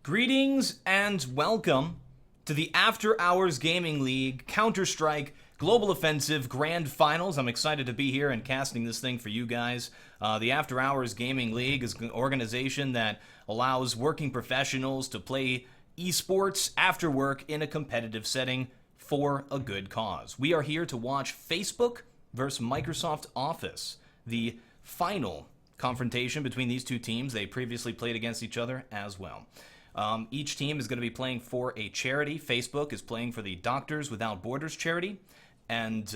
Greetings and welcome to the After Hours Gaming League Counter-Strike Global Offensive Grand Finals. I'm excited to be here and casting this thing for you guys. The After Hours Gaming League is an organization that allows working professionals to play esports after work in a competitive setting for a good cause. We are here to watch Facebook versus Microsoft Office, the final confrontation between these two teams. They previously played against each other as well. Each team is going to be playing for a charity. Facebook is playing for the Doctors Without Borders charity, and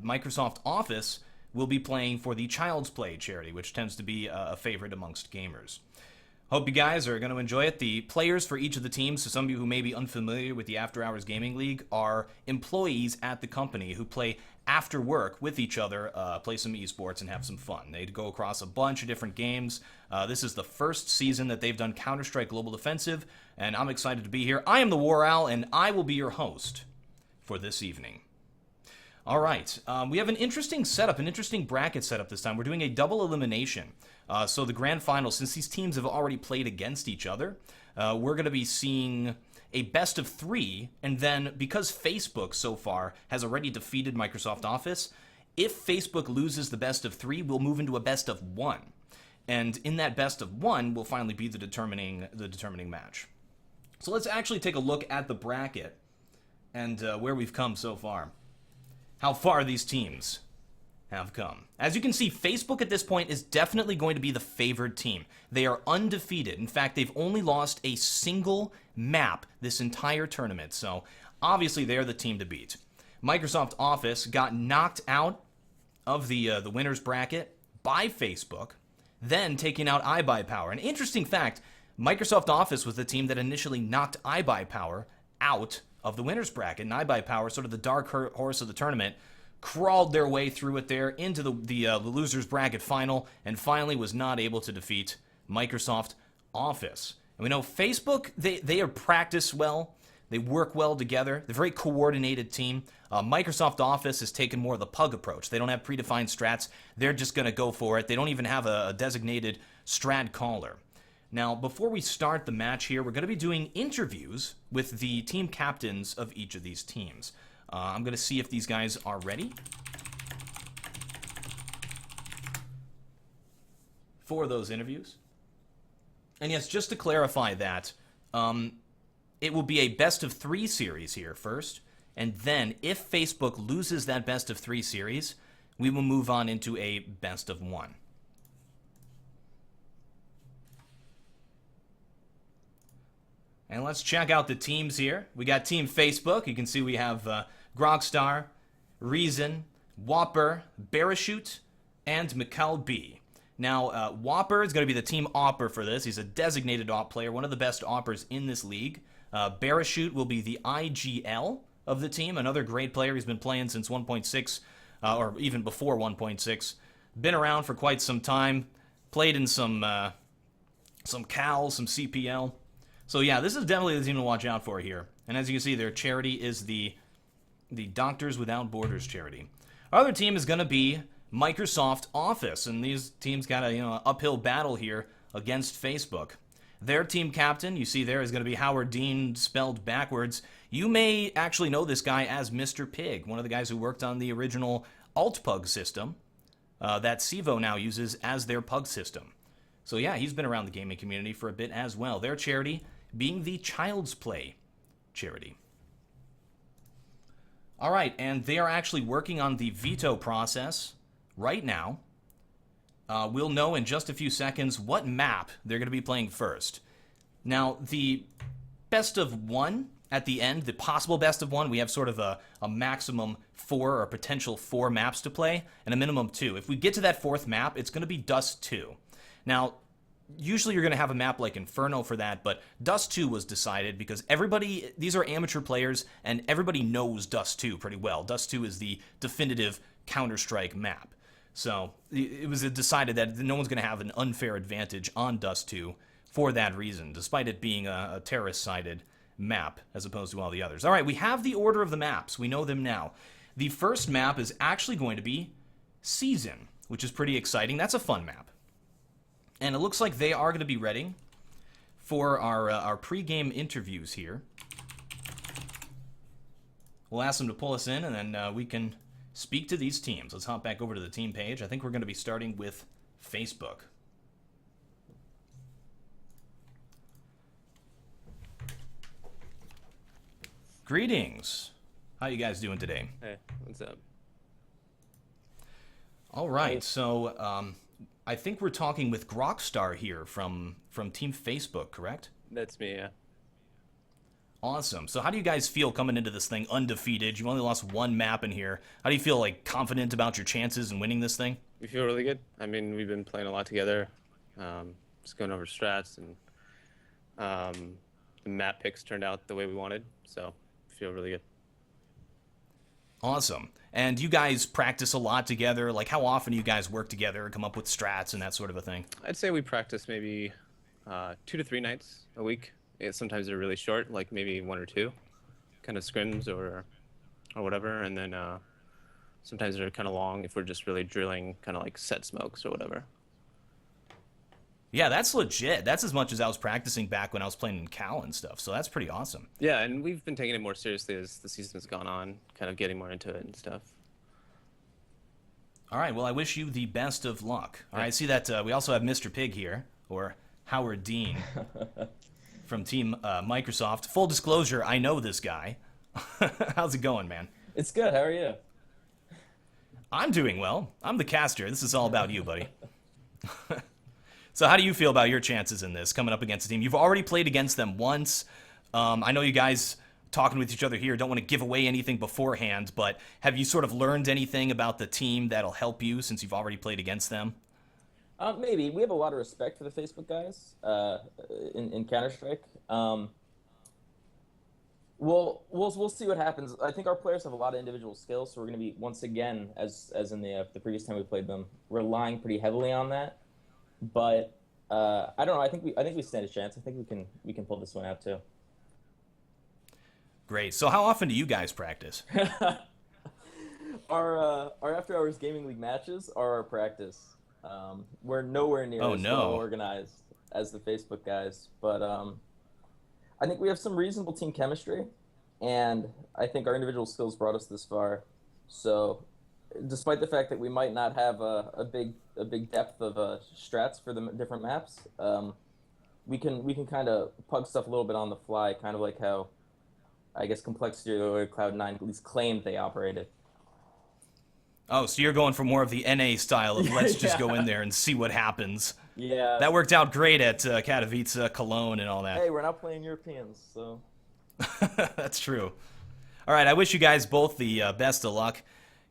Microsoft Office will be playing for the Child's Play charity, which tends to be a favorite amongst gamers. Hope you guys are going to enjoy it. The players for each of the teams, so some of you who may be unfamiliar with the After Hours Gaming League, are employees at the company who play after work with each other, play some esports and have some fun. They go across a bunch of different games. This is the first season that they've done Counter-Strike Global Offensive, and I'm excited to be here. I am the War Owl, and I will be your host for this evening. All right, we have an interesting setup, an interesting bracket setup this time. We're doing a double elimination. So the grand final, since these teams have already played against each other, we're going to be seeing a best of 3, and then because Facebook so far has already defeated Microsoft Office, if Facebook loses the best of 3, we'll move into a best of 1. And in that best of 1 will finally be the determining match. So let's actually take a look at the bracket and where we've come so far. How far these teams have come. As you can see, Facebook at this point is definitely going to be the favored team. They are undefeated. In fact, they've only lost a single map this entire tournament, so obviously they're the team to beat. Microsoft Office got knocked out of the winners bracket by Facebook, then taking out iBuyPower. An interesting fact, Microsoft Office was the team that initially knocked iBuyPower out of the winners bracket, and iBuyPower, sort of the dark horse of the tournament, crawled their way through it there into the losers bracket final, and finally was not able to defeat Microsoft Office. And we know Facebook, they are practiced well, they work well together, they're a very coordinated team. Microsoft Office has taken more of the pug approach. They don't have predefined strats, they're just going to go for it. They don't even have a designated strat caller. Now, before we start the match here, we're going to be doing interviews with the team captains of each of these teams. I'm going to see if these guys are ready for those interviews. And yes, just to clarify that, it will be a best of 3 series here first, and then if Facebook loses that best of 3 series, we will move on into a best of 1. And let's check out the teams here. We got Team Facebook. You can see we have Grogstar, Reason, Whopper, Barachute, and Mikal B. Now, Whopper is going to be the team opper for this. He's a designated op player, one of the best oppers in this league. Barachute will be the AHGL of the team, another great player. He's been playing since 1.6, or even before 1.6. Been around for quite some time. Played in some CAL, some CPL. So yeah, this is definitely the team to watch out for here. And as you can see, their charity is the Doctors Without Borders charity. Our other team is going to be Microsoft Office, and these teams got a uphill battle here against Facebook. Their team captain, you see there, is going to be Howard Dean, spelled backwards. You may actually know this guy as Mr. Pig, one of the guys who worked on the original alt-pug system that Civo now uses as their pug system. So yeah, he's been around the gaming community for a bit as well. Their charity being the Child's Play charity. All right, and they are actually working on the veto process right now. We'll know in just a few seconds what map they're going to be playing first. Now, the best of 1 at the end, the possible best of 1, we have sort of a maximum 4 or potential 4 maps to play and a minimum 2. If we get to that 4th map, it's going to be Dust 2. Now, usually you're going to have a map like Inferno for that, but Dust 2 was decided because these are amateur players, and everybody knows Dust 2 pretty well. Dust 2 is the definitive Counter-Strike map. So it was decided that no one's going to have an unfair advantage on Dust 2 for that reason, despite it being a terrorist-sided map as opposed to all the others. All right, we have the order of the maps. We know them now. The first map is actually going to be Season, which is pretty exciting. That's a fun map. And it looks like they are going to be ready for our pregame interviews here. We'll ask them to pull us in, and then we can speak to these teams. Let's hop back over to the team page. I think we're going to be starting with Facebook. Greetings. How you guys doing today? Hey, what's up? All right, so I think we're talking with Grockstar here from Team Facebook, correct? That's me, yeah. Awesome. So how do you guys feel coming into this thing undefeated? You only lost one map in here. How do you feel, like, confident about your chances in winning this thing? We feel really good. I mean, we've been playing a lot together, just going over strats, and the map picks turned out the way we wanted, so we feel really good. Awesome. And you guys practice a lot together. Like, how often do you guys work together and come up with strats and that sort of a thing? I'd say we practice maybe 2 to 3 nights a week. Sometimes they're really short, like maybe 1 or 2, kind of scrims or whatever, and then sometimes they're kind of long if we're just really drilling kind of like set smokes or whatever. Yeah, that's legit. That's as much as I was practicing back when I was playing in Cal and stuff, so that's pretty awesome. Yeah, and we've been taking it more seriously as the season's gone on, kind of getting more into it and stuff. All right, well, I wish you the best of luck. All right, I see that we also have Mr. Pig here, or Howard Dean. From Team Microsoft. Full disclosure, I know this guy. How's it going, man? It's good. How are you? I'm doing well. I'm the caster. This is all about you, buddy. So how do you feel about your chances in this, coming up against a team? You've already played against them once. I know you guys talking with each other here don't want to give away anything beforehand, but have you sort of learned anything about the team that'll help you since you've already played against them? Maybe. We have a lot of respect for the Facebook guys in Counter-Strike. We'll see what happens. I think our players have a lot of individual skills, so we're going to be, once again, as in the previous time we played them, relying pretty heavily on that. But I don't know. I think we stand a chance. I think we can pull this one out too. Great. So how often do you guys practice? Our After Hours Gaming League matches are our practice. We're nowhere near as well organized as the Facebook guys, but I think we have some reasonable team chemistry, and I think our individual skills brought us this far. So, despite the fact that we might not have a big depth of strats for the different maps, we can kind of pug stuff a little bit on the fly, kind of like how I guess Complexity or Cloud9 at least claimed they operated. Oh, so you're going for more of the NA style of let's just go in there and see what happens. Yeah. That worked out great at Katowice, Cologne, and all that. Hey, we're not playing Europeans, so. That's true. All right, I wish you guys both the best of luck.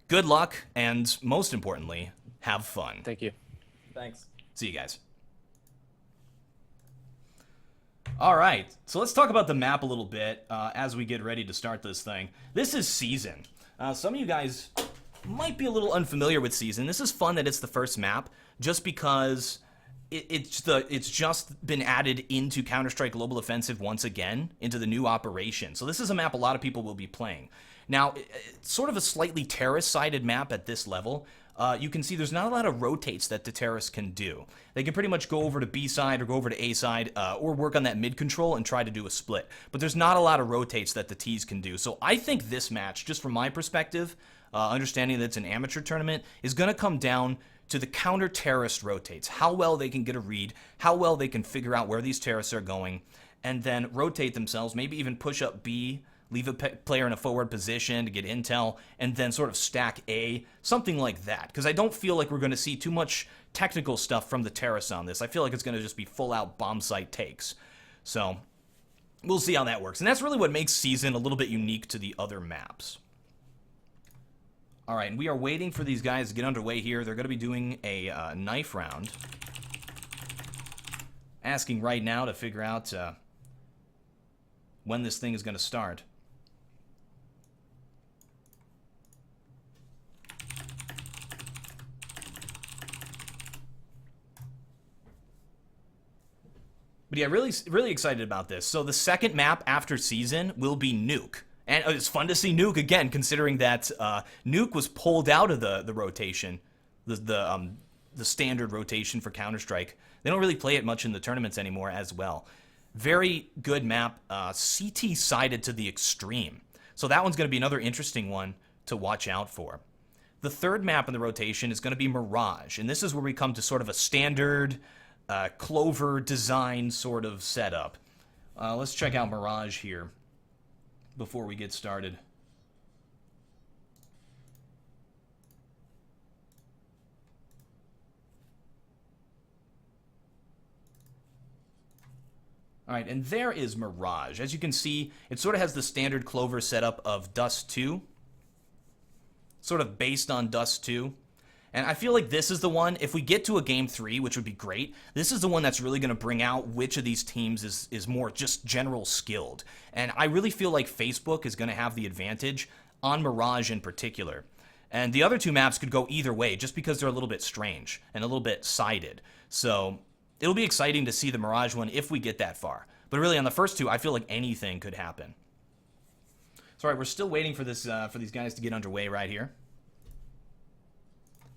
Good luck, and most importantly, have fun. Thank you. Thanks. See you guys. All right, so let's talk about the map a little bit as we get ready to start this thing. This is Season. Some of you guys might be a little unfamiliar with Season. This is fun that it's the first map, just because it's just been added into Counter-Strike Global Offensive once again, into the new operation. So this is a map a lot of people will be playing. Now, it's sort of a slightly terrorist-sided map at this level. You can see there's not a lot of rotates that the terrorists can do. They can pretty much go over to B side or go over to A side or work on that mid control and try to do a split. But there's not a lot of rotates that the Ts can do. So I think this match, just from my perspective, understanding that it's an amateur tournament, is going to come down to the counter-terrorist rotates. How well they can get a read, how well they can figure out where these terrorists are going, and then rotate themselves, maybe even push up B, leave a player in a forward position to get intel, and then sort of stack A, something like that. Because I don't feel like we're going to see too much technical stuff from the terrorists on this. I feel like it's going to just be full-out bomb site takes. So we'll see how that works. And that's really what makes Season a little bit unique to the other maps. All right, and we are waiting for these guys to get underway here. They're going to be doing a knife round. Asking right now to figure out when this thing is going to start. But yeah, really excited about this. So the second map after Season will be Nuke. And it's fun to see Nuke again, considering that Nuke was pulled out of the rotation, the standard rotation for Counter-Strike. They don't really play it much in the tournaments anymore as well. Very good map, CT sided to the extreme. So that one's going to be another interesting one to watch out for. The third map in the rotation is going to be Mirage, and this is where we come to sort of a standard Clover design sort of setup. Let's check out Mirage here before we get started. All right, and there is Mirage. As you can see, it sort of has the standard Clover setup of Dust 2, sort of based on Dust 2. And I feel like this is the one, if we get to a Game 3, which would be great, this is the one that's really going to bring out which of these teams is more just general skilled. And I really feel like Facebook is going to have the advantage on Mirage in particular. And the other two maps could go either way, just because they're a little bit strange and a little bit sided. So it'll be exciting to see the Mirage one if we get that far. But really, on the first two, I feel like anything could happen. So, all right, we're still waiting for this for these guys to get underway right here.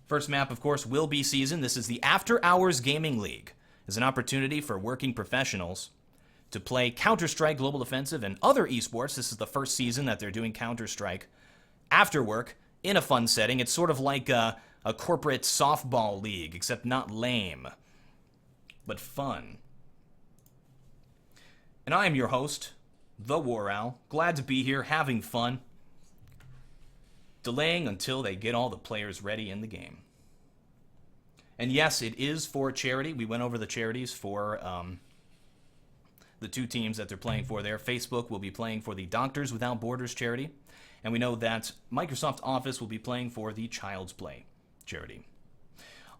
First map, of course, will be Season. This is the After Hours Gaming League. It's an opportunity for working professionals to play Counter-Strike Global Offensive and other esports. This is the first season that they're doing Counter-Strike after work in a fun setting. It's sort of like a corporate softball league, except not lame, but fun. And I am your host, The War Owl. Glad to be here, having fun. Delaying until they get all the players ready in the game. And yes, it is for charity. We went over the charities for the two teams that they're playing for there. Facebook will be playing for the Doctors Without Borders charity. And we know that Microsoft Office will be playing for the Child's Play charity.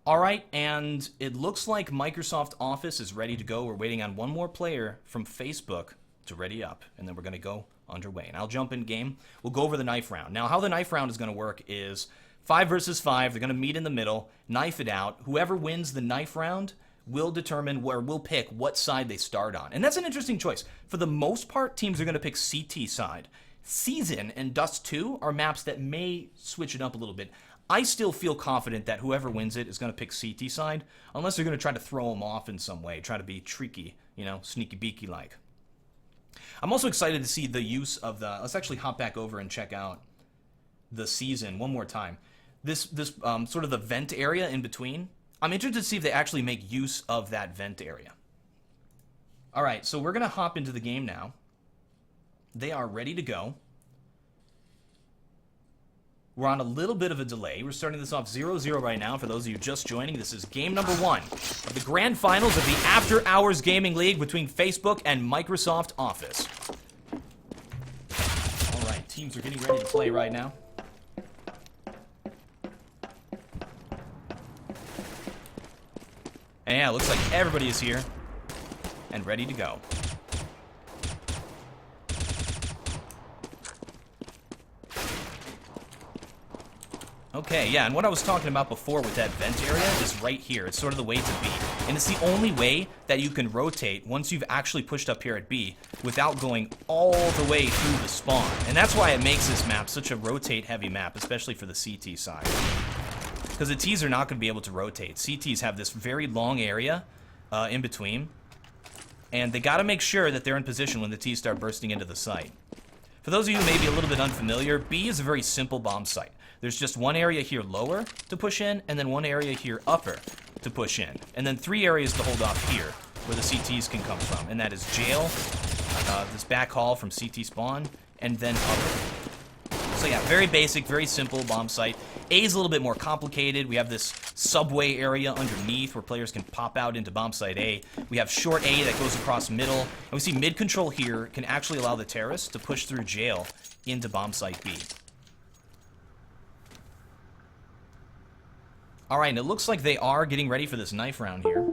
All right, and it looks like Microsoft Office is ready to go. We're waiting on one more player from Facebook to ready up, and then we're going to go underway. And I'll jump in game. We'll go over the knife round. Now, how the knife round is going to work is 5 versus 5. They're going to meet in the middle, knife it out. Whoever wins the knife round will determine where we'll pick what side they start on. And that's an interesting choice. For the most part, teams are going to pick CT side. Season and Dust 2 are maps that may switch it up a little bit. I still feel confident that whoever wins it is going to pick CT side, unless they're going to try to throw them off in some way, try to be tricky, you know, sneaky beaky like. I'm also excited to see the use of the, let's actually hop back over and check out the Season one more time. This sort of the vent area in between, I'm interested to see if they actually make use of that vent area. All right, so we're going to hop into the game now. They are ready to go. We're on a little bit of a delay. We're starting this off 0-0 right now. For those of you just joining, this is game number 1 of the grand finals of the After Hours Gaming League between Facebook and Microsoft Office. All right, teams are getting ready to play right now. And yeah, it looks like everybody is here and ready to go. Okay, yeah, and what I was talking about before with that vent area is right here. It's sort of the way to be. And it's the only way that you can rotate once you've actually pushed up here at B without going all the way through the spawn. And that's why it makes this map such a rotate-heavy map, especially for the CT side. Because the Ts are not going to be able to rotate. CTs have this very long area in between. And they got to make sure that they're in position when the Ts start bursting into the site. For those of you who may be a little bit unfamiliar, B is a very simple bomb site. There's just one area here lower to push in, and then one area here upper to push in. And then 3 areas to hold off here, where the CTs can come from. And that is jail, this back hall from CT spawn, and then upper. So yeah, very basic, very simple bomb site. A is a little bit more complicated. We have this subway area underneath where players can pop out into bomb site A. We have short A that goes across middle. And we see mid control here can actually allow the terrorists to push through jail into bomb site B. All right, and it looks like they are getting ready for this knife round here.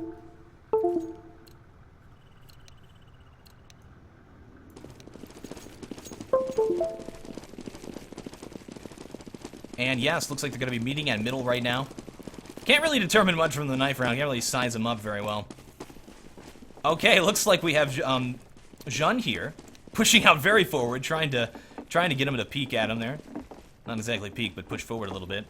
And yes, looks like they're going to be meeting at middle right now. Can't really determine much from the knife round. Can't really size them up very well. Okay, looks like we have Jean here, pushing out very forward, trying to get him to peek at him there. Not exactly peek, but push forward a little bit.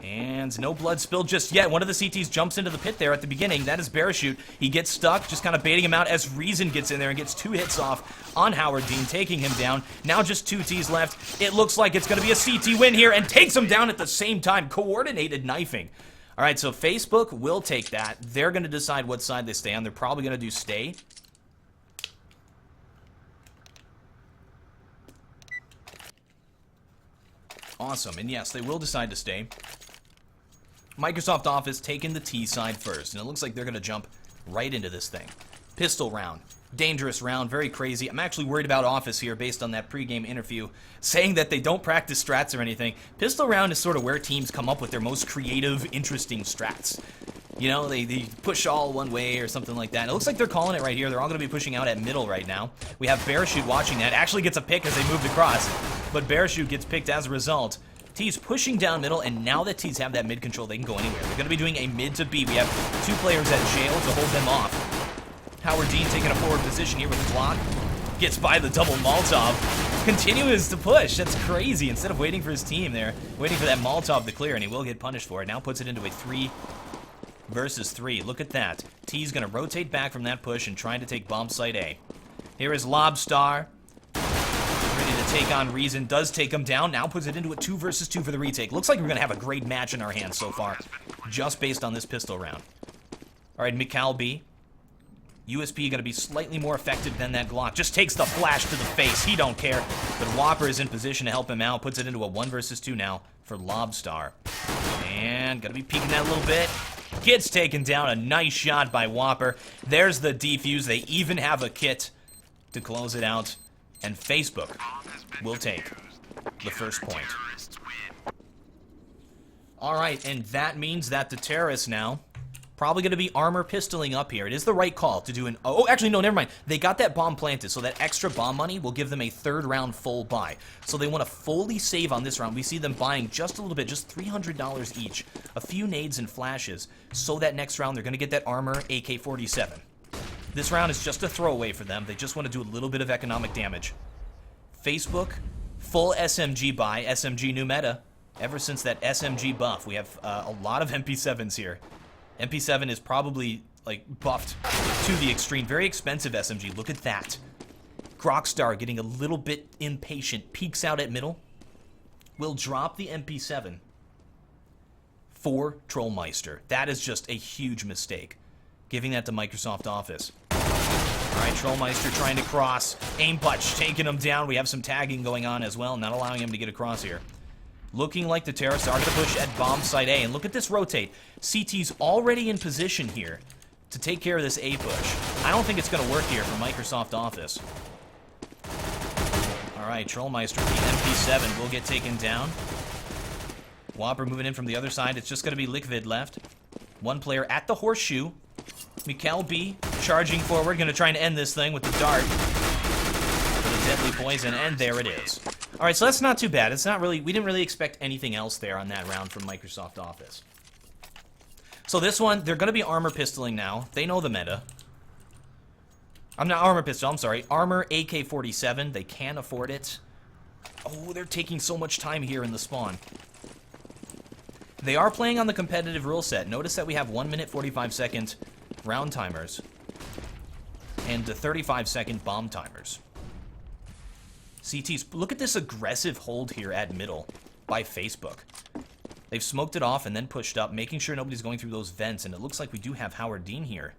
And no blood spilled just yet. One of the CTs jumps into the pit there at the beginning. That is Parachute. He gets stuck, just kind of baiting him out as Reason gets in there and gets 2 hits off on Howard Dean, taking him down. Now just 2 Ts left. It looks like it's going to be a CT win here and takes him down at the same time. Coordinated knifing. All right, so Facebook will take that. They're going to decide what side they stay on. They're probably going to do stay. Awesome, and yes, they will decide to stay. Microsoft Office taking the T side first, and it looks like they're going to jump right into this thing. Pistol round. Dangerous round, very crazy. I'm actually worried about Office here based on that pregame interview saying that they don't practice strats or anything. Pistol round is sort of where teams come up with their most creative, interesting strats. You know, they push all one way or something like that. And it looks like they're calling it right here. They're all going to be pushing out at middle right now. We have Parachute watching that. Actually gets a pick as they moved across, but Parachute gets picked as a result. T's pushing down middle, and now that T's have that mid control, they can go anywhere. They're going to be doing a mid to B. We have 2 players at jail to hold them off. Howard Dean taking a forward position here with the Glock. Gets by the double Molotov. Continues to push. That's crazy. Instead of waiting for his team there, waiting for that Molotov to clear, and he will get punished for it. Now puts it into a 3 versus 3. Look at that. T's going to rotate back from that push and trying to take bomb site A. Here is Lobstar. Ready to take on Reason. Does take him down. Now puts it into a 2 versus 2 for the retake. Looks like we're going to have a great match in our hands so far, just based on this pistol round. All right, Mikal B. USP going to be slightly more effective than that Glock. Just takes the flash to the face. He don't care. But Whopper is in position to help him out. Puts it into a 1 versus 2 now for Lobstar. And going to be peeking that a little bit. Gets taken down. A nice shot by Whopper. There's the defuse. They even have a kit to close it out. And Facebook will take the first point. All right, and that means that the terrorists now probably going to be armor pistoling up here. It is the right call to do an... Oh, actually, no, never mind. They got that bomb planted, so that extra bomb money will give them a 3rd round full buy. So they want to fully save on this round. We see them buying just a little bit, just $300 each. A few nades and flashes, so that next round they're going to get that armor AK-47. This round is just a throwaway for them. They just want to do a little bit of economic damage. Facebook, full SMG buy, SMG new meta. Ever since that SMG buff, we have a lot of MP7s here. MP7 is probably, like, buffed to the extreme. Very expensive SMG. Look at that. Grockstar getting a little bit impatient. Peeks out at middle. Will drop the MP7 for Trollmeister. That is just a huge mistake. Giving that to Microsoft Office. All right, Trollmeister trying to cross. Aim punch, taking him down. We have some tagging going on as well, not allowing him to get across here. Looking like the terrorists are going to push at bomb site A. And look at this rotate. CT's already in position here to take care of this A push. I don't think it's going to work here for Microsoft Office. All right, Trollmeister, the MP7 will get taken down. Whopper moving in from the other side. It's just going to be Liquid left. 1 player at the horseshoe. Mikal B charging forward. Going to try and end this thing with the dart. For the deadly poison. And there it is. All right, so that's not too bad. It's not really, we didn't really expect anything else there on that round from Microsoft Office. So this one, they're going to be armor pistoling now. They know the meta. I'm not armor pistol, I'm sorry. Armor AK-47. They can afford it. Oh, they're taking so much time here in the spawn. They are playing on the competitive rule set. Notice that we have 1 minute 45-second round timers and the 35-second bomb timers. CTs, look at this aggressive hold here at middle by Facebook. They've smoked it off and then pushed up, making sure nobody's going through those vents, and it looks like we do have Howard Dean here.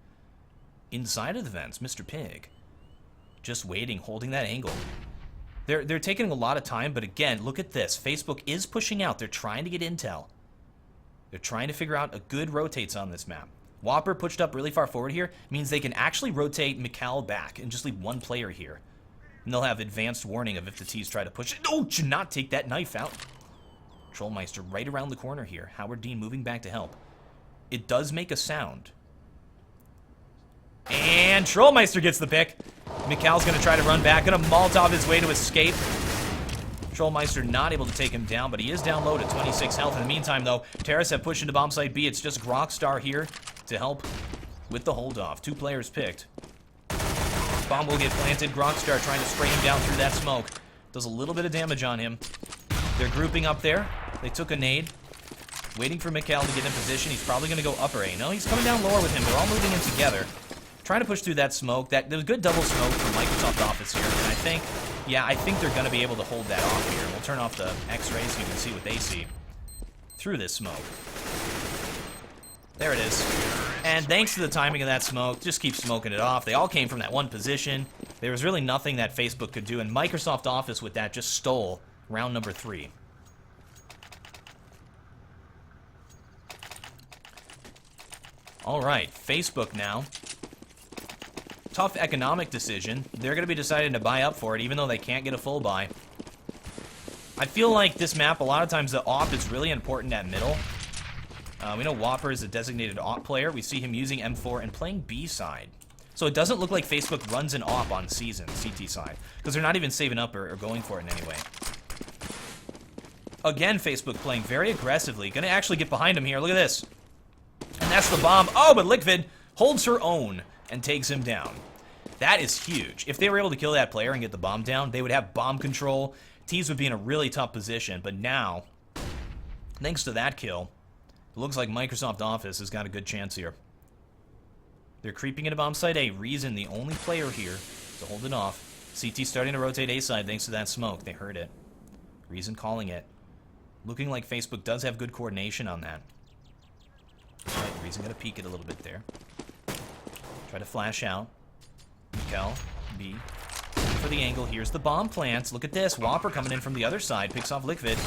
Inside of the vents, Mr. Pig. Just waiting, holding that angle. They're taking a lot of time, but again, look at this. Facebook is pushing out. They're trying to get intel. They're trying to figure out a good rotates on this map. Whopper pushed up really far forward here, means they can actually rotate Mikal back and just leave 1 player here. And they'll have advanced warning of if the T's try to push it. Oh, should not take that knife out. Trollmeister right around the corner here. Howard Dean moving back to help. It does make a sound. And Trollmeister gets the pick. Mikal's going to try to run back. Going to Molotov his way to escape. Trollmeister not able to take him down, but he is down low to 26 health. In the meantime, though, terrorists have pushed into bomb site B. It's just Grockstar here to help with the hold-off. 2 players picked. Bomb will get planted. Grockstar trying to spray him down through that smoke. Does a little bit of damage on him. They're grouping up there. They took a nade. Waiting for Mikkel to get in position. He's probably going to go upper A. No, he's coming down lower with him. They're all moving in together. Trying to push through that smoke. There's a good double smoke from Microsoft Office here. And I think they're going to be able to hold that off here. We'll turn off the X-rays so you can see what they see through this smoke. There it is. And thanks to the timing of that smoke, just keep smoking it off. They all came from that one position. There was really nothing that Facebook could do, and Microsoft Office with that just stole round number 3. All right, Facebook now. Tough economic decision. They're going to be deciding to buy up for it, even though they can't get a full buy. I feel like this map, a lot of times the AWP is really important at middle. We know Whopper is a designated AWP player. We see him using M4 and playing B side. So it doesn't look like Facebook runs an AWP on season, CT side, because they're not even saving up or going for it in any way. Again, Facebook playing very aggressively. Going to actually get behind him here. Look at this. And that's the bomb. Oh, but Liquid holds her own and takes him down. That is huge. If they were able to kill that player and get the bomb down, they would have bomb control. Tees would be in a really tough position. But now, thanks to that kill, it looks like Microsoft Office has got a good chance here. They're creeping into bomb site A. Reason, the only player here to hold it off. CT starting to rotate A side thanks to that smoke. They heard it. Reason calling it. Looking like Facebook does have good coordination on that. All right, Reason going to peek it a little bit there. Try to flash out. Mikkel, B. For the angle, here's the bomb plants. Look at this. Whopper coming in from the other side. Picks off Liquid.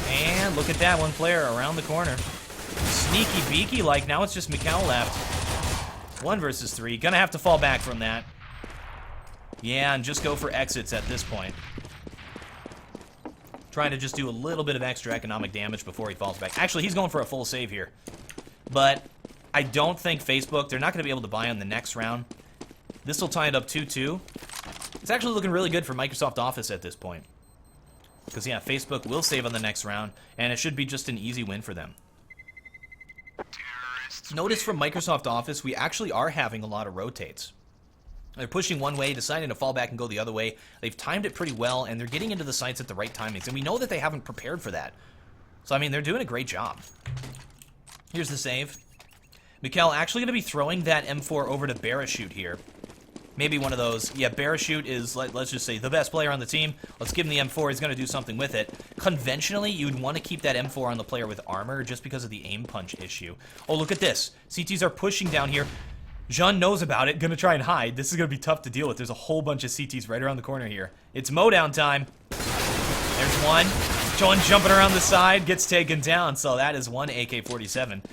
And look at that. One player around the corner. Sneaky beaky like. Now it's just Mikkel left. 1 versus 3. Gonna have to fall back from that. Yeah, and just go for exits at this point. Trying to just do a little bit of extra economic damage before he falls back. Actually, he's going for a full save here. But I don't think Facebook, they're not going to be able to buy on the next round. This will tie it up 2-2. It's actually looking really good for Microsoft Office at this point. Because, yeah, Facebook will save on the next round, and it should be just an easy win for them. Notice from Microsoft Office, we actually are having a lot of rotates. They're pushing one way, deciding to fall back and go the other way. They've timed it pretty well, and they're getting into the sites at the right timings. And we know that they haven't prepared for that. So, I mean, they're doing a great job. Here's the save. Mikkel actually going to be throwing that M4 over to Barachute here. Maybe one of those. Yeah, Barachute is, let's just say, the best player on the team. Let's give him the M4. He's going to do something with it. Conventionally, you'd want to keep that M4 on the player with armor just because of the aim punch issue. Oh, look at this. CTs are pushing down here. Jean knows about it. Going to try and hide. This is going to be tough to deal with. There's a whole bunch of CTs right around the corner here. It's mowdown time. There's one. Jean jumping around the side. Gets taken down. So that is one AK-47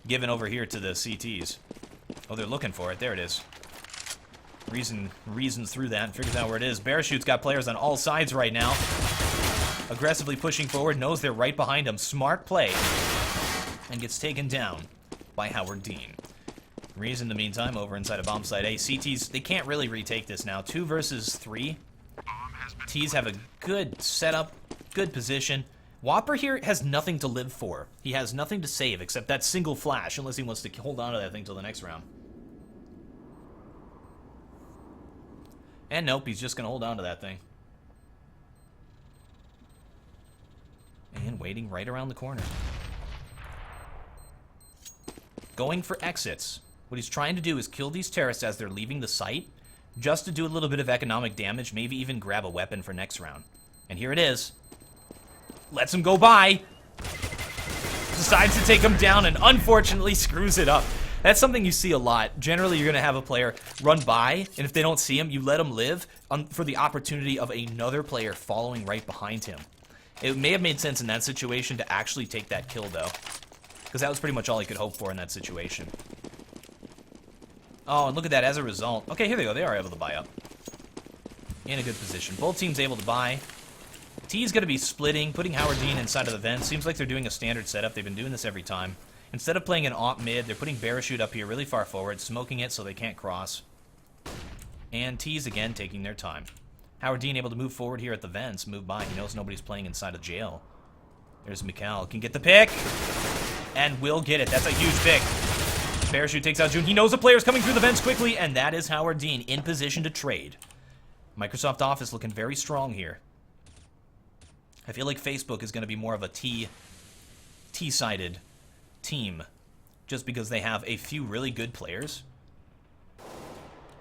given over here to the CTs. Oh, they're looking for it. There it is. Reasons through that and figures out where it is. Barachute's got players on all sides right now. Aggressively pushing forward, knows they're right behind him. Smart play. And gets taken down by Howard Dean. Reason, in the meantime, over inside of bomb site A. CTs, they can't really retake this now. 2 versus 3. T's have a good setup, good position. Whopper here has nothing to live for. He has nothing to save except that single flash, unless he wants to hold on to that thing till the next round. And nope, he's just going to hold on to that thing. And waiting right around the corner. Going for exits. What he's trying to do is kill these terrorists as they're leaving the site, just to do a little bit of economic damage, maybe even grab a weapon for next round. And here it is. Lets him go by. Decides to take him down and unfortunately screws it up. That's something you see a lot. Generally, you're going to have a player run by, and if they don't see him, you let him live for the opportunity of another player following right behind him. It may have made sense in that situation to actually take that kill, though, because that was pretty much all he could hope for in that situation. Oh, and look at that as a result. Okay, here they go. They are able to buy up. In a good position. Both teams able to buy. T's going to be splitting, putting Howard Dean inside of the vent. Seems like they're doing a standard setup. They've been doing this every time. Instead of playing an AWP mid, they're putting Barachute up here really far forward, smoking it so they can't cross. And T's again taking their time. Howard Dean able to move forward here at the vents, move by. He knows nobody's playing inside of jail. There's Mikkel. Can get the pick. And will get it. That's a huge pick. Barachute takes out June. He knows the player's coming through the vents quickly, and that is Howard Dean in position to trade. Microsoft Office looking very strong here. I feel like Facebook is going to be more of a T-sided team just because they have a few really good players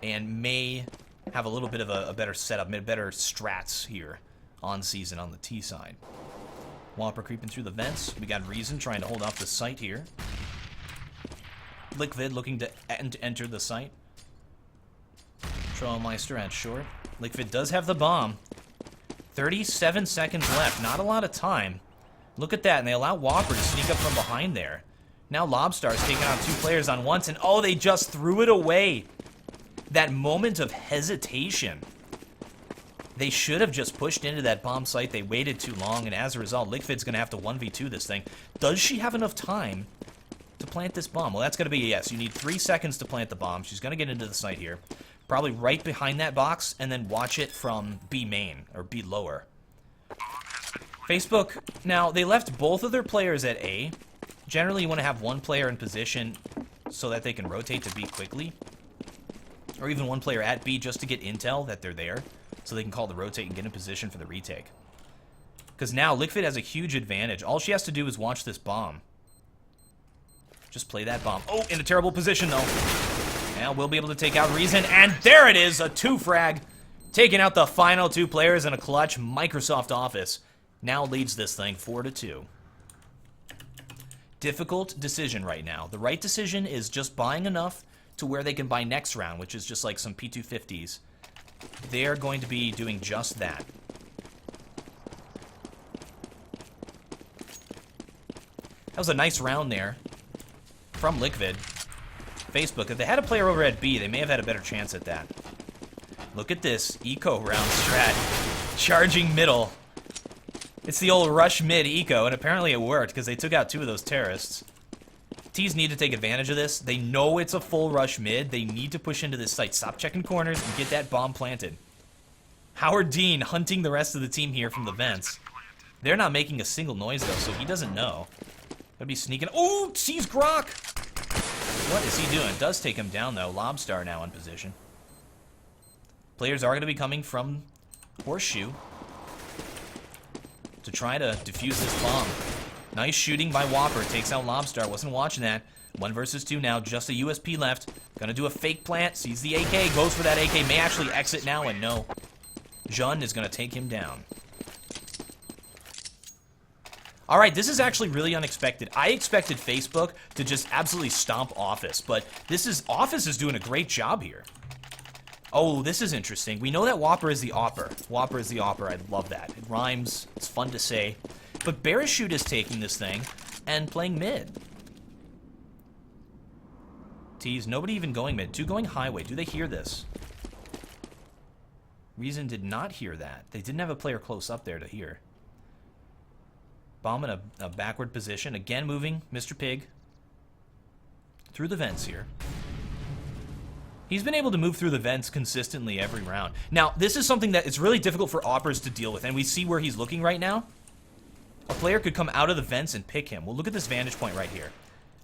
and may have a little bit of a better setup, better strats here on season on the T side. Whopper creeping through the vents. We got Reason trying to hold off the site here. Liquid looking to enter the site. Trollmeister at short. Liquid does have the bomb. 37 seconds left. Not a lot of time. Look at that, and they allow Whopper to sneak up from behind there. Now Lobstar's taking out 2 players on once, and oh, they just threw it away. That moment of hesitation. They should have just pushed into that bomb site. They waited too long, and as a result, Liquid's going to have to 1v2 this thing. Does she have enough time to plant this bomb? Well, that's going to be a yes. You need 3 seconds to plant the bomb. She's going to get into the site here. Probably right behind that box, and then watch it from B main, or B lower. Facebook, now, they left both of their players at A. Generally, you want to have one player in position so that they can rotate to B quickly. Or even one player at B just to get intel that they're there, so they can call the rotate and get in position for the retake. Because now, Liquid has a huge advantage. All she has to do is watch this bomb. Just play that bomb. Oh, in a terrible position, though. Now we'll be able to take out Reason, and there it is, a 2-frag. Taking out the final 2 players in a clutch. Microsoft Office now leads this thing 4-2. Difficult decision right now. The right decision is just buying enough to where they can buy next round, which is just like some P250s. They're going to be doing just that. That was a nice round there from Liquid. Facebook, if they had a player over at B, they may have had a better chance at that. Look at this eco round strat. Charging middle. It's the old rush mid eco, and apparently it worked because they took out 2 of those terrorists. T's need to take advantage of this. They know it's a full rush mid. They need to push into this site. Stop checking corners and get that bomb planted. Howard Dean hunting the rest of the team here from the vents. They're not making a single noise, though, so he doesn't know. Gotta be sneaking. Oh, sees Grok! What is he doing? Does take him down, though. Lobstar now in position. Players are going to be coming from Horseshoe to try to defuse this bomb. Nice shooting by Whopper. Takes out Lobstar. Wasn't watching that. 1 versus 2 now. Just a USP left. Gonna do a fake plant. Sees the AK. Goes for that AK. May actually exit now, and no. Jean is gonna take him down. Alright, this is actually really unexpected. I expected Facebook to just absolutely stomp Office, but Office is doing a great job here. Oh, this is interesting. We know that Whopper is the Opper. Whopper is the Opper. I love that. It rhymes. It's fun to say. But Parachute is taking this thing and playing mid. T's, nobody even going mid. 2 going highway. Do they hear this? Reason did not hear that. They didn't have a player close up there to hear. Bomb in a backward position. Again moving Mr. Pig through the vents here. He's been able to move through the vents consistently every round. Now, this is something that it's really difficult for Oppers to deal with, and we see where he's looking right now. A player could come out of the vents and pick him. Well, look at this vantage point right here.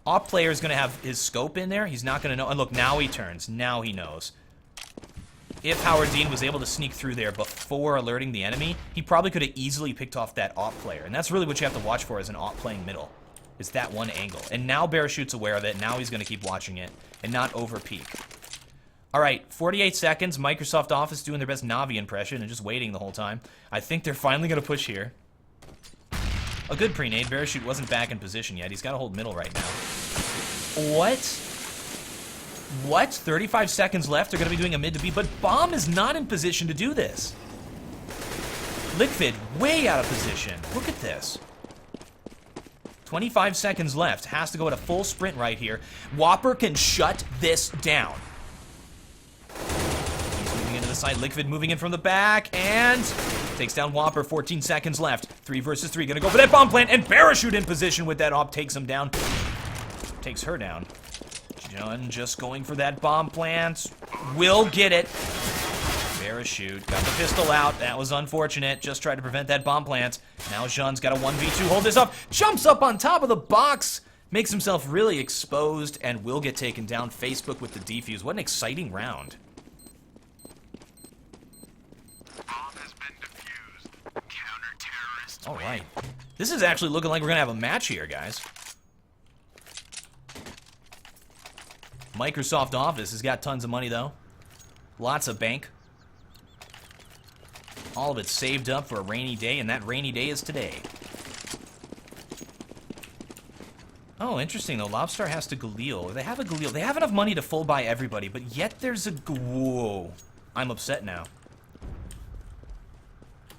Op player is going to have his scope in there. He's not going to know. And look, now he turns. Now he knows. If Howard Dean was able to sneak through there before alerting the enemy, he probably could have easily picked off that op player. And that's really what you have to watch for as an op playing middle, is that one angle. And now Parachute's aware of it. Now he's going to keep watching it and not over peek. All right, 48 seconds. Microsoft Office doing their best Navi impression and just waiting the whole time. I think they're finally going to push here. A good pre-nade. Parachute wasn't back in position yet. He's got to hold middle right now. What? What? 35 seconds left. They're going to be doing a mid to B, but Bomb is not in position to do this. Liquid way out of position. Look at this. 25 seconds left. Has to go at a full sprint right here. Whopper can shut this down. He's moving into the side. Liquid moving in from the back and takes down Whopper. 14 seconds left. 3 versus 3. Gonna go for that bomb plant, and Parachute in position with that op takes him down. Takes her down. John just going for that bomb plant. Will get it. Parachute got the pistol out. That was unfortunate. Just tried to prevent that bomb plant. Now Jean's got a 1v2. Hold this up. Jumps up on top of the box. Makes himself really exposed and will get taken down. Facebook with the defuse. What an exciting round. Bomb has been defused. Counter-terrorists All right. This is actually looking like we're going to have a match here, guys. Microsoft Office has got tons of money, though. Lots of bank. All of it saved up for a rainy day, and that rainy day is today. Oh, interesting, though. Lobstar has to Galil. They have a Galil. They have enough money to full buy everybody, but yet there's a... Whoa. I'm upset now.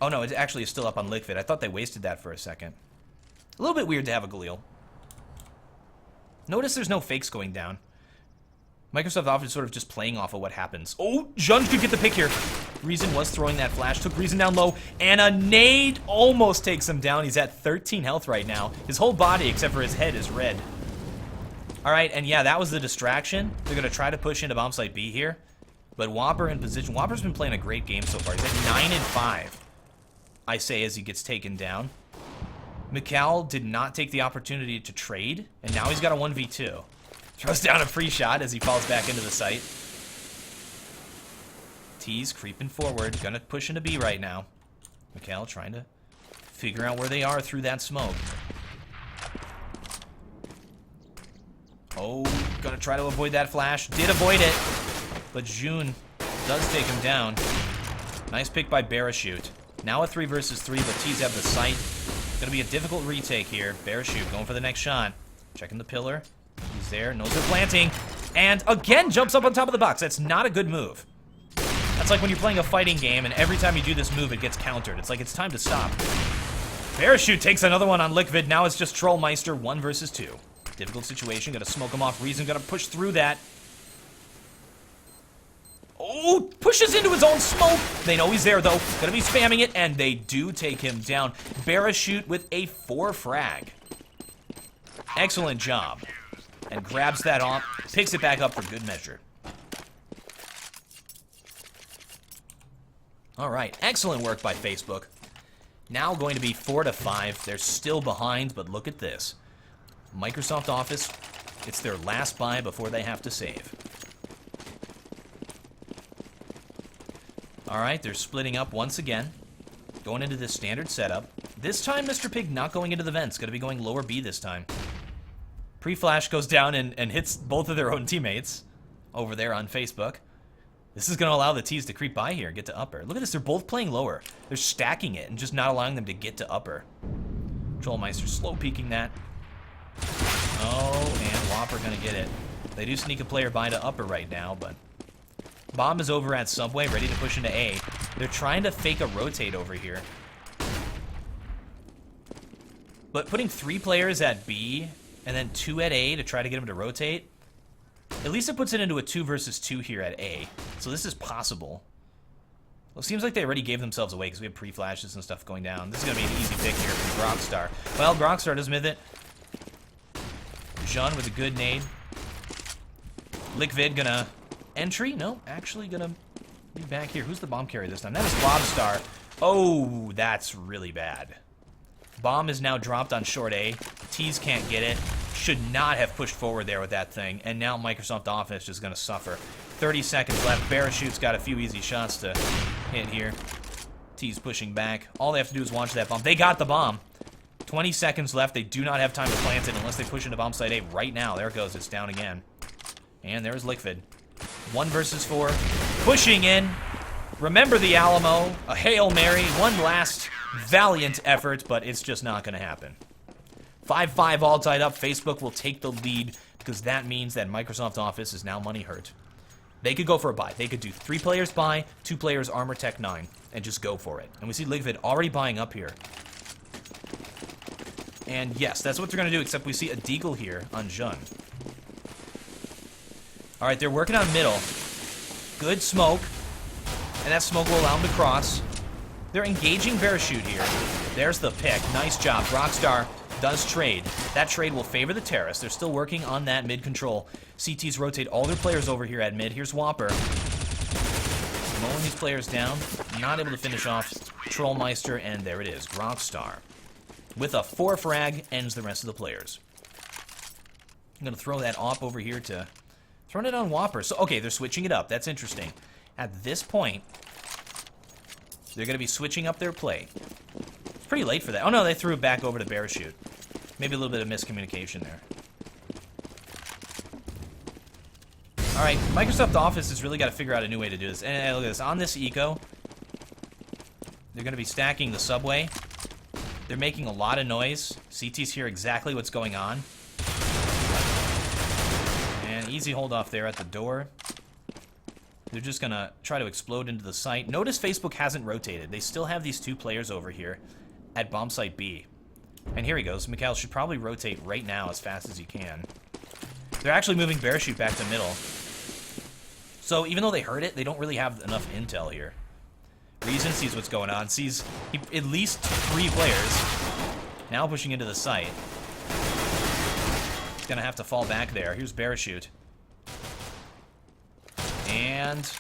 Oh, no, it actually is still up on Liquid. I thought they wasted that for a second. A little bit weird to have a Galil. Notice there's no fakes going down. Microsoft Office is sort of just playing off of what happens. Oh, Jun could get the pick here. Reason was throwing that flash. Took Reason down low. And a nade almost takes him down. He's at 13 health right now. His whole body, except for his head, is red. All right, and yeah, that was the distraction. They're going to try to push into bomb site B here. But Whopper in position. Whopper's been playing a great game so far. He's at 9 and 5. I say as he gets taken down. Mikal did not take the opportunity to trade, and now he's got a 1v2. Throws down a free shot as he falls back into the site. T's creeping forward, gonna push into B right now. Mikal trying to figure out where they are through that smoke. Oh, gonna try to avoid that flash. Did avoid it, but June does take him down. Nice pick by Barashute. Now a 3 versus 3, but T's have the sight. Gonna be a difficult retake here. Barashute going for the next shot. Checking the pillar. He's there, knows they're planting. And again, jumps up on top of the box. That's not a good move. That's like when you're playing a fighting game and every time you do this move, it gets countered. It's like it's time to stop. Barashute takes another one on Liquid. Now it's just Trollmeister, 1 versus 2. Difficult situation, gonna smoke him off. Reason gonna push through that. Oh, pushes into his own smoke. They know he's there, though. Gonna be spamming it, and they do take him down. Barashute with a 4 frag. Excellent job. And grabs that off, picks it back up for good measure. All right, excellent work by Facebook. Now going to be 4 to 5. They're still behind, but look at this. Microsoft Office, it's their last buy before they have to save. All right, they're splitting up once again. Going into this standard setup. This time, Mr. Pig not going into the vents. Going to be going lower B this time. Pre-flash goes down and hits both of their own teammates over there on Facebook. This is going to allow the T's to creep by here and get to upper. Look at this. They're both playing lower. They're stacking it and just not allowing them to get to upper. Trollmeister slow peeking that. Oh, and Whopper going to get it. They do sneak a player by to upper right now, but... Bomb is over at Subway, ready to push into A. They're trying to fake a rotate over here. But putting 3 players at B and then 2 at A to try to get them to rotate, at least it puts it into a 2 versus 2 here at A. So this is possible. Well, it seems like they already gave themselves away because we have pre-flashes and stuff going down. This is going to be an easy pick here from Grockstar. Well, Grockstar does myth it. Jean with a good nade. Liquid gonna... Entry? No, actually gonna be back here. Who's the bomb carrier this time? That is Lobstar. Oh, that's really bad. Bomb is now dropped on short A. T's can't get it. Should not have pushed forward there with that thing. And now Microsoft Office is gonna suffer. 30 seconds left. Barashute's got a few easy shots to hit here. T's pushing back. All they have to do is watch that bomb. They got the bomb. 20 seconds left. They do not have time to plant it unless they push into bomb site A right now. There it goes. It's down again. And there's Liquid. 1 versus 4. Pushing in. Remember the Alamo. A Hail Mary. One last valiant effort, but it's just not going to happen. 5-5 all tied up. Facebook will take the lead because that means that Microsoft Office is now money hurt. They could go for a buy. They could do 3 players buy, 2 players armor tech 9, and just go for it. And we see Liquid already buying up here. And yes, that's what they're going to do, except we see a Deagle here on Jun. All right, they're working on middle. Good smoke. And that smoke will allow them to cross. They're engaging Barashute here. There's the pick. Nice job. Rockstar does trade. That trade will favor the Terrace. They're still working on that mid control. CTs rotate all their players over here at mid. Here's Whopper. Mowing these players down. Not able to finish off Trollmeister, and there it is. Rockstar. With a 4 frag, ends the rest of the players. I'm going to throw that op over here to... Throwing it on Whopper. So, okay, they're switching it up. That's interesting. At this point, they're going to be switching up their play. It's pretty late for that. Oh, no, they threw it back over to Barashute. Maybe a little bit of miscommunication there. All right, Microsoft Office has really got to figure out a new way to do this. And look at this. On this eco, they're going to be stacking the subway. They're making a lot of noise. CT's hear exactly what's going on. And easy hold off there at the door. They're just going to try to explode into the site. Notice Facebook hasn't rotated. They still have these 2 players over here at bomb site B. And here he goes. Mikhail should probably rotate right now as fast as he can. They're actually moving Parachute back to middle. So even though they heard it, they don't really have enough intel here. Reason sees what's going on. Sees at least 3 players. Now pushing into the site. He's going to have to fall back there. Here's Parachute. And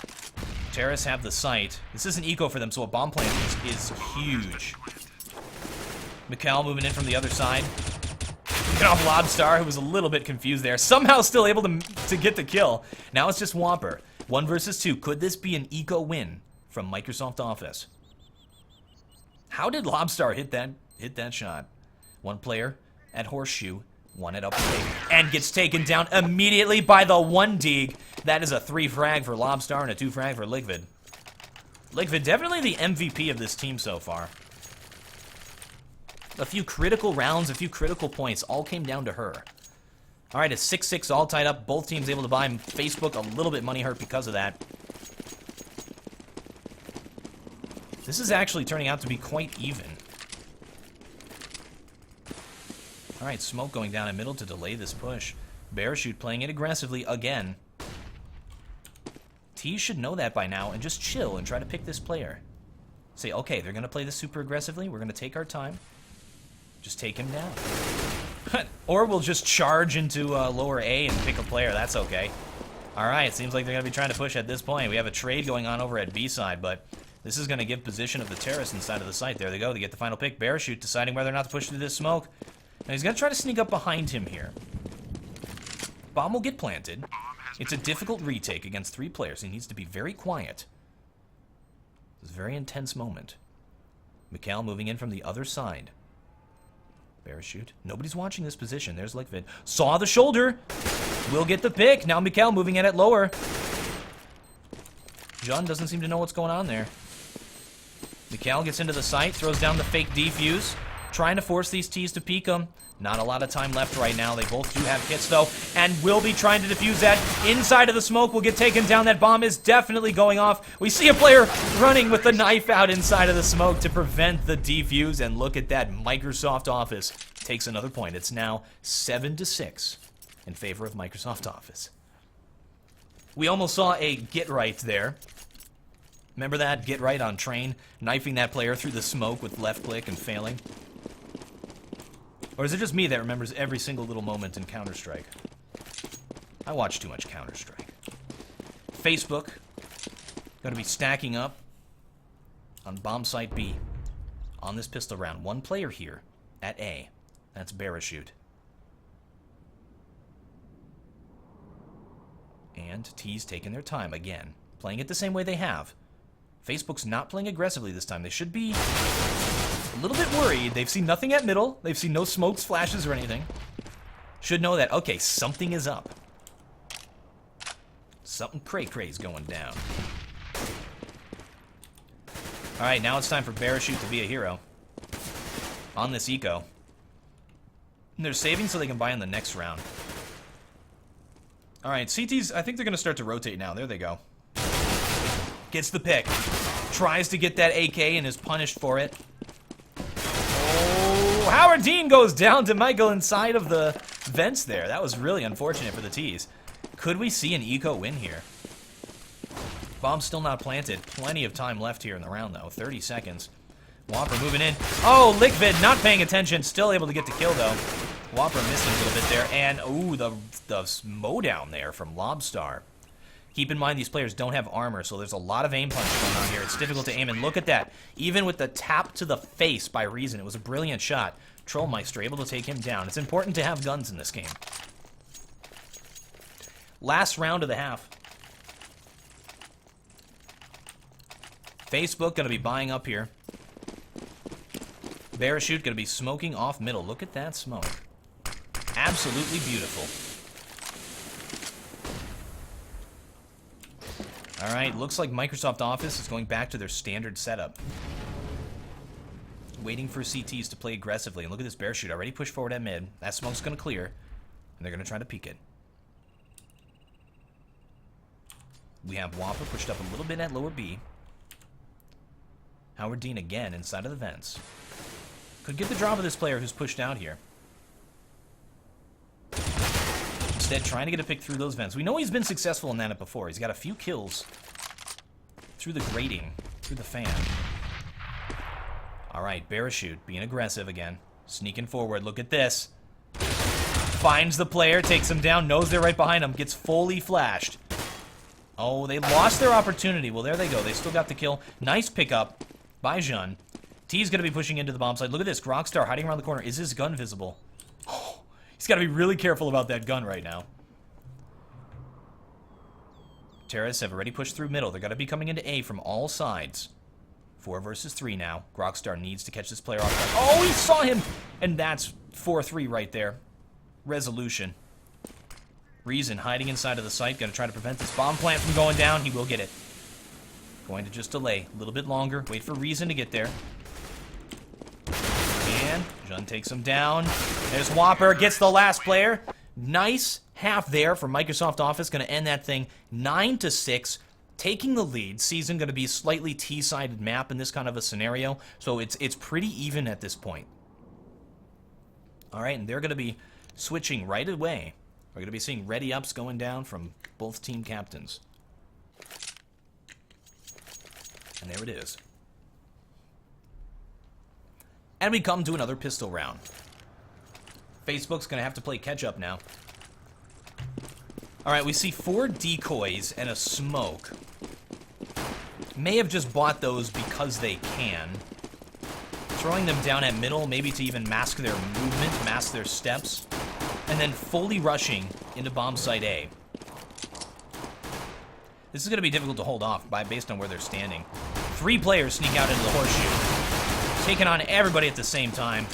Terrace have the site. This is an eco for them, so a bomb plant is huge. Mikhail moving in from the other side. Get off Lobstar, who was a little bit confused there. Somehow still able to get the kill. Now it's just Whomper. 1 versus 2. Could this be an eco win from Microsoft Office? How did Lobstar hit that shot? 1 player at Horseshoe, 1 at Upper Lake, and gets taken down immediately by the 1 Deeg. That is a 3 frag for Lobstar and a 2 frag for Liquid. Liquid definitely the MVP of this team so far. A few critical rounds, a few critical points, all came down to her. All right, it's 6-6 all tied up. Both teams able to buy Facebook a little bit money hurt because of that. This is actually turning out to be quite even. All right, Smoke going down in middle to delay this push. Parachute playing it aggressively again. T should know that by now and just chill and try to pick this player. Say, okay, they're going to play this super aggressively. We're going to take our time. Just take him down. Or we'll just charge into lower A and pick a player. That's okay. All right, seems like they're going to be trying to push at this point. We have a trade going on over at B side, but this is going to give position of the terrace inside of the site. There they go. They get the final pick. Parachute deciding whether or not to push through this smoke. And he's going to try to sneak up behind him here. Bomb will get planted. It's a difficult retake against 3 players. He needs to be very quiet. This is a very intense moment. Mikhail moving in from the other side. Parachute. Nobody's watching this position. There's Liquid. Saw the shoulder. Will get the pick. Now Mikhail moving in at lower. John doesn't seem to know what's going on there. Mikhail gets into the site. Throws down the fake defuse. Trying to force these T's to peek them. Not a lot of time left right now. They both do have kits, though, and will be trying to defuse that. Inside of the smoke will get taken down. That bomb is definitely going off. We see a player running with the knife out inside of the smoke to prevent the defuse, and look at that. Microsoft Office takes another point. It's now 7-6 in favor of Microsoft Office. We almost saw a get right there. Remember that? Get right on train, knifing that player through the smoke with left click and failing. Or is it just me that remembers every single little moment in Counter-Strike? I watch too much Counter-Strike. Facebook, going to be stacking up on bomb site B. On this pistol round. 1 player here at A. That's Parachute. And T's taking their time again. Playing it the same way they have. Facebook's not playing aggressively this time. They should be a little bit worried. They've seen nothing at middle. They've seen no smokes, flashes, or anything. Should know that, okay, something is up. Something cray-cray's going down. Alright, now it's time for Parachute to be a hero. On this eco. And they're saving so they can buy in the next round. Alright, CT's, I think they're going to start to rotate now. There they go. Gets the pick. Tries to get that AK and is punished for it. Oh, Howard Dean goes down to Michael inside of the vents there. That was really unfortunate for the T's. Could we see an eco win here? Bomb's still not planted. Plenty of time left here in the round, though. 30 seconds. Whopper moving in. Oh, Liquid not paying attention. Still able to get the kill, though. Whopper missing a little bit there. And, ooh, the mow down there from Lobstar. Keep in mind, these players don't have armor, so there's a lot of aim punch going on here. It's difficult to aim, and look at that. Even with the tap to the face by Reason, it was a brilliant shot. Trollmeister able to take him down. It's important to have guns in this game. Last round of the half. Facebook going to be buying up here. Parachute going to be smoking off middle. Look at that smoke. Absolutely beautiful. All right, looks like Microsoft Office is going back to their standard setup. Waiting for CTs to play aggressively. And look at this bear shoot. Already pushed forward at mid. That smoke's going to clear. And they're going to try to peek it. We have Whopper pushed up a little bit at lower B. Howard Dean again inside of the vents. Could get the drop of this player who's pushed out here. Instead, trying to get a pick through those vents. We know he's been successful in that before. He's got a few kills through the grating, through the fan. All right, Parachute being aggressive again. Sneaking forward. Look at this. Finds the player, takes him down, knows they're right behind him, gets fully flashed. Oh, they lost their opportunity. Well, there they go. They still got the kill. Nice pickup by Jean. T's going to be pushing into the bomb site. Look at this. Rockstar hiding around the corner. Is his gun visible? Oh, he's got to be really careful about that gun right now. Terrorists have already pushed through middle. They're going to be coming into A from all sides. 4 versus 3 now. Rockstar needs to catch this player off guard. Oh, he saw him! And that's 4-3 right there. Resolution. Reason hiding inside of the site. Going to try to prevent this bomb plant from going down. He will get it. Going to just delay a little bit longer. Wait for Reason to get there. And Jun takes him down. There's Whopper. Gets the last player. Nice half there for Microsoft Office. Going to end that thing 9-6. Taking the lead. Season going to be a slightly T-sided map in this kind of a scenario. So it's pretty even at this point. All right, and they're going to be switching right away. We're going to be seeing ready ups going down from both team captains. And there it is. And we come to another pistol round. Facebook's going to have to play catch up now. All right, we see 4 decoys and a smoke. May have just bought those because they can. Throwing them down at middle, maybe to even mask their movement, mask their steps. And then fully rushing into bomb site A. This is going to be difficult to hold off based on where they're standing. 3 players sneak out into the horseshoe. Taking on everybody at the same time.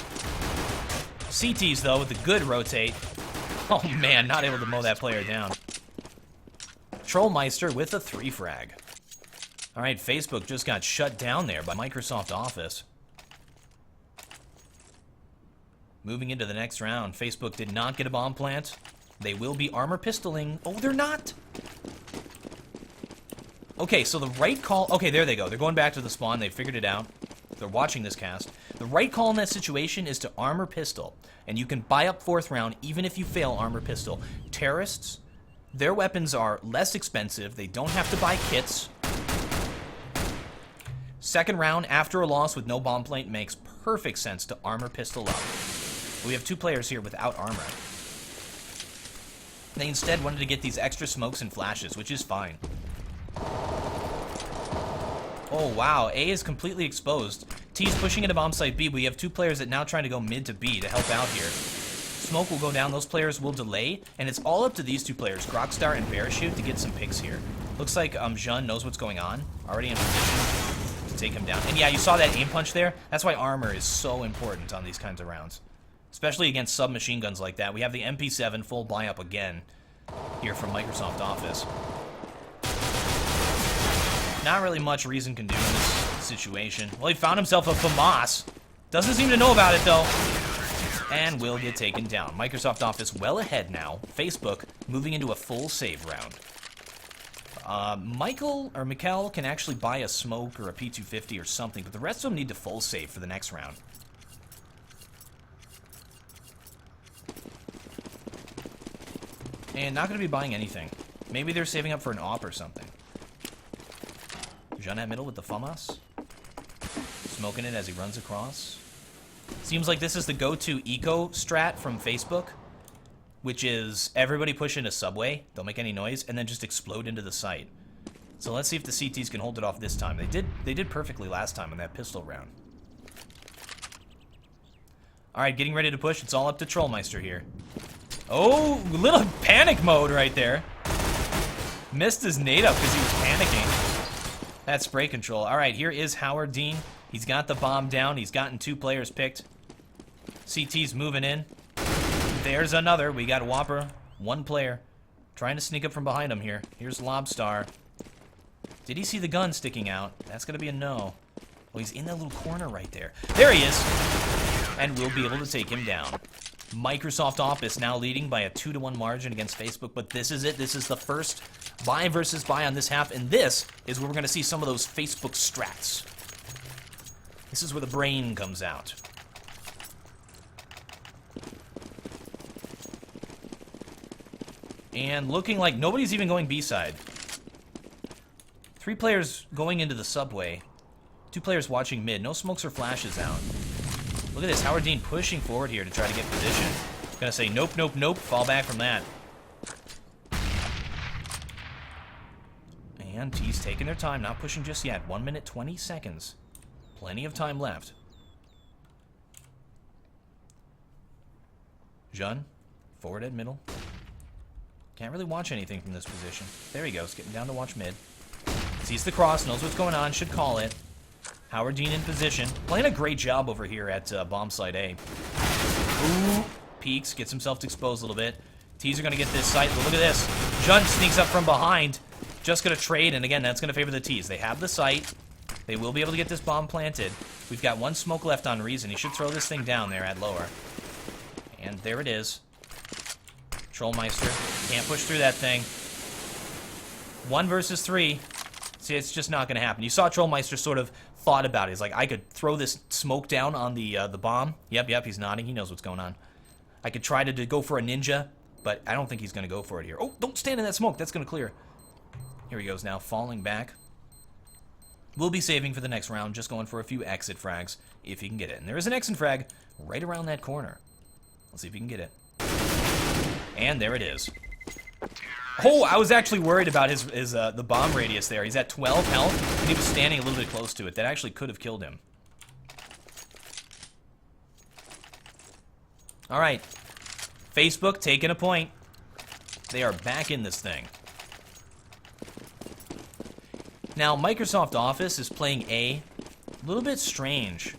CTs, though, with a good rotate. Oh, man, not able to mow that player down. Trollmeister with a 3 frag. All right, Facebook just got shut down there by Microsoft Office. Moving into the next round, Facebook did not get a bomb plant. They will be armor pistoling. Oh, they're not. Okay, so the right call... Okay, there they go. They're going back to the spawn. They figured it out. They're watching this cast. The right call in that situation is to armor pistol. And you can buy up 4th round even if you fail armor pistol. Terrorists, their weapons are less expensive. They don't have to buy kits. 2nd round, after a loss with no bomb plant, makes perfect sense to armor pistol up. We have 2 players here without armor. They instead wanted to get these extra smokes and flashes, which is fine. Oh, wow. A is completely exposed. T's pushing into bomb site B. We have 2 players that now trying to go mid to B to help out here. Smoke will go down. Those players will delay. And it's all up to these 2 players, Grockstar and Parachute, to get some picks here. Looks like Jean knows what's going on. Already in position to take him down. And yeah, you saw that aim punch there. That's why armor is so important on these kinds of rounds. Especially against submachine guns like that. We have the MP7 full buy-up again here from Microsoft Office. Not really much Reason can do in this situation. Well, he found himself a FAMAS. Doesn't seem to know about it, though. And will get taken down. Microsoft Office well ahead now. Facebook moving into a full save round. Mikkel can actually buy a smoke or a P250 or something, but the rest of them need to full save for the next round. And not going to be buying anything. Maybe they're saving up for an op or something. Jean at middle with the FAMAS. Smoking it as he runs across. Seems like this is the go-to eco strat from Facebook, which is everybody push into subway, don't make any noise, and then just explode into the site. So let's see if the CTs can hold it off this time. They did perfectly last time in that pistol round. Alright, getting ready to push. It's all up to Trollmeister here. Oh, little panic mode right there. Missed his nade up because he was panicking. That's spray control. Alright, here is Howard Dean. He's got the bomb down. He's gotten 2 players picked. CT's moving in. There's another. We got Whopper. 1 player. Trying to sneak up from behind him here. Here's Lobstar. Did he see the gun sticking out? That's going to be a no. Oh, he's in that little corner right there. There he is! And we'll be able to take him down. Microsoft Office now leading by a 2-1 margin against Facebook, but this is it. This is the first buy versus buy on this half, and this is where we're going to see some of those Facebook strats. This is where the brain comes out. And looking like nobody's even going B-side. 3 players going into the subway. 2 players watching mid. No smokes or flashes out. Look at this. Howard Dean pushing forward here to try to get position. Gonna say nope, nope, nope. Fall back from that. And T's taking their time. Not pushing just yet. 1 minute, 20 seconds. Plenty of time left. Jean, forward at middle. Can't really watch anything from this position. There he goes, getting down to watch mid. Sees the cross, knows what's going on, should call it. Howard Dean in position. Playing a great job over here at bomb site A. Ooh, peeks, gets himself exposed a little bit. T's are going to get this site, but look at this. Jun sneaks up from behind. Just going to trade, and again, that's going to favor the T's. They have the site. They will be able to get this bomb planted. We've got 1 smoke left on Reason. He should throw this thing down there at lower. And there it is. Trollmeister can't push through that thing. 1 versus 3. See, it's just not going to happen. You saw Trollmeister sort of thought about it. He's like, I could throw this smoke down on the bomb. Yep, he's nodding. He knows what's going on. I could try to go for a ninja, but I don't think he's going to go for it here. Oh, don't stand in that smoke. That's going to clear. Here he goes now, falling back. We'll be saving for the next round, just going for a few exit frags, if he can get it. And there is an exit frag right around that corner. Let's see if he can get it. And there it is. Oh, I was actually worried about his the bomb radius there. He's at 12 health, and he was standing a little bit close to it. That actually could have killed him. All right. Facebook taking a point. They are back in this thing. Now, Microsoft Office is playing A. A little bit strange.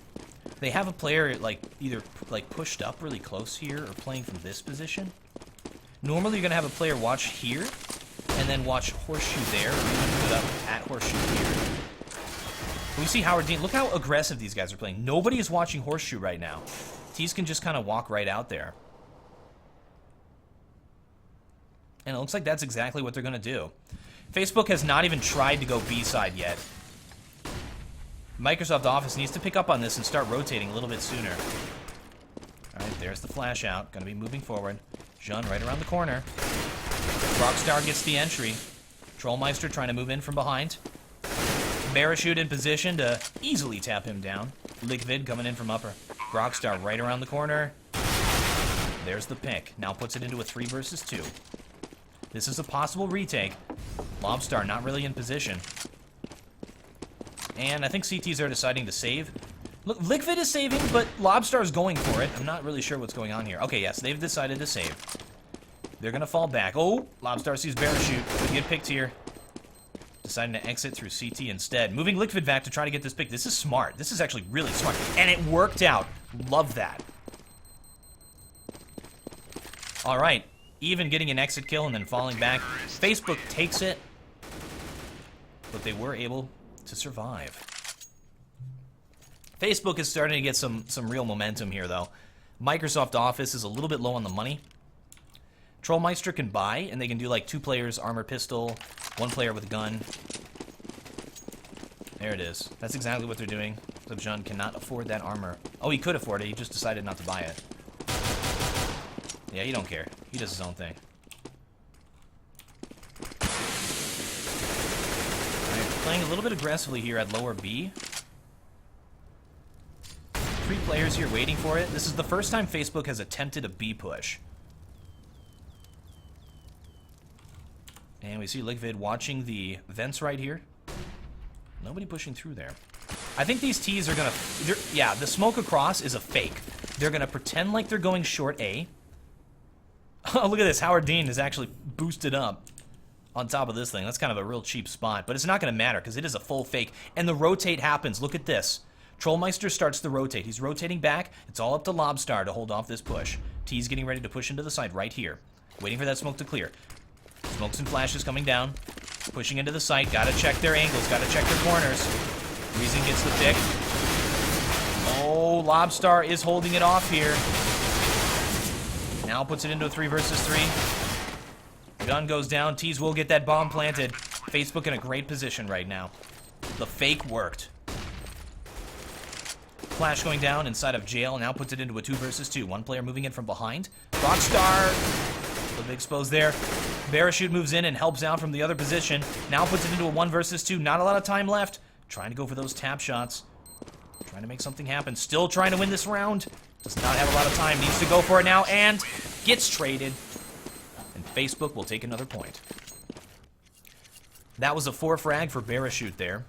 They have a player either pushed up really close here or playing from this position. Normally, you're going to have a player watch here and then watch horseshoe there, or even put up at horseshoe here. But we see Howard Dean. Look how aggressive these guys are playing. Nobody is watching horseshoe right now. T's can just kind of walk right out there. And it looks like that's exactly what they're going to do. Facebook has not even tried to go B-side yet. Microsoft Office needs to pick up on this and start rotating a little bit sooner. All right, there's the flash out. Going to be moving forward. Jean right around the corner. Rockstar gets the entry. Trollmeister trying to move in from behind. Parachute in position to easily tap him down. Liquid coming in from upper. Rockstar right around the corner. There's the pick. Now puts it into a 3 versus 2. This is a possible retake. Lobstar not really in position. And I think CTs are deciding to save. Look, Liquid is saving, but Lobstar is going for it. I'm not really sure what's going on here. Okay, yes, they've decided to save. They're going to fall back. Oh, Lobstar sees Parachute. Could get picked here. Deciding to exit through CT instead. Moving Liquid back to try to get this pick. This is smart. This is actually really smart. And it worked out. Love that. All right. Even getting an exit kill and then falling back. Facebook takes it. But they were able to survive. Facebook is starting to get some real momentum here, though. Microsoft Office is a little bit low on the money. Trollmeister can buy, and they can do like 2 players, armor pistol, 1 player with a gun. There it is. That's exactly what they're doing. So Jean cannot afford that armor. Oh, he could afford it. He just decided not to buy it. Yeah, he don't care. He does his own thing. Alright, playing a little bit aggressively here at lower B. 3 players here waiting for it. This is the first time Facebook has attempted a B push. And we see Liquid watching the vents right here. Nobody pushing through there. I think these T's are going to... Yeah, the smoke across is a fake. They're going to pretend like they're going short A. Oh, look at this. Howard Dean is actually boosted up on top of this thing. That's kind of a real cheap spot. But it's not going to matter because it is a full fake. And the rotate happens. Look at this. Trollmeister starts the rotate. He's rotating back. It's all up to Lobstar to hold off this push. T's getting ready to push into the side right here. Waiting for that smoke to clear. Smokes and flashes coming down. Pushing into the site. Gotta check their angles. Gotta check their corners. Reason gets the pick. Oh, Lobstar is holding it off here. Now puts it into a 3 versus 3. Gun goes down. Tease will get that bomb planted. Facebook in a great position right now. The fake worked. Flash going down inside of jail. Now puts it into a 2 versus 2. One player moving in from behind. Rockstar. A little bit exposed there. Parachute moves in and helps out from the other position. Now puts it into a 1 versus 2. Not a lot of time left. Trying to go for those tap shots. Trying to make something happen. Still trying to win this round. Does not have a lot of time. Needs to go for it now and gets traded. And Facebook will take another point. That was a 4 frag for Parachute there.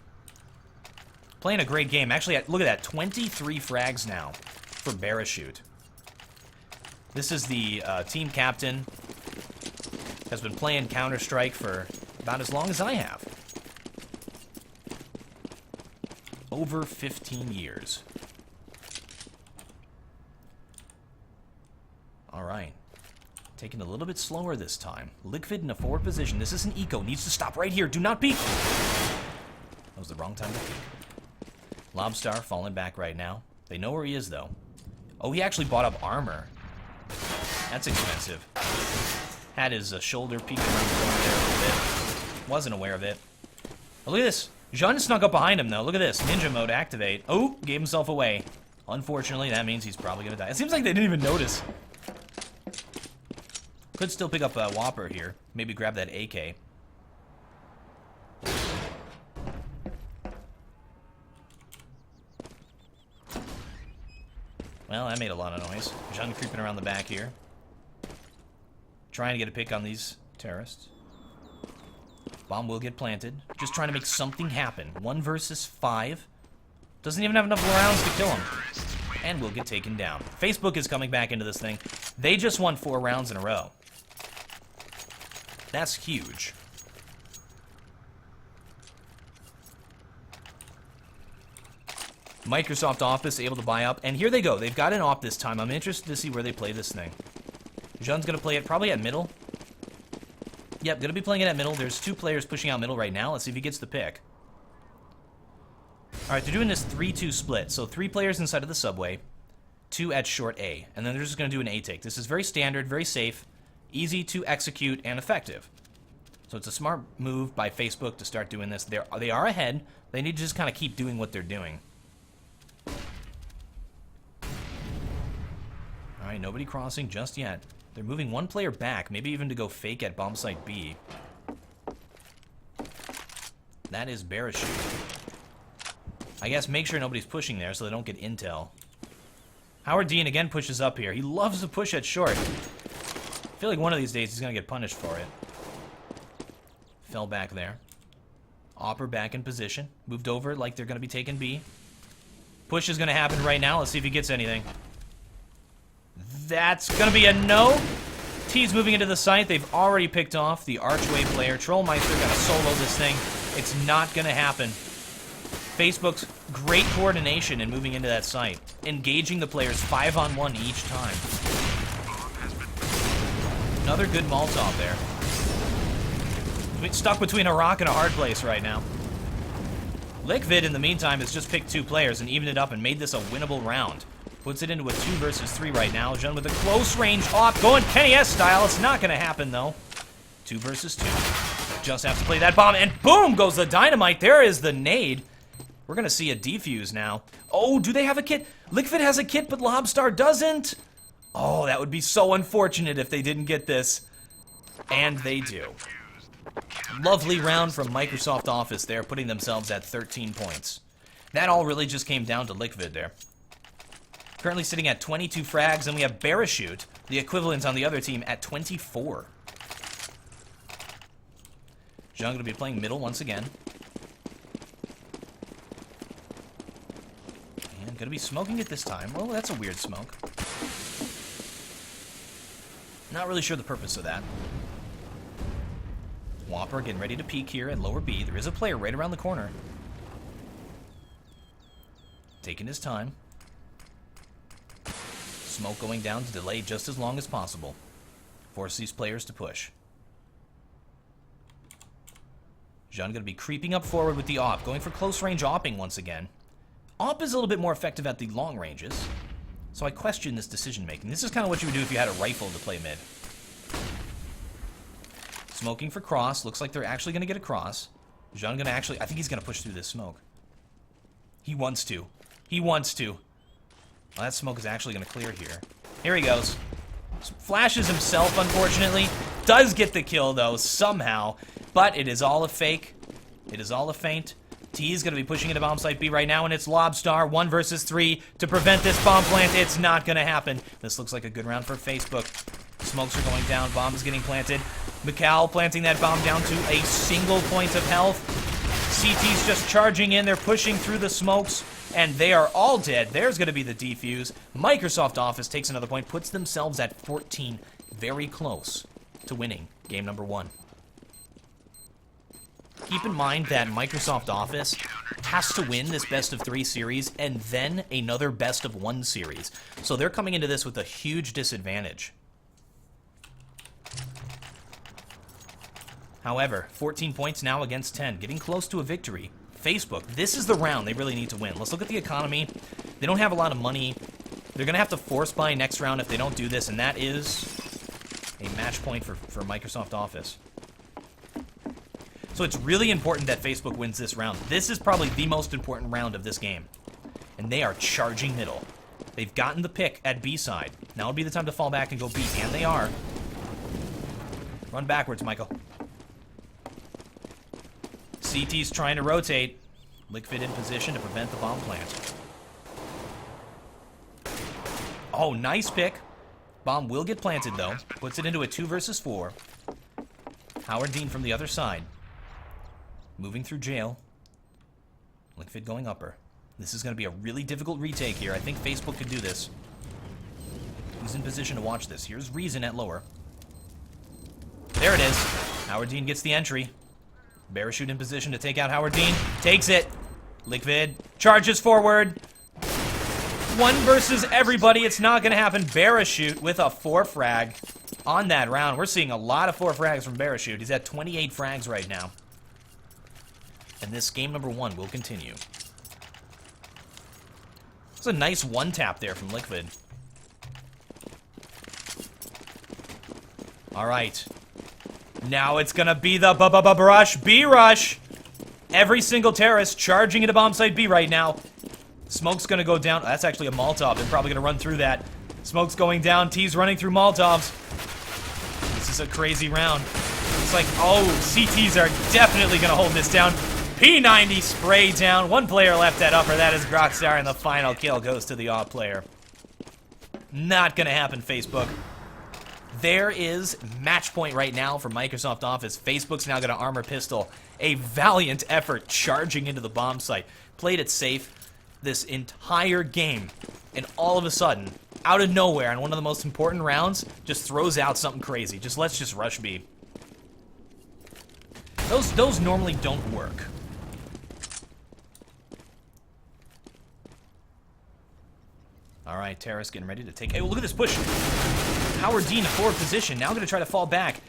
Playing a great game. Actually, look at that. 23 frags now for Parachute. This is the team captain. Has been playing Counter-Strike for about as long as I have. Over 15 years. All right. Taking a little bit slower this time. Liquid in a forward position. This is an eco. Needs to stop right here. Do not peek. That was the wrong time to peek. Lobstar falling back right now. They know where he is, though. Oh, he actually bought up armor. That's expensive. Had his shoulder peeked around the corner there a little bit. Wasn't aware of it. Oh, look at this. Jean snuck up behind him, though. Look at this. Ninja mode activate. Oh, gave himself away. Unfortunately, that means he's probably going to die. It seems like they didn't even notice. Could still pick up a Whopper here. Maybe grab that AK. Well, that made a lot of noise. Jean creeping around the back here. Trying to get a pick on these terrorists. Bomb will get planted. Just trying to make something happen. 1 versus 5. Doesn't even have enough rounds to kill him. And will get taken down. Facebook is coming back into this thing. They just won 4 rounds in a row. That's huge. Microsoft Office able to buy up. And here they go. They've got an op this time. I'm interested to see where they play this thing. Jean's going to play it probably at middle. Yep, going to be playing it at middle. There's 2 players pushing out middle right now. Let's see if he gets the pick. All right, they're doing this 3-2 split. So 3 players inside of the subway, 2 at short A. And then they're just going to do an A take. This is very standard, very safe, easy to execute, and effective. So it's a smart move by Facebook to start doing this. They are ahead. They need to just kind of keep doing what they're doing. All right, nobody crossing just yet. They're moving 1 player back, maybe even to go fake at bomb site B. That is Parachute. I guess make sure nobody's pushing there so they don't get intel. Howard Dean again pushes up here. He loves to push at short. I feel like one of these days he's going to get punished for it. Fell back there. Opper back in position. Moved over like they're going to be taking B. Push is going to happen right now. Let's see if he gets anything. That's going to be a no. T's moving into the site. They've already picked off the Archway player. Trollmeister got to solo this thing. It's not going to happen. Facebook's great coordination in moving into that site. Engaging the players 5-on-1 each time. Another good Molotov there. Stuck between a rock and a hard place right now. Liquid, in the meantime, has just picked 2 players and evened it up and made this a winnable round. Puts it into a 2 versus 3 right now. Jean with a close range op, going Kenny S style. It's not going to happen, though. 2 versus 2. Just have to play that bomb, and boom goes the dynamite. There is the nade. We're going to see a defuse now. Oh, do they have a kit? Liquid has a kit, but Lobstar doesn't. Oh, that would be so unfortunate if they didn't get this. And they do. Lovely round from Microsoft Office there, putting themselves at 13 points. That all really just came down to Liquid there. Currently sitting at 22 frags, and we have Parachute, the equivalent on the other team, at 24. Jean going to be playing middle once again. And going to be smoking it this time. Oh, that's a weird smoke. Not really sure the purpose of that. Whopper getting ready to peek here at lower B. There is a player right around the corner. Taking his time. Smoke going down to delay just as long as possible. Force these players to push. Jean gonna be creeping up forward with the AWP, going for close range AWPing once again. AWP is a little bit more effective at the long ranges, so I question this decision making. This is kind of what you would do if you had a rifle to play mid. Smoking for cross. Looks like they're actually gonna get a cross. Jean gonna actually, I think he's gonna push through this smoke. He wants to. He wants to. Well, that smoke is actually gonna clear here. Here he goes. Flashes himself, unfortunately. Does get the kill, though, somehow. But it is all a fake. It is all a feint. T is going to be pushing into bomb site B right now, and it's Lobstar, 1 versus 3, to prevent this bomb plant. It's not going to happen. This looks like a good round for Facebook. Smokes are going down. Bomb is getting planted. Mikal planting that bomb down to a single point of health. CT's just charging in. They're pushing through the smokes, and they are all dead. There's going to be the defuse. Microsoft Office takes another point, puts themselves at 14. Very close to winning game number 1. Keep in mind that Microsoft Office has to win this best of 3 series and then another best of 1 series. So they're coming into this with a huge disadvantage. However, 14 points now against 10, getting close to a victory. Facebook, this is the round they really need to win. Let's look at the economy. They don't have a lot of money. They're going to have to force buy next round if they don't do this, and that is a match point for Microsoft Office. So it's really important that Facebook wins this round. This is probably the most important round of this game. And they are charging middle. They've gotten the pick at B side. Now would be the time to fall back and go B, and they are. Run backwards, Michael. CT's trying to rotate. Liquid in position to prevent the bomb plant. Oh, nice pick. Bomb will get planted, though. Puts it into a 2 versus 4. Howard Dean from the other side. Moving through jail. Liquid going upper. This is going to be a really difficult retake here. I think Facebook could do this. Who's in position to watch this? Here's Reason at lower. There it is. Howard Dean gets the entry. Parachute in position to take out Howard Dean. Takes it. Liquid charges forward. 1 versus everybody. It's not going to happen. Parachute with a 4 frag on that round. We're seeing a lot of 4 frags from Parachute. He's at 28 frags right now. And this game number 1 will continue. It's a nice 1-tap there from Liquid. All right. Now it's going to be the rush. B-rush. Every single terrorist charging into bomb site B right now. Smoke's going to go down. That's actually a Molotov. They're probably going to run through that. Smoke's going down. T's running through Molotovs. This is a crazy round. It's like, oh, CTs are definitely going to hold this down. P90 spray down. 1 player left at upper. That is Grockstar, and the final kill goes to the off player. Not going to happen, Facebook. There is match point right now for Microsoft Office. Facebook's now going to armor pistol. A valiant effort charging into the bomb site. Played it safe this entire game. And all of a sudden, out of nowhere, on one of the most important rounds, just throws out something crazy. Let's just rush B. Those normally don't work. All right, Terrace getting ready to take... Hey, look at this push. Howard Dean in forward position. Now going to try to fall back.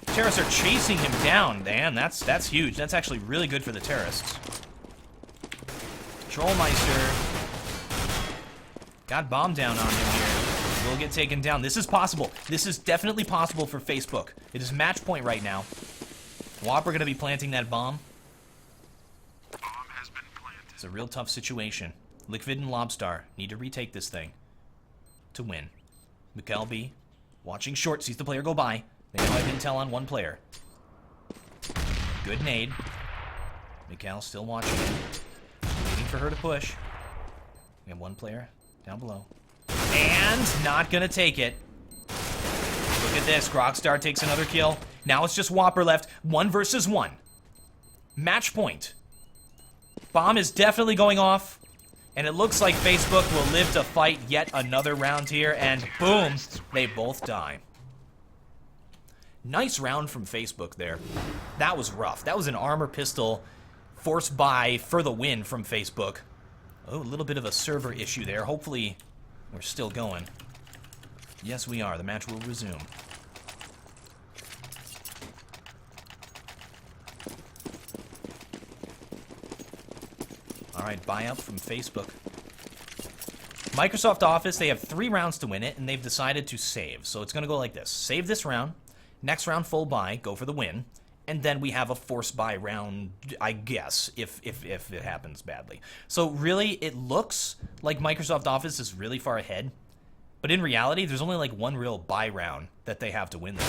Terrorists are chasing him down. Damn, that's huge. That's actually really good for the terrorists. Trollmeister got bomb down on him here. Will get taken down. This is possible. This is definitely possible for Facebook. It is match point right now. Whopper going to be planting that bomb. Bomb has been planted. It's a real tough situation. Liquid and Lobstar need to retake this thing to win. Mikal B, watching short, sees the player go by. They now have intel on 1 player. Good nade. Mikal still watching it. Waiting for her to push. We have 1 player down below. And not gonna take it. Look at this. Grockstar takes another kill. Now it's just Whopper left. 1 versus 1. Match point. Bomb is definitely going off. And it looks like Facebook will live to fight yet another round here, and boom, they both die. Nice round from Facebook there. That was rough. That was an armor pistol forced buy for the win from Facebook. Oh, a little bit of a server issue there. Hopefully, we're still going. Yes, we are. The match will resume. right, buy up from Facebook. Microsoft Office, they have 3 rounds to win it, and they've decided to save. So it's going to go like this. Save this round. Next round, full buy. Go for the win. And then we have a force buy round, I guess, if it happens badly. So really, it looks like Microsoft Office is really far ahead. But in reality, there's only like one real buy round that they have to win this.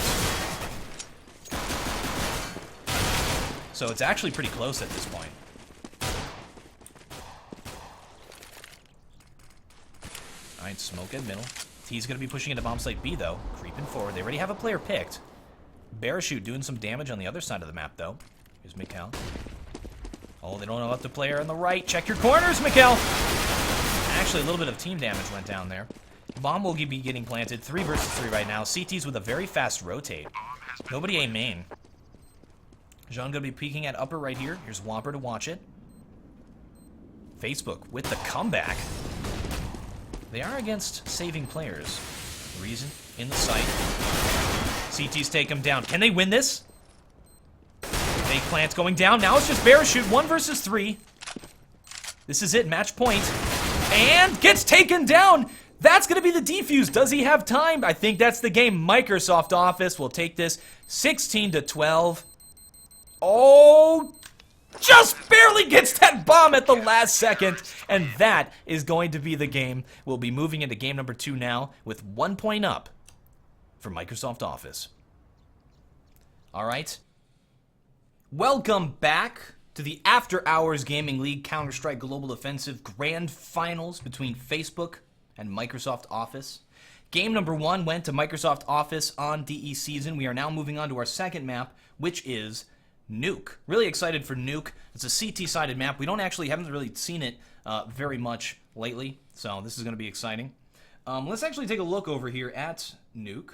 So it's actually pretty close at this point. Alright, smoke at middle. T's going to be pushing into bomb site B, though. Creeping forward. They already have a player picked. Parachute doing some damage on the other side of the map, though. Here's Mikkel. Oh, they don't know about the player on the right. Check your corners, Mikkel! Actually, a little bit of team damage went down there. Bomb will be getting planted. 3 versus 3 right now. CT's with a very fast rotate. Nobody A main. Jean going to be peeking at upper right here. Here's Whopper to watch it. Facebook with the comeback. They are against saving players. Reason in the sight. CT's take him down. Can they win this? Fake plants going down. Now it's just Parachute. 1 versus 3. This is it. Match point. And gets taken down. That's going to be the defuse. Does he have time? I think that's the game. Microsoft Office will take this 16-12. Oh, just barely gets that bomb at the last second. And that is going to be the game. We'll be moving into game number 2 now with 1 point up for Microsoft Office. All right. Welcome back to the After Hours Gaming League Counter-Strike Global Offensive Grand Finals between Facebook and Microsoft Office. Game number 1 went to Microsoft Office on DE Season. We are now moving on to our second map, which is Nuke. Really excited for Nuke. It's a CT-sided map. We haven't really seen it very much lately, so this is going to be exciting. Let's actually take a look over here at Nuke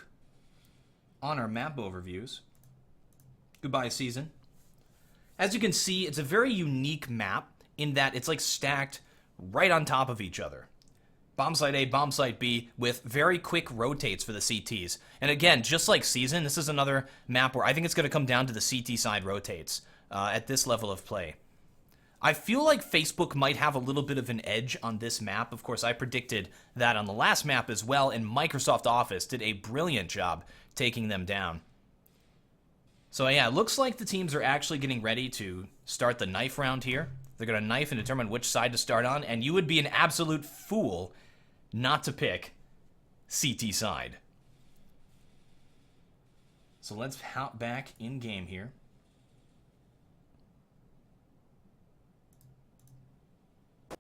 on our map overviews. Goodbye, Season. As you can see, it's a very unique map in that it's like stacked right on top of each other. Bomb site A, bomb site B, with very quick rotates for the CTs. And again, just like Season, this is another map where I think it's going to come down to the CT side rotates at this level of play. I feel like Facebook might have a little bit of an edge on this map. Of course, I predicted that on the last map as well, and Microsoft Office did a brilliant job taking them down. So yeah, it looks like the teams are actually getting ready to start the knife round here. They're going to knife and determine which side to start on, and you would be an absolute fool not to pick CT side. So let's hop back in game here. And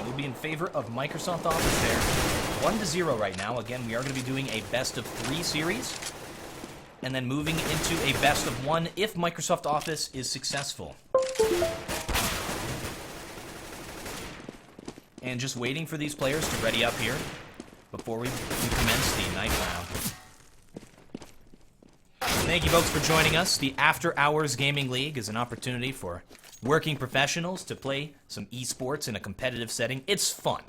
we'll be in favor of Microsoft Office there. 1-0 right now. Again, we are going to be doing a best of 3 series. And then moving into a best of 1 if Microsoft Office is successful. And just waiting for these players to ready up here before we commence the knife round. Thank you folks for joining us. The After Hours Gaming League is an opportunity for working professionals to play some esports in a competitive setting. It's fun.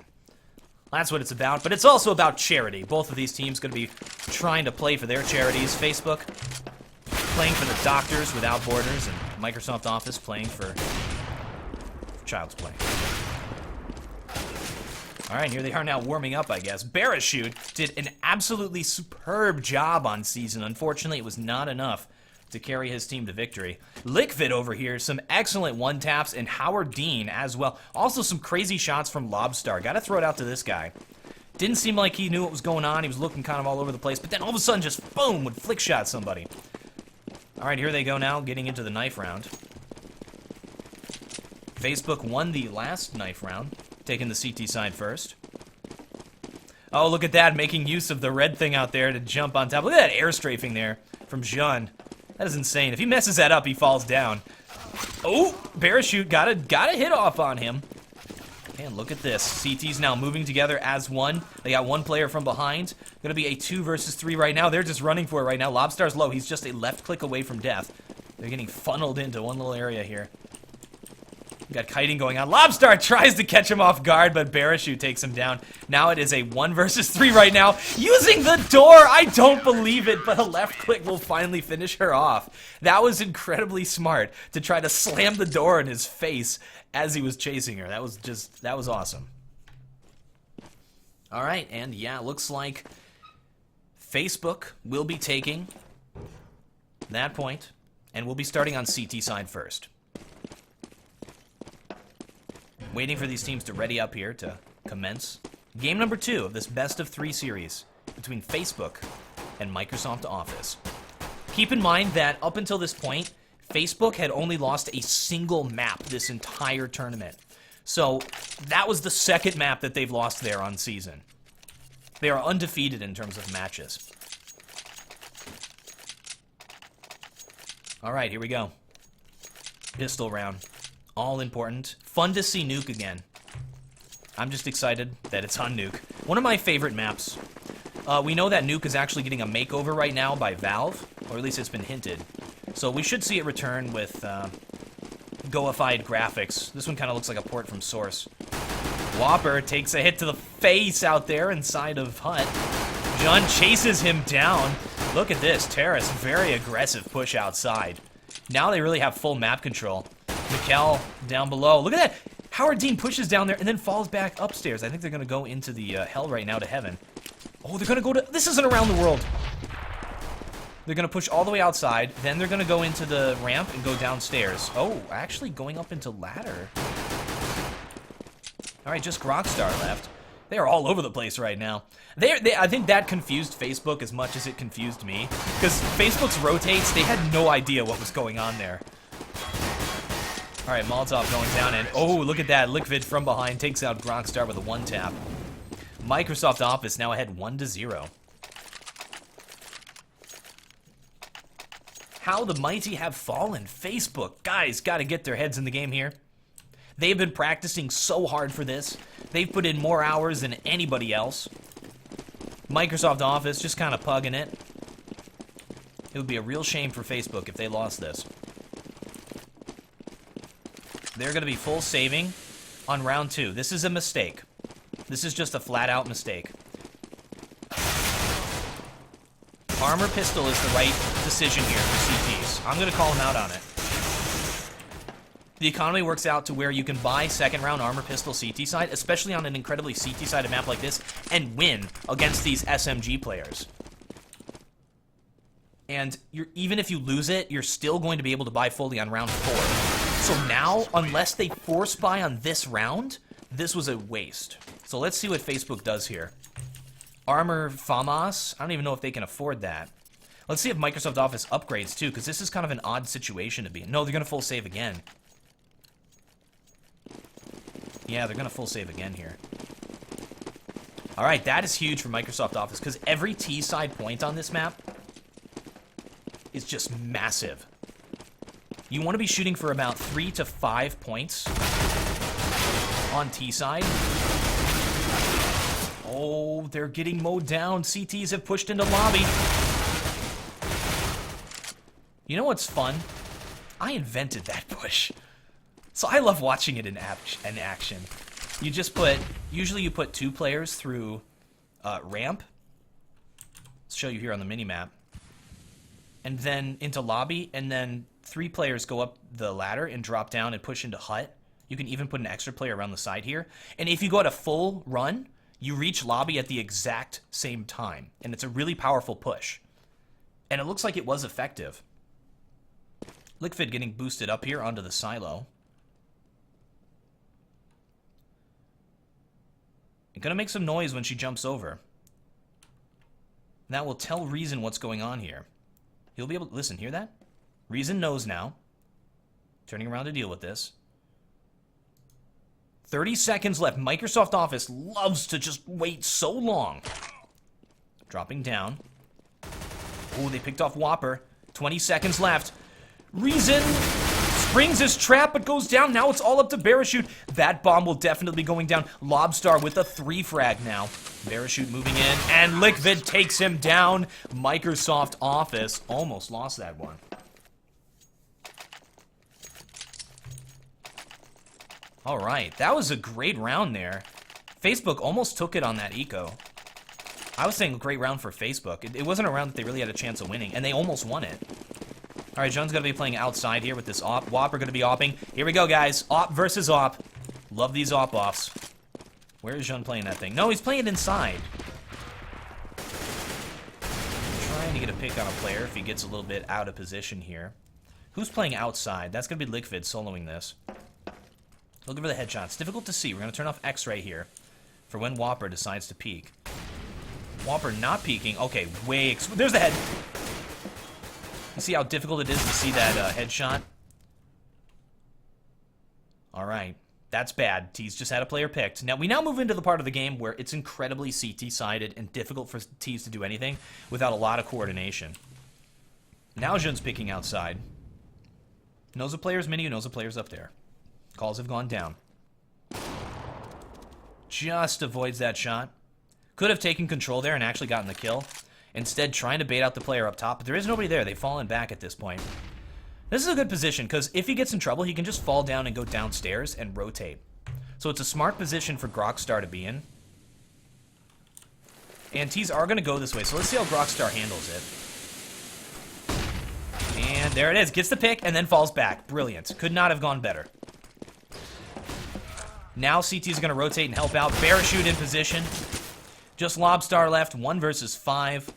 That's what it's about, but it's also about charity. Both of these teams going to be trying to play for their charities. Facebook playing for the Doctors Without Borders, and Microsoft Office playing for Child's Play. All right, here they are now warming up, I guess. Parachute did an absolutely superb job on Season. Unfortunately, it was not enough to carry his team to victory. Lickvid over here, some excellent one-taps, and Howard Dean as well. Also some crazy shots from Lobstar. Gotta throw it out to this guy. Didn't seem like he knew what was going on. He was looking kind of all over the place, but then all of a sudden just boom, would flick shot somebody. All right, here they go now, getting into the knife round. Facebook won the last knife round, taking the CT side first. Oh, look at that, making use of the red thing out there to jump on top. Look at that air strafing there from Jean. That is insane. If he messes that up, he falls down. Oh, Parachute got a hit off on him. And look at this. CT's now moving together as one. They got one player from behind. Gonna be a 2 versus 3 right now. They're just running for it right now. Lobstar's low. He's just a left click away from death. They're getting funneled into one little area here. We got kiting going on. Lobstar tries to catch him off guard, but Parachute takes him down. Now it is a 1 versus 3 right now. Using the door! I don't believe it, but a left click will finally finish her off. That was incredibly smart to try to slam the door in his face as he was chasing her. That was awesome. All right, and yeah, looks like Facebook will be taking that point, and we'll be starting on CT side first. Waiting for these teams to ready up here to commence game number 2 of this best of 3 series between Facebook and Microsoft Office. Keep in mind that up until this point, Facebook had only lost a single map this entire tournament. So that was the second map that they've lost there on season. They are undefeated in terms of matches. All right, here we go. Pistol round. All important. Fun to see Nuke again. I'm just excited that it's on Nuke. One of my favorite maps. We know that Nuke is actually getting a makeover right now by Valve, or at least it's been hinted. So we should see it return with Go-ified graphics. This one kind of looks like a port from Source. Whopper takes a hit to the face out there inside of Hut. John chases him down. Look at this. Terrace, very aggressive push outside. Now they really have full map control. Mikkel down below. Look at that. Howard Dean pushes down there and then falls back upstairs. I think they're going to go into the hell right now to heaven. Oh, they're going to go to... This isn't around the world. They're going to push all the way outside. Then they're going to go into the ramp and go downstairs. Oh, actually going up into ladder. All right, just Rockstar left. They are all over the place right now. I think that confused Facebook as much as it confused me. Because Facebook's rotates, they had no idea what was going on there. All right, Molotov going down, and oh, look at that. Liquid from behind takes out Rockstar with a one-tap. Microsoft Office now ahead 1-0. How the mighty have fallen. Facebook, guys, got to get their heads in the game here. They've been practicing so hard for this. They've put in more hours than anybody else. Microsoft Office just kind of pugging it. It would be a real shame for Facebook if they lost this. They're going to be full saving on round 2. This is a mistake. This is just a flat-out mistake. Armor pistol is the right decision here for CTs. I'm going to call him out on it. The economy works out to where you can buy second-round armor pistol CT side, especially on an incredibly CT-sided map like this, and win against these SMG players. And even if you lose it, you're still going to be able to buy fully on round 4. So now, unless they force buy on this round, this was a waste. So let's see what Facebook does here. Armor FAMAS, I don't even know if they can afford that. Let's see if Microsoft Office upgrades too, because this is kind of an odd situation to be in. No, they're going to full save again. Yeah, they're going to full save again here. All right, that is huge for Microsoft Office, because every T-side point on this map is just massive. You want to be shooting for about 3 to 5 points on T-side. Oh, they're getting mowed down. CTs have pushed into lobby. You know what's fun? I invented that push. So I love watching it in action. You just put... Usually you put 2 players through ramp. Let's show you here on the minimap. And then into lobby, and then 3 players go up the ladder and drop down and push into hut. You can even put an extra player around the side here. And if you go at a full run, you reach lobby at the exact same time. And it's a really powerful push. And it looks like it was effective. Liquid getting boosted up here onto the silo. Gonna make some noise when she jumps over. That will tell Reason what's going on here. He'll be able to... Listen, hear that? Reason knows now. Turning around to deal with this. 30 seconds left. Microsoft Office loves to just wait so long. Dropping down. Oh, they picked off Whopper. 20 seconds left. Reason springs his trap, but goes down. Now it's all up to Parachute. That bomb will definitely be going down. Lobstar with a 3 frag now. Parachute moving in, and Liquid takes him down. Microsoft Office almost lost that one. All right, that was a great round there. Facebook almost took it on that eco. I was saying a great round for Facebook. It wasn't a round that they really had a chance of winning, and they almost won it. All right, John's going to be playing outside here with this op. Wop are going to be opping. Here we go, guys. Op versus op. Love these op-offs. Where is John playing that thing? No, he's playing it inside. Trying to get a pick on a player if he gets a little bit out of position here. Who's playing outside? That's going to be Liquid soloing this. Looking for the headshots. Difficult to see. We're going to turn off X-ray here for when Whopper decides to peek. Whopper not peeking. Okay, there's the head. You see how difficult it is to see that headshot? All right. That's bad. T's just had a player picked. Now, we now move into the part of the game where it's incredibly CT-sided and difficult for T's to do anything without a lot of coordination. Now Jun's picking outside. Knows the player's mini, knows the player's up there. Calls have gone down. Just avoids that shot. Could have taken control there and actually gotten the kill. Instead, trying to bait out the player up top, but there is nobody there. They've fallen back at this point. This is a good position, because if he gets in trouble, he can just fall down and go downstairs and rotate. So it's a smart position for Grockstar to be in. And T's are going to go this way, so let's see how Grockstar handles it. And there it is. Gets the pick and then falls back. Brilliant. Could not have gone better. Now CT's going to rotate and help out. Parachute in position. Just Lobstar left. 1 versus 5.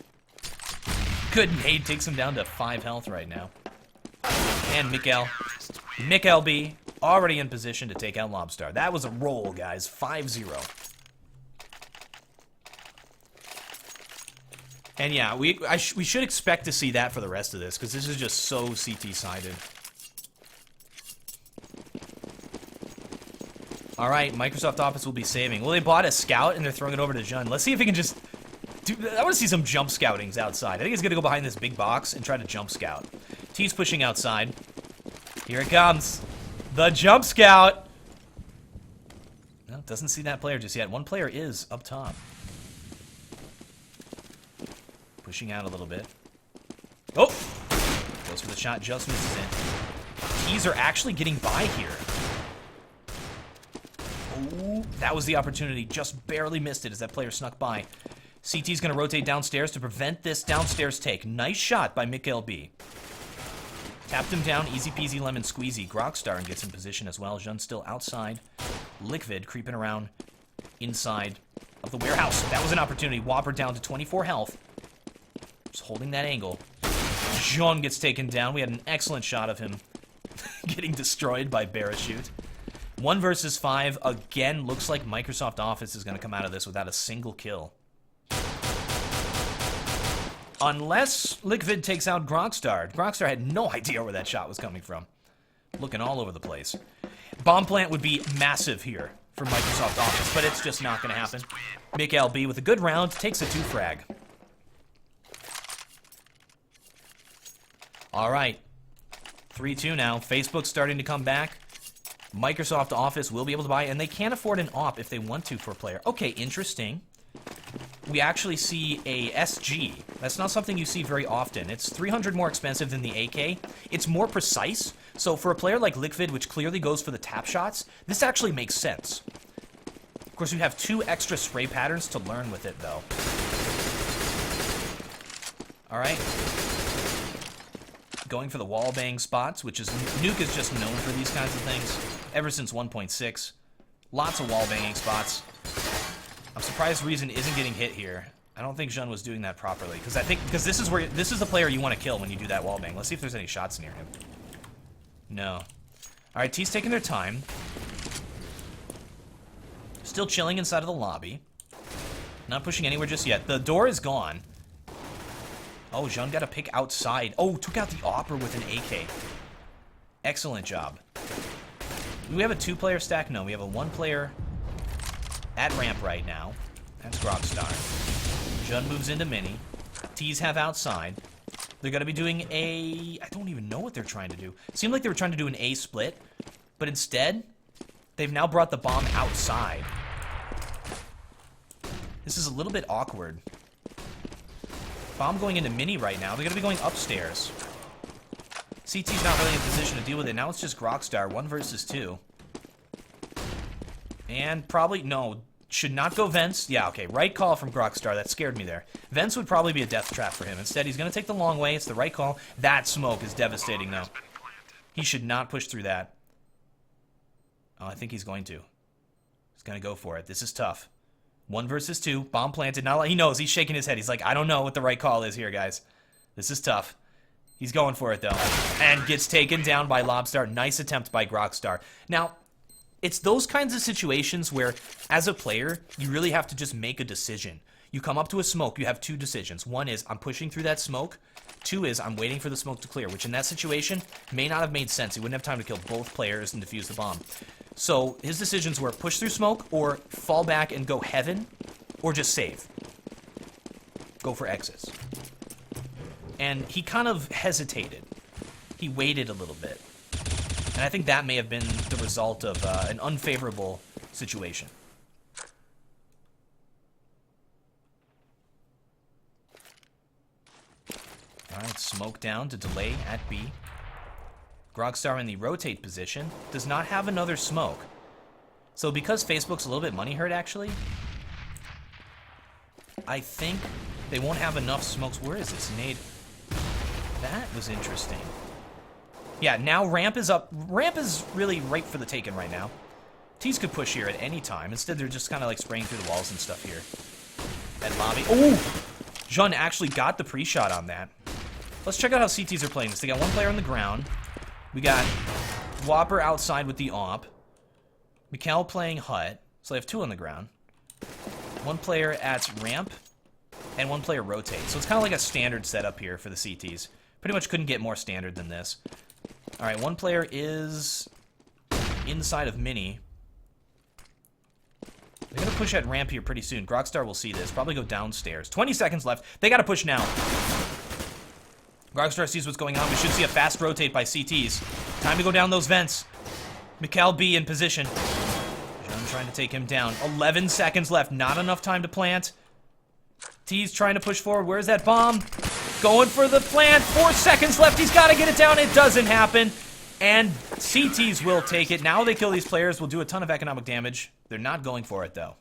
Good nade. Takes him down to 5 health right now. And Mikel B already in position to take out Lobstar. That was a roll, guys. 5-0. And yeah, we should expect to see that for the rest of this, because this is just so CT-sided. All right, Microsoft Office will be saving. Well, they bought a scout, and they're throwing it over to Jun. Let's see if he can just do... I want to see some jump scoutings outside. I think he's going to go behind this big box and try to jump scout. T's pushing outside. Here it comes. The jump scout. No, doesn't see that player just yet. One player is up top. Pushing out a little bit. Oh! Goes for the shot, just misses in. T's are actually getting by here. Oh, that was the opportunity. Just barely missed it as that player snuck by. CT's going to rotate downstairs to prevent this downstairs take. Nice shot by Mikel B. Tapped him down, easy peasy lemon squeezy. Grockstar gets in position as well. Jun's still outside. Liquid creeping around inside of the warehouse. That was an opportunity. Whopper down to 24 health. Just holding that angle. Jun gets taken down. We had an excellent shot of him getting destroyed by Parachute. 1 versus 5. Again, looks like Microsoft Office is going to come out of this without a single kill. Unless Liquid takes out Grockstar. Grockstar had no idea where that shot was coming from. Looking all over the place. Bomb plant would be massive here for Microsoft Office, but it's just not going to happen. Mikel B with a good round, takes a 2 frag. All right. 3-2 now. Facebook's starting to come back. Microsoft Office will be able to buy, and they can't afford an op if they want to for a player. Okay, interesting. We actually see a SG. That's not something you see very often. It's 300 more expensive than the AK. It's more precise. So for a player like Liquid, which clearly goes for the tap shots, this actually makes sense. Of course, you have 2 extra spray patterns to learn with it, though. All right. Going for the wall bang spots, which is... Nuke is just known for these kinds of things. Ever since 1.6. Lots of wall banging spots. I'm surprised Reason isn't getting hit here. I don't think Jun was doing that properly, because this is the player you want to kill when you do that wall bang. Let's see if there's any shots near him. No. All right, T's taking their time. Still chilling inside of the lobby. Not pushing anywhere just yet. The door is gone. Oh, Jun got a pick outside. Oh, took out the Opera with an AK. Excellent job. Do we have a 2-player stack? No, we have a 1-player at ramp right now. That's Grockstar. Jun moves into mini. T's have outside. They're going to be doing a... I don't even know what they're trying to do. It seemed like they were trying to do an A split, but instead, they've now brought the bomb outside. This is a little bit awkward. Bomb going into mini right now. They're going to be going upstairs. CT's not really in position to deal with it. Now it's just Grockstar. 1 versus 2. And probably... No. Should not go vents. Yeah, okay. Right call from Grockstar. That scared me there. Vents would probably be a death trap for him. Instead, he's going to take the long way. It's the right call. That smoke is devastating, though. He should not push through that. Oh, I think he's going to. He's going to go for it. This is tough. 1 versus 2. Bomb planted. Now he knows. He's shaking his head. He's like, I don't know what the right call is here, guys. This is tough. He's going for it, though. And gets taken down by Lobstar. Nice attempt by Grockstar. Now, it's those kinds of situations where, as a player, you really have to just make a decision. You come up to a smoke, you have 2 decisions. 1 is, I'm pushing through that smoke. 2 is, I'm waiting for the smoke to clear, which in that situation may not have made sense. He wouldn't have time to kill both players and defuse the bomb. So his decisions were push through smoke, or fall back and go heaven, or just save. Go for exits. And he kind of hesitated. He waited a little bit. And I think that may have been the result of an unfavorable situation. Alright, smoke down to delay at B. Grogstar in the rotate position does not have another smoke. So because Facebook's a little bit money hurt, actually, I think they won't have enough smokes. Where is this nade? That was interesting. Yeah, now ramp is up. Ramp is really ripe for the taking right now. Tees could push here at any time. Instead, they're just kind of like spraying through the walls and stuff here. At lobby. Oh! Jun actually got the pre-shot on that. Let's check out how CTs are playing this. They got 1 player on the ground. We got Whopper outside with the AWP. Mikkel playing hut. So they have 2 on the ground. 1 player at ramp. And 1 player rotate. So it's kind of like a standard setup here for the CTs. Pretty much couldn't get more standard than this. Alright, 1 player is inside of Mini. They're going to push at ramp here pretty soon. Grogstar will see this. Probably go downstairs. 20 seconds left. They got to push now. Grogstar sees what's going on. We should see a fast rotate by CTs. Time to go down those vents. Mikkel B in position. Jun trying to take him down. 11 seconds left. Not enough time to plant. T's trying to push forward. Where's that bomb? Going for the plant. 4 seconds left. He's got to get it down. It doesn't happen. And CTs will take it. Now they kill these players. Will do a ton of economic damage. They're not going for it, though.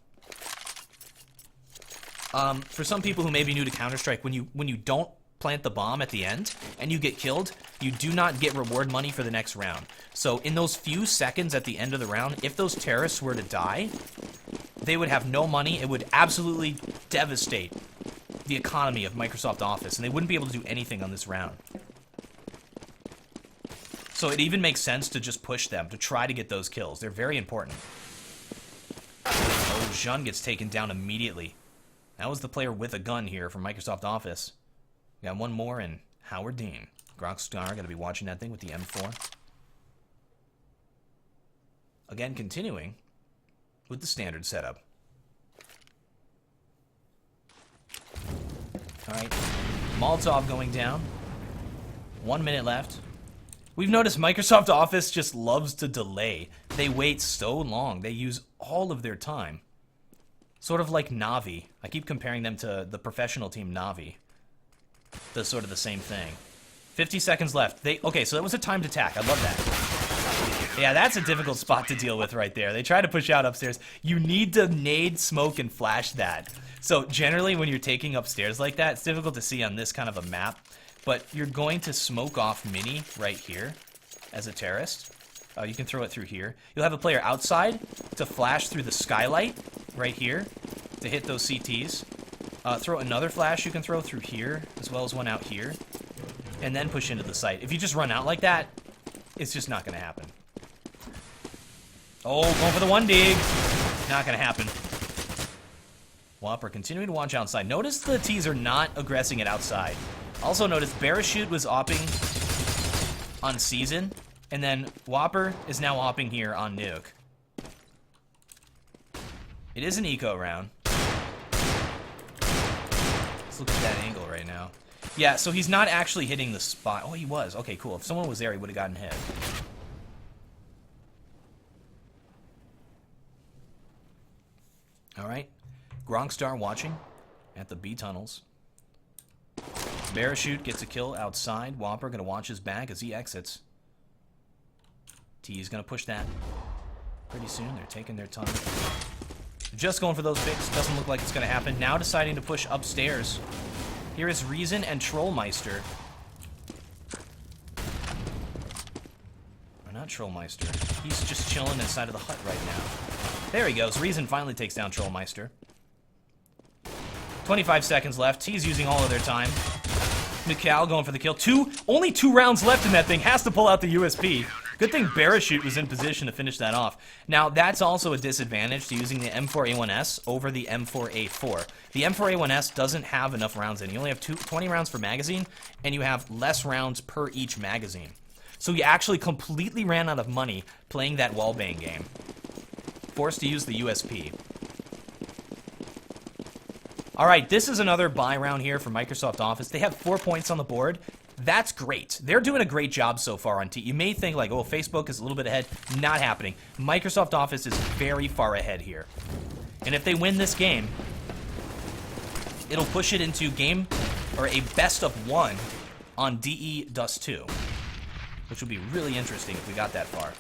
For some people who may be new to Counter-Strike, when you don't plant the bomb at the end and you get killed, you do not get reward money for the next round. So in those few seconds at the end of the round, if those terrorists were to die, they would have no money. It would absolutely devastate the economy of Microsoft Office, and they wouldn't be able to do anything on this round. So it even makes sense to just push them, to try to get those kills. They're very important. Oh, Jun gets taken down immediately. That was the player with a gun here from Microsoft Office. We got 1 more, and Howard Dean. Grockstar going to be watching that thing with the M4. Again, continuing with the standard setup. Alright, Molotov going down. 1 minute left. We've noticed Microsoft Office just loves to delay. They wait so long. They use all of their time. Sort of like Navi. I keep comparing them to the professional team Navi. Does sort of the same thing. 50 seconds left. Okay, so that was a timed attack. I love that. Yeah, that's a difficult spot to deal with right there. They try to push out upstairs. You need to nade, smoke, and flash that. So generally when you're taking upstairs like that, it's difficult to see on this kind of a map. But you're going to smoke off Mini right here as a terrorist. You can throw it through here. You'll have a player outside to flash through the skylight right here to hit those CTs. Throw another flash you can throw through here, as well as one out here. And then push into the site. If you just run out like that, it's just not going to happen. Oh, going for the 1 dig. Not going to happen. Whopper continuing to watch outside. Notice the T's are not aggressing it outside. Also notice Parachute was opping on Season, and then Whopper is now opping here on Nuke. It is an eco round. Let's look at that angle right now. Yeah, so he's not actually hitting the spot. Oh, he was. Okay, cool. If someone was there, he would have gotten hit. All right. Gronkstar watching at the B tunnels. Parachute gets a kill outside. Whopper going to watch his back as he exits. T is going to push that pretty soon. They're taking their time. just going for those picks. Doesn't look like it's going to happen. Now deciding to push upstairs. Here is Reason and Trollmeister. Or not Trollmeister. He's just chilling inside of the hut right now. There he goes. Reason finally takes down Trollmeister. 25 seconds left. He's using all of their time. Mikal going for the kill. Only 2 rounds left in that thing. Has to pull out the USP. Good thing Parachute was in position to finish that off. Now, that's also a disadvantage to using the M4A1S over the M4A4. The M4A1S doesn't have enough rounds in. You only have 20 rounds per magazine, and you have less rounds per each magazine. So you actually completely ran out of money playing that wallbang game. Forced to use the USP. All right, this is another buy round here for Microsoft Office. They have 4 points on the board. That's great. They're doing a great job so far on T. You may think like, oh, Facebook is a little bit ahead. Not happening. Microsoft Office is very far ahead here. And if they win this game, it'll push it into game or a best of 1 on DE Dust 2, which would be really interesting if we got that far.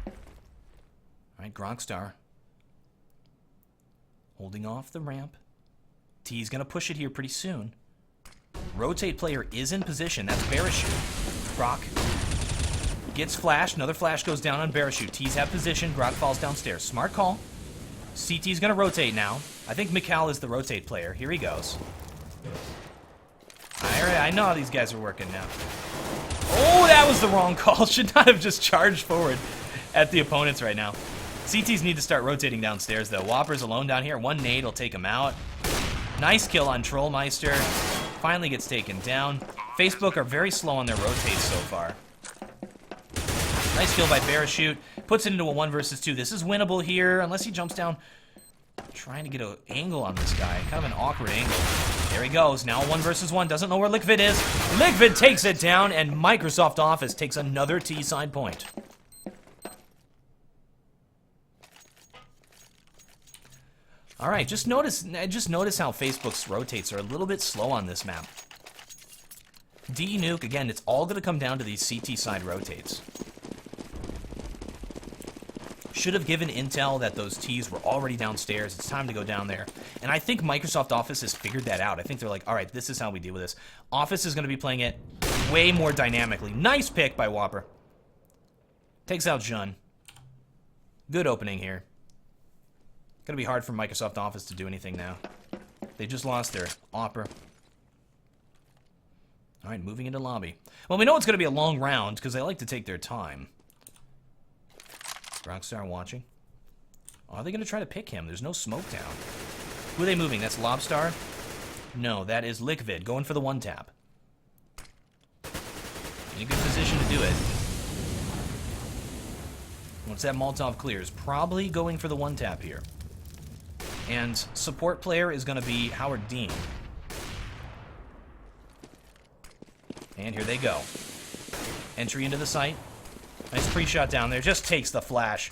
All right, Gronkstar holding off the ramp. T's gonna push it here pretty soon. Rotate player is in position. That's Parachute. Grok gets flash. Another flash goes down on Parachute. T's have position. Grok falls downstairs. Smart call. CT's going to rotate now. I think Mikal is the rotate player. Here he goes. I know how these guys are working now. Oh, that was the wrong call. Should not have just charged forward at the opponents right now. CTs need to start rotating downstairs, though. Whopper's alone down here. 1 nade will take him out. Nice kill on Trollmeister. Finally gets taken down. Facebook are very slow on their rotates so far. Nice kill by Parachute. Puts it into a 1 versus 2. This is winnable here, unless he jumps down. Trying to get an angle on this guy. Kind of an awkward angle. There he goes. Now 1 versus 1. Doesn't know where Liquid is. Liquid takes it down, and Microsoft Office takes another T side point. All right, just notice how Facebook's rotates are a little bit slow on this map. D Nuke, again, it's all going to come down to these CT side rotates. Should have given intel that those T's were already downstairs. It's time to go down there. And I think Microsoft Office has figured that out. I think they're like, all right, this is how we deal with this. Office is going to be playing it way more dynamically. Nice pick by Whopper. Takes out Jun. Good opening here. Gonna be hard for Microsoft Office to do anything now. They just lost their Opera. All right, moving into lobby. Well, we know it's gonna be a long round because they like to take their time. Rockstar watching. Are they gonna try to pick him? There's no smoke down. Who are they moving? That's Lobstar? No, that is Liquid going for the 1 tap. In a good position to do it. Once that Molotov clears, probably going for the 1 tap here. And support player is going to be Howard Dean. And here they go. Entry into the site. Nice pre-shot down there. Just takes the flash.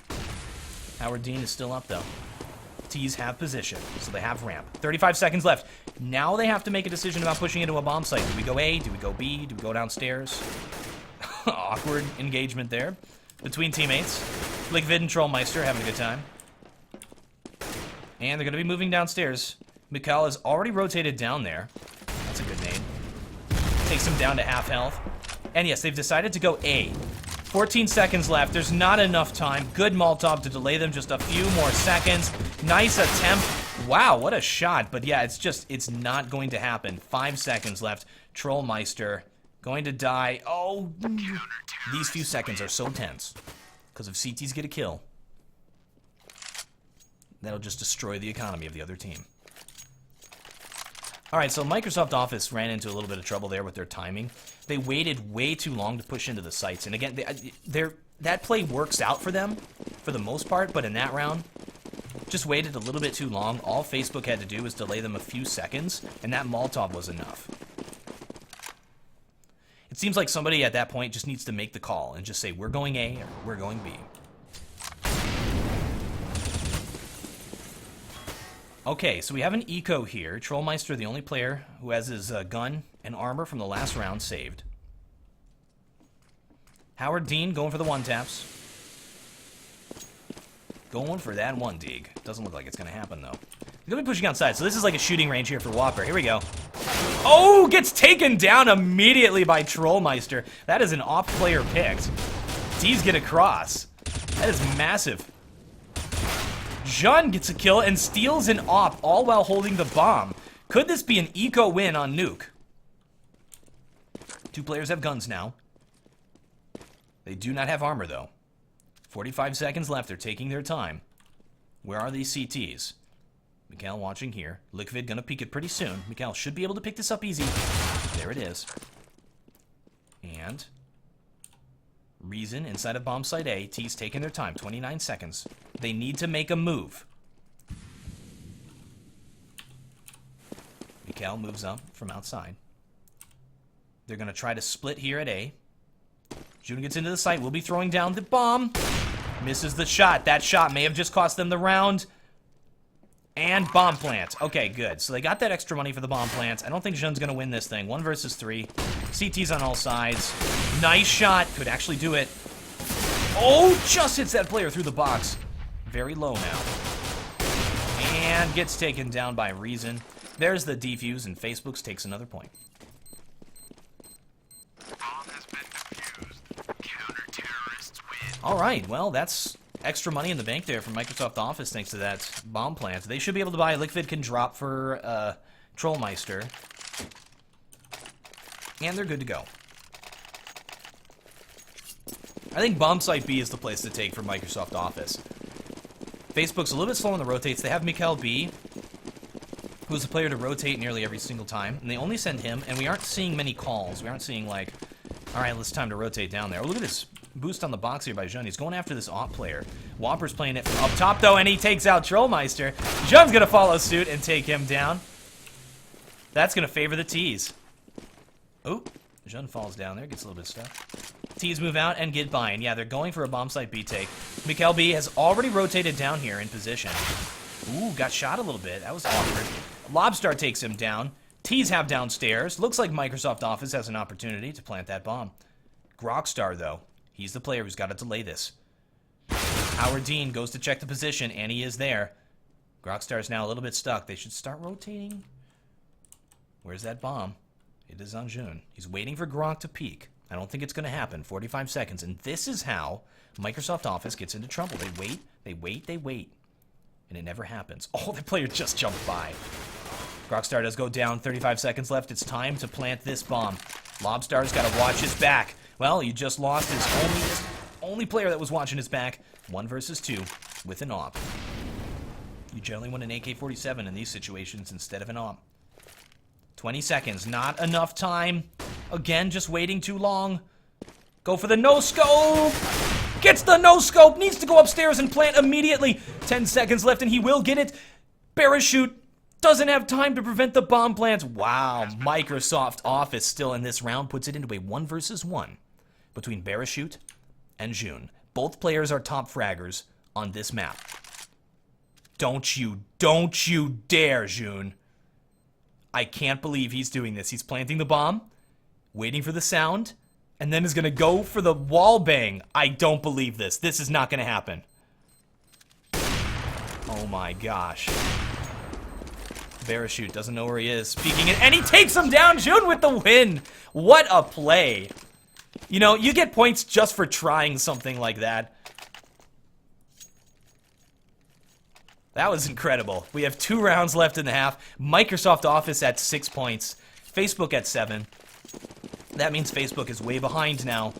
Howard Dean is still up, though. T's have position, so they have ramp. 35 seconds left. Now they have to make a decision about pushing into a bomb site. Do we go A? Do we go B? Do we go downstairs? Awkward engagement there between teammates. Liquid and Trollmeister having a good time. And they're going to be moving downstairs. Mikal has already rotated down there. That's a good nade. Takes him down to half health. And yes, they've decided to go A. 14 seconds left. There's not enough time. Good Molotov to delay them just a few more seconds. Nice attempt. Wow, what a shot. But yeah, it's not going to happen. 5 seconds left. Trollmeister going to die. Oh, these few seconds are so tense. Because if CTs get a kill, that'll just destroy the economy of the other team. All right, so Microsoft Office ran into a little bit of trouble there with their timing. They waited way too long to push into the sites. And again, that play works out for them for the most part, but in that round, just waited a little bit too long. All Facebook had to do was delay them a few seconds, and that Molotov was enough. It seems like somebody at that point just needs to make the call and just say, we're going A or we're going B. Okay, so we have an eco here. Trollmeister, the only player who has his gun and armor from the last round saved. Howard Dean going for the 1 taps. Going for that one dig. Doesn't look like it's going to happen, though. He's going to be pushing outside, so this is like a shooting range here for Whopper. Here we go. Oh, gets taken down immediately by Trollmeister. That is an off player picked. T's get across. That is massive. Jean gets a kill and steals an op, all while holding the bomb. Could this be an eco win on Nuke? 2 players have guns now. They do not have armor, though. 45 seconds left. They're taking their time. Where are these CTs? Mikhail watching here. Liquid gonna peek it pretty soon. Mikhail should be able to pick this up easy. There it is. And Reason inside of bomb site A. T's taking their time. 29 seconds. They need to make a move. Mikhail moves up from outside. They're gonna try to split here at A. June gets into the site. Will be throwing down the bomb. Misses the shot. That shot may have just cost them the round. And bomb plant. Okay, good. So they got that extra money for the bomb plants. I don't think Jean's going to win this thing. 1 versus 3. CT's on all sides. Nice shot. Could actually do it. Oh, just hits that player through the box. Very low now. And gets taken down by Reason. There's the defuse, and Facebook's takes another point. All right, well, that's extra money in the bank there from Microsoft Office thanks to that bomb plant. They should be able to buy. Liquid can drop for Trollmeister. And they're good to go. I think bomb site B is the place to take for Microsoft Office. Facebook's a little bit slow on the rotates. They have Mikhail B, who's a player to rotate nearly every single time. And they only send him, and we aren't seeing many calls. We aren't seeing like, all right, it's time to rotate down there. Oh, look at this boost on the box here by Jean. He's going after this op player. Whopper's playing it from up top, though, and he takes out Trollmeister. Jean's going to follow suit and take him down. That's going to favor the T's. Oh, Jean falls down there, gets a little bit stuck. T's move out and get by, and yeah, they're going for a bomb site B take. Mikhail B has already rotated down here in position. Ooh, got shot a little bit. That was awkward. Lobstar takes him down. T's have downstairs. Looks like Microsoft Office has an opportunity to plant that bomb. Grokstar, though, he's the player who's got to delay this. Howard Dean goes to check the position, and he is there. Grokstar is now a little bit stuck. They should start rotating. Where's that bomb? It is on June. He's waiting for Grok to peek. I don't think it's going to happen. 45 seconds. And this is how Microsoft Office gets into trouble. They wait, they wait, they wait. And it never happens. Oh, the player just jumped by. Grokstar does go down. 35 seconds left. It's time to plant this bomb. Lobstar's got to watch his back. Well, you just lost his only player that was watching his back. 1 versus 2 with an op. You generally want an AK-47 in these situations instead of an op. 20 seconds. Not enough time. Again, just waiting too long. Go for the no-scope. Gets the no-scope. Needs to go upstairs and plant immediately. 10 seconds left, and he will get it. Parachute doesn't have time to prevent the bomb plants. Wow. Microsoft Office still in this round puts it into a 1 versus 1 between Parachute and June. Both players are top fraggers on this map. Don't you dare, June. I can't believe he's doing this. He's planting the bomb, waiting for the sound, and then is going to go for the wall bang. I don't believe this. This is not going to happen. Oh my gosh. Parachute doesn't know where he is. Peeking it, and he takes him down. June with the win. What a play. You know, you get points just for trying something like that. That was incredible. We have 2 rounds left in the half. Microsoft Office at 6 points. Facebook at 7. That means Facebook is way behind now.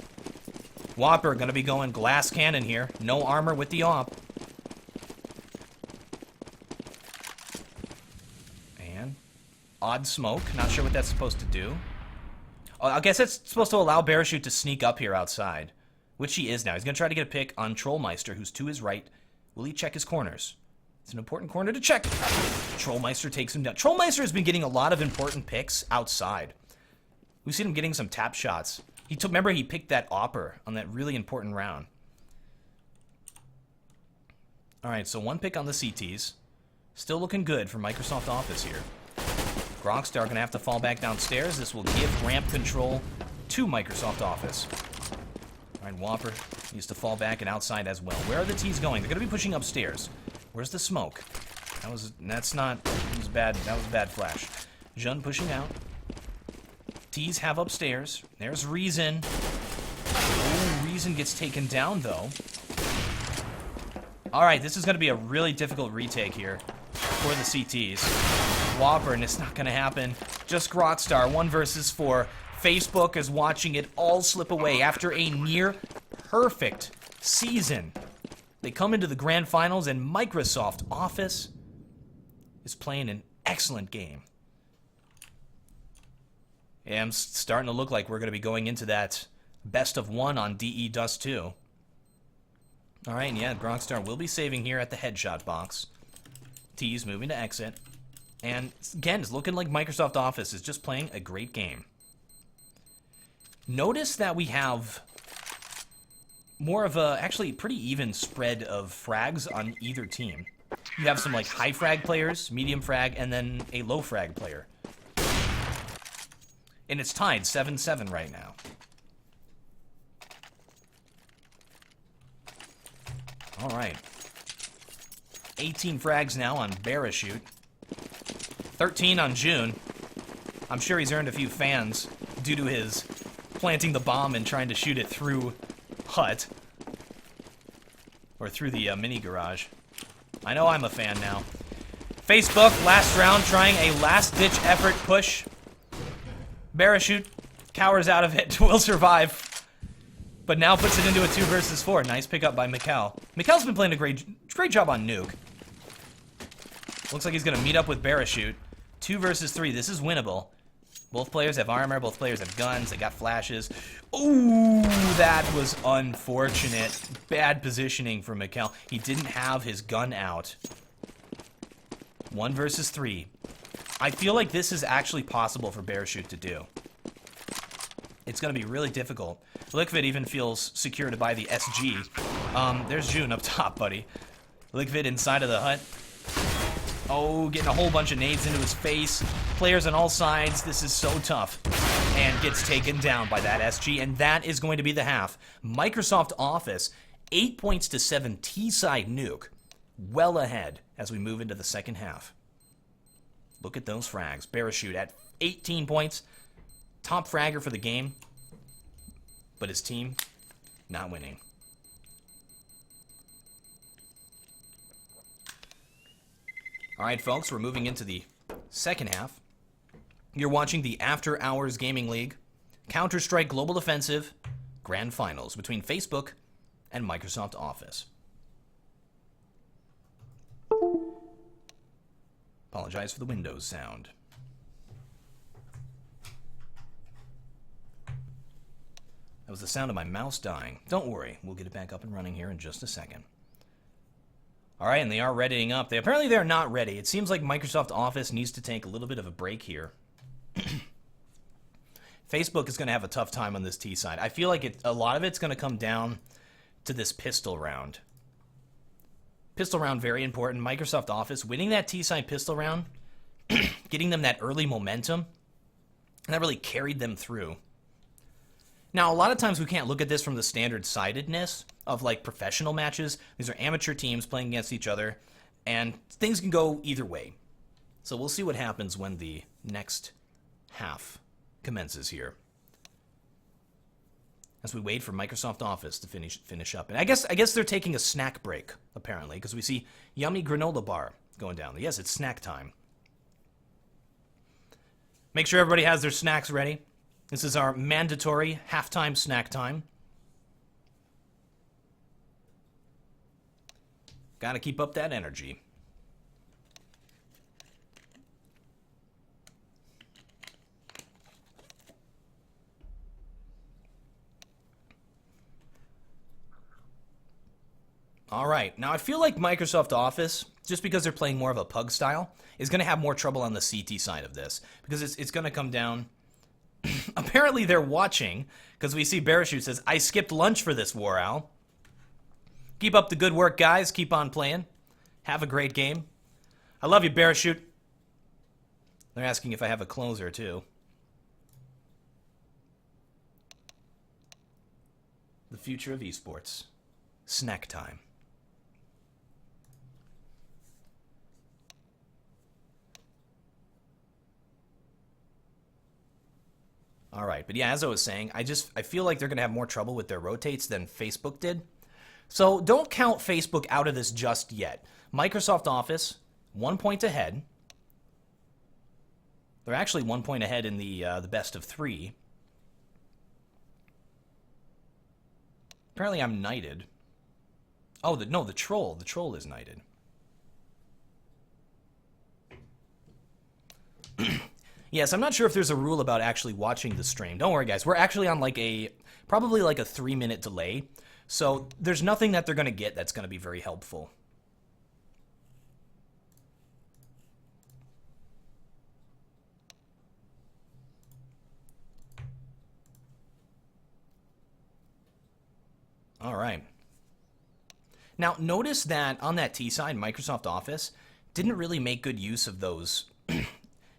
Whopper going to be going glass cannon here. No armor with the op. And odd smoke. Not sure what that's supposed to do. Oh, I guess it's supposed to allow Parachute to sneak up here outside. Which he is now. He's going to try to get a pick on Trollmeister, who's to his right. Will he check his corners? It's an important corner to check. Trollmeister takes him down. Trollmeister has been getting a lot of important picks outside. We've seen him getting some tap shots. Remember he picked that Opper on that really important round. Alright, so 1 pick on the CTs. Still looking good for Microsoft Office here. Grokstar going to have to fall back downstairs. This will give ramp control to Microsoft Office. Alright, Whopper Needs to fall back and outside as well. Where are the T's going? They're going to be pushing upstairs. Where's the smoke? That's not... That was bad. That was a bad flash. Jun pushing out. T's have upstairs. There's Reason. Oh, Reason gets taken down, though. Alright, this is going to be a really difficult retake here for the CTs. Whopper, and it's not going to happen. Just Rockstar, 1 versus 4. Facebook is watching it all slip away after a near perfect season. They come into the grand finals, and Microsoft Office is playing an excellent game. Yeah, I'm starting to look like we're going to be going into that best of 1 on DE Dust 2. Alright, and yeah, Rockstar will be saving here at the headshot box. T's moving to exit. And again, it's looking like Microsoft Office is just playing a great game. Notice that we have more of a, actually, pretty even spread of frags on either team. You have some, like, high frag players, medium frag, and then a low frag player. And it's tied 7-7 right now. Alright. 18 frags now on Barachute. 13 on June. I'm sure he's earned a few fans due to his planting the bomb and trying to shoot it through hut. Or through the mini garage. I know I'm a fan now. Facebook, last round, trying a last-ditch effort push. Barachute cowers out of it, will survive. But now puts it into a 2 versus 4. Nice pickup by Mikkel. Mikkel's been playing a great job on Nuke. Looks like he's going to meet up with Barachute. 2 versus 3. This is winnable. Both players have armor. Both players have guns. They got flashes. Ooh, that was unfortunate. Bad positioning for Mikkel. He didn't have his gun out. 1 versus 3. I feel like this is actually possible for Barachute to do. It's going to be really difficult. Liquid even feels secure to buy the SG. There's June up top, buddy. Liquid inside of the hut. Oh, getting a whole bunch of nades into his face. Players on all sides. This is so tough. And gets taken down by that SG. And that is going to be the half. Microsoft Office, 8 points to 7 T-side Nuke. Well ahead as we move into the second half. Look at those frags. Barachute at 18 points. Top fragger for the game. But his team, not winning. Alright, folks, we're moving into the second half. You're watching the After Hours Gaming League Counter-Strike Global Offensive Grand Finals between Facebook and Microsoft Office. Apologize for the Windows sound. That was the sound of my mouse dying. Don't worry, we'll get it back up and running here in just a second. Alright, and they are readying up. Apparently they're not ready. It seems like Microsoft Office needs to take a little bit of a break here. Facebook is going to have a tough time on this T side. I feel like a lot of it's going to come down to this pistol round. Pistol round, very important. Microsoft Office, winning that T side pistol round, getting them that early momentum, and that really carried them through. Now, a lot of times we can't look at this from the standard-sidedness of, like, professional matches. These are amateur teams playing against each other, and things can go either way. So we'll see what happens when the next half commences here. As we wait for Microsoft Office to finish up. And I guess they're taking a snack break, apparently, because we see Yummy Granola Bar going down. Yes, it's snack time. Make sure everybody has their snacks ready. This is our mandatory halftime snack time. Gotta keep up that energy. All right, now I feel like Microsoft Office, just because they're playing more of a pug style, is going to have more trouble on the CT side of this. Because it's going to come down... Apparently they're watching, because we see Barachute says, I skipped lunch for this, War Owl. Keep up the good work, guys. Keep on playing. Have a great game. I love you, Barachute. They're asking if I have a closer, too. the future of esports. Snack time. All right, but yeah, as I was saying, I feel like they're going to have more trouble with their rotates than Facebook did. So don't count Facebook out of this just yet. Microsoft Office, 1 point ahead. They're actually 1 point ahead in the best of 3. Apparently I'm knighted. Oh, no, the troll. The troll is knighted. Yes, I'm not sure if there's a rule about actually watching the stream. Don't worry, guys. We're actually on probably like a 3-minute delay. So there's nothing that they're going to get that's going to be very helpful. All right. Now, notice that on that T side, Microsoft Office didn't really make good use of those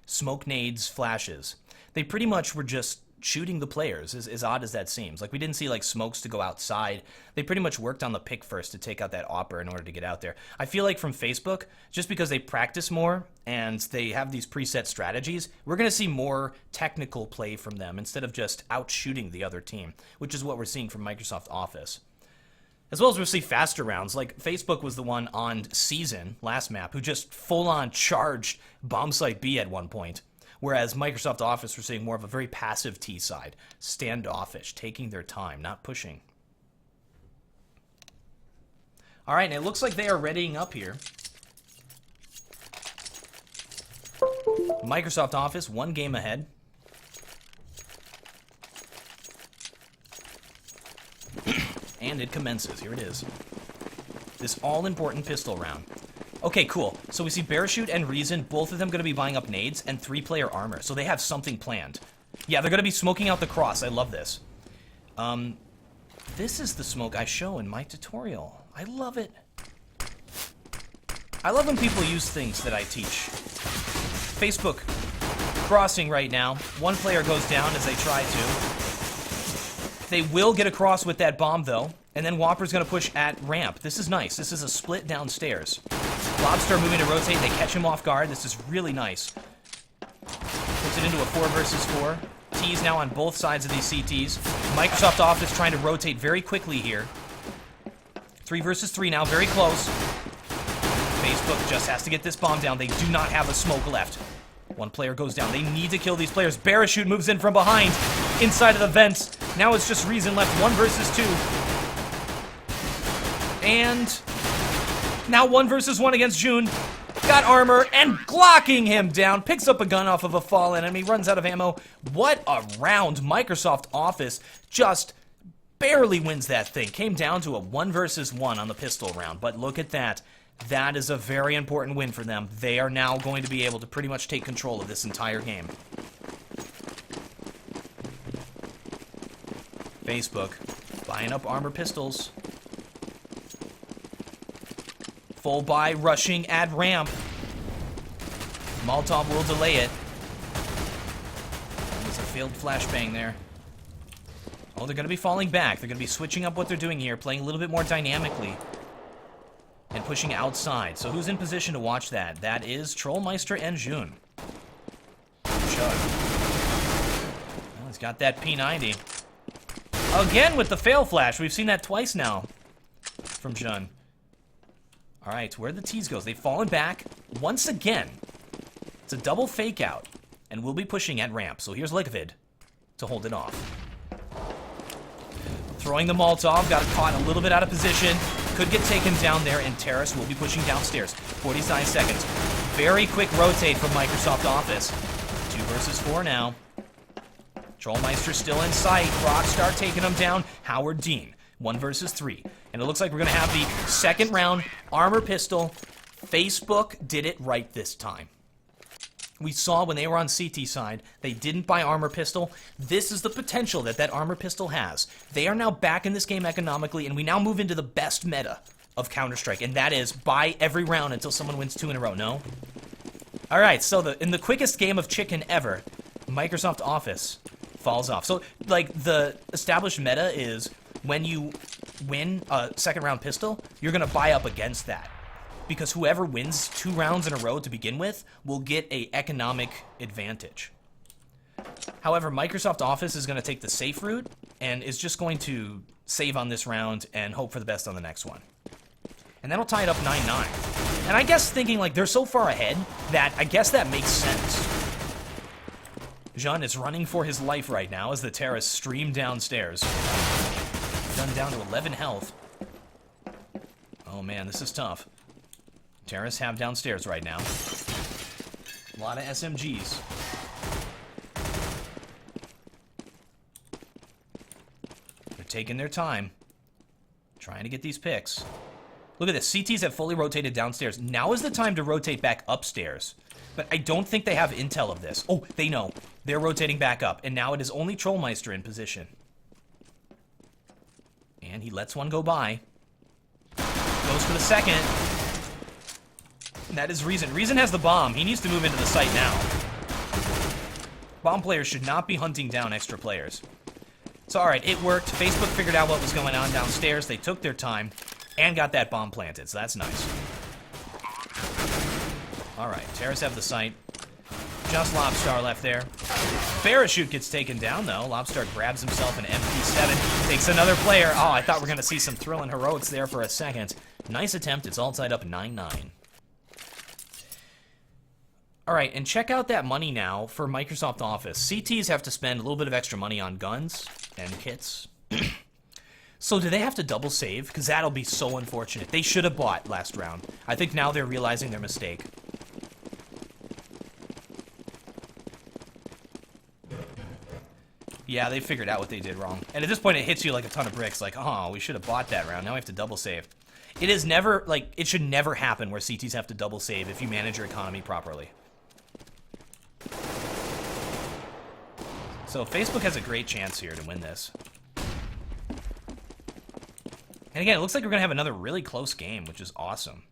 smoke nades flashes. They pretty much were just shooting the players, as odd as that seems. Like, we didn't see, like, smokes to go outside. They pretty much worked on the pick first to take out that Opper in order to get out there. I feel like from Facebook, just because they practice more and they have these preset strategies, we're going to see more technical play from them instead of just out-shooting the other team, which is what we're seeing from Microsoft Office. As well as we'll see faster rounds. Like, Facebook was the one on Season, last map, who just full-on charged bomb site B at one point. Whereas Microsoft Office, we're seeing more of a very passive T side. Standoffish, taking their time, not pushing. All right, and it looks like they are readying up here. Microsoft Office, 1 game ahead. And it commences. Here it is. This all-important pistol round. Okay, cool. So we see Parachute and Reason, both of them going to be buying up nades and 3-player armor. So they have something planned. Yeah, they're going to be smoking out the cross. I love this. This is the smoke I show in my tutorial. I love it. I love when people use things that I teach. Facebook crossing right now. 1 player goes down as they try to. They will get across with that bomb, though. And then Whopper's going to push at ramp. This is nice. This is a split downstairs. Lobster moving to rotate. They catch him off guard. This is really nice. Puts it into a 4 versus 4. T's now on both sides of these CTs. Microsoft Office trying to rotate very quickly here. 3 versus 3 now. Very close. Facebook just has to get this bomb down. They do not have a smoke left. 1 player goes down. They need to kill these players. Parachute moves in from behind. Inside of the vents. Now it's just Reason left. 1 versus 2. And now 1 versus 1 against June. Got armor and glocking him down. Picks up a gun off of a fallen enemy. Runs out of ammo. What a round. Microsoft Office just barely wins that thing. Came down to a 1 versus 1 on the pistol round. But look at that. That is a very important win for them. They are now going to be able to pretty much take control of this entire game. Facebook buying up armor pistols. Full buy rushing at ramp. Molotov will delay it. There's a failed flashbang there. Oh, they're going to be falling back. They're going to be switching up what they're doing here, playing a little bit more dynamically. And pushing outside. So who's in position to watch that? That is Trollmeister and June. Chug. Well, he's got that P90. Again with the fail flash. We've seen that twice now from Jun. All right, where the T's goes. They've fallen back once again. It's a double fake out. And we'll be pushing at ramp. So here's Liquid to hold it off. Throwing the Molotov. Got caught a little bit out of position. Could get taken down there, and Terrace will be pushing downstairs. 49 seconds. Very quick rotate from Microsoft Office. 2 versus 4 now. Trollmeister still in sight. Rockstar taking him down. Howard Dean. 1 versus 3. And it looks like we're going to have the second round armor pistol. Facebook did it right this time. We saw when they were on CT side, they didn't buy armor pistol. This is the potential that that armor pistol has. They are now back in this game economically, and we now move into the best meta of Counter-Strike, and that is buy every round until someone wins 2 in a row. No? All right, so in the quickest game of chicken ever, Microsoft Office falls off. So, like, the established meta is when you win a second round pistol, you're going to buy up against that. Because whoever wins 2 rounds in a row to begin with will get a economic advantage. However, Microsoft Office is going to take the safe route and is just going to save on this round and hope for the best on the next one. And that'll tie it up 9-9. And I guess thinking, like, they're so far ahead that I guess that makes sense. Jean is running for his life right now as the terrorists stream downstairs. Done down to 11 health. Oh man, this is tough. Terrorists have downstairs right now. A lot of SMGs. They're taking their time. Trying to get these picks. Look at this. CTs have fully rotated downstairs. Now is the time to rotate back upstairs. But I don't think they have intel of this. Oh, they know. They're rotating back up. And now it is only Trollmeister in position. And he lets one go by. Goes for the second. And that is Reason. Reason has the bomb. He needs to move into the site now. Bomb players should not be hunting down extra players. So, alright, it worked. Facebook figured out what was going on downstairs. They took their time and got that bomb planted, so that's nice. Alright, terrorists have the site. Just Lobstar left there. Parachute gets taken down, though. Lobstar grabs himself an MP7, takes another player. Oh, I thought we were going to see some thrilling heroics there for a second. Nice attempt. It's all tied up 9-9. Alright, and check out that money now for Microsoft Office. CTs have to spend a little bit of extra money on guns and kits. So do they have to double save? Because that'll be so unfortunate. They should have bought last round. I think now they're realizing their mistake. Yeah, they figured out what they did wrong. And at this point, it hits you like a ton of bricks. Like, oh, we should have bought that round. Now we have to double save. It is never, like, it should never happen where CTs have to double save if you manage your economy properly. So Facebook has a great chance here to win this. And again, it looks like we're going to have another really close game, which is awesome.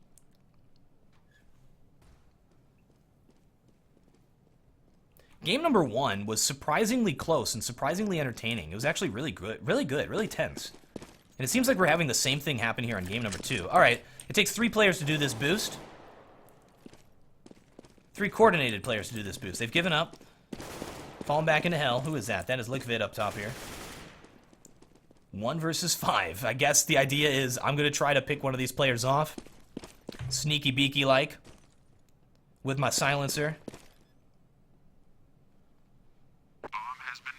Game number 1 was surprisingly close and surprisingly entertaining. It was actually really good, really tense. And it seems like we're having the same thing happen here on game number 2. Alright, it takes 3 players to do this boost. 3 coordinated players to do this boost. They've given up. Fallen back into hell. Who is that? That is Liquid up top here. 1 versus 5. I guess the idea is I'm going to try to pick one of these players off. Sneaky beaky like. With my silencer.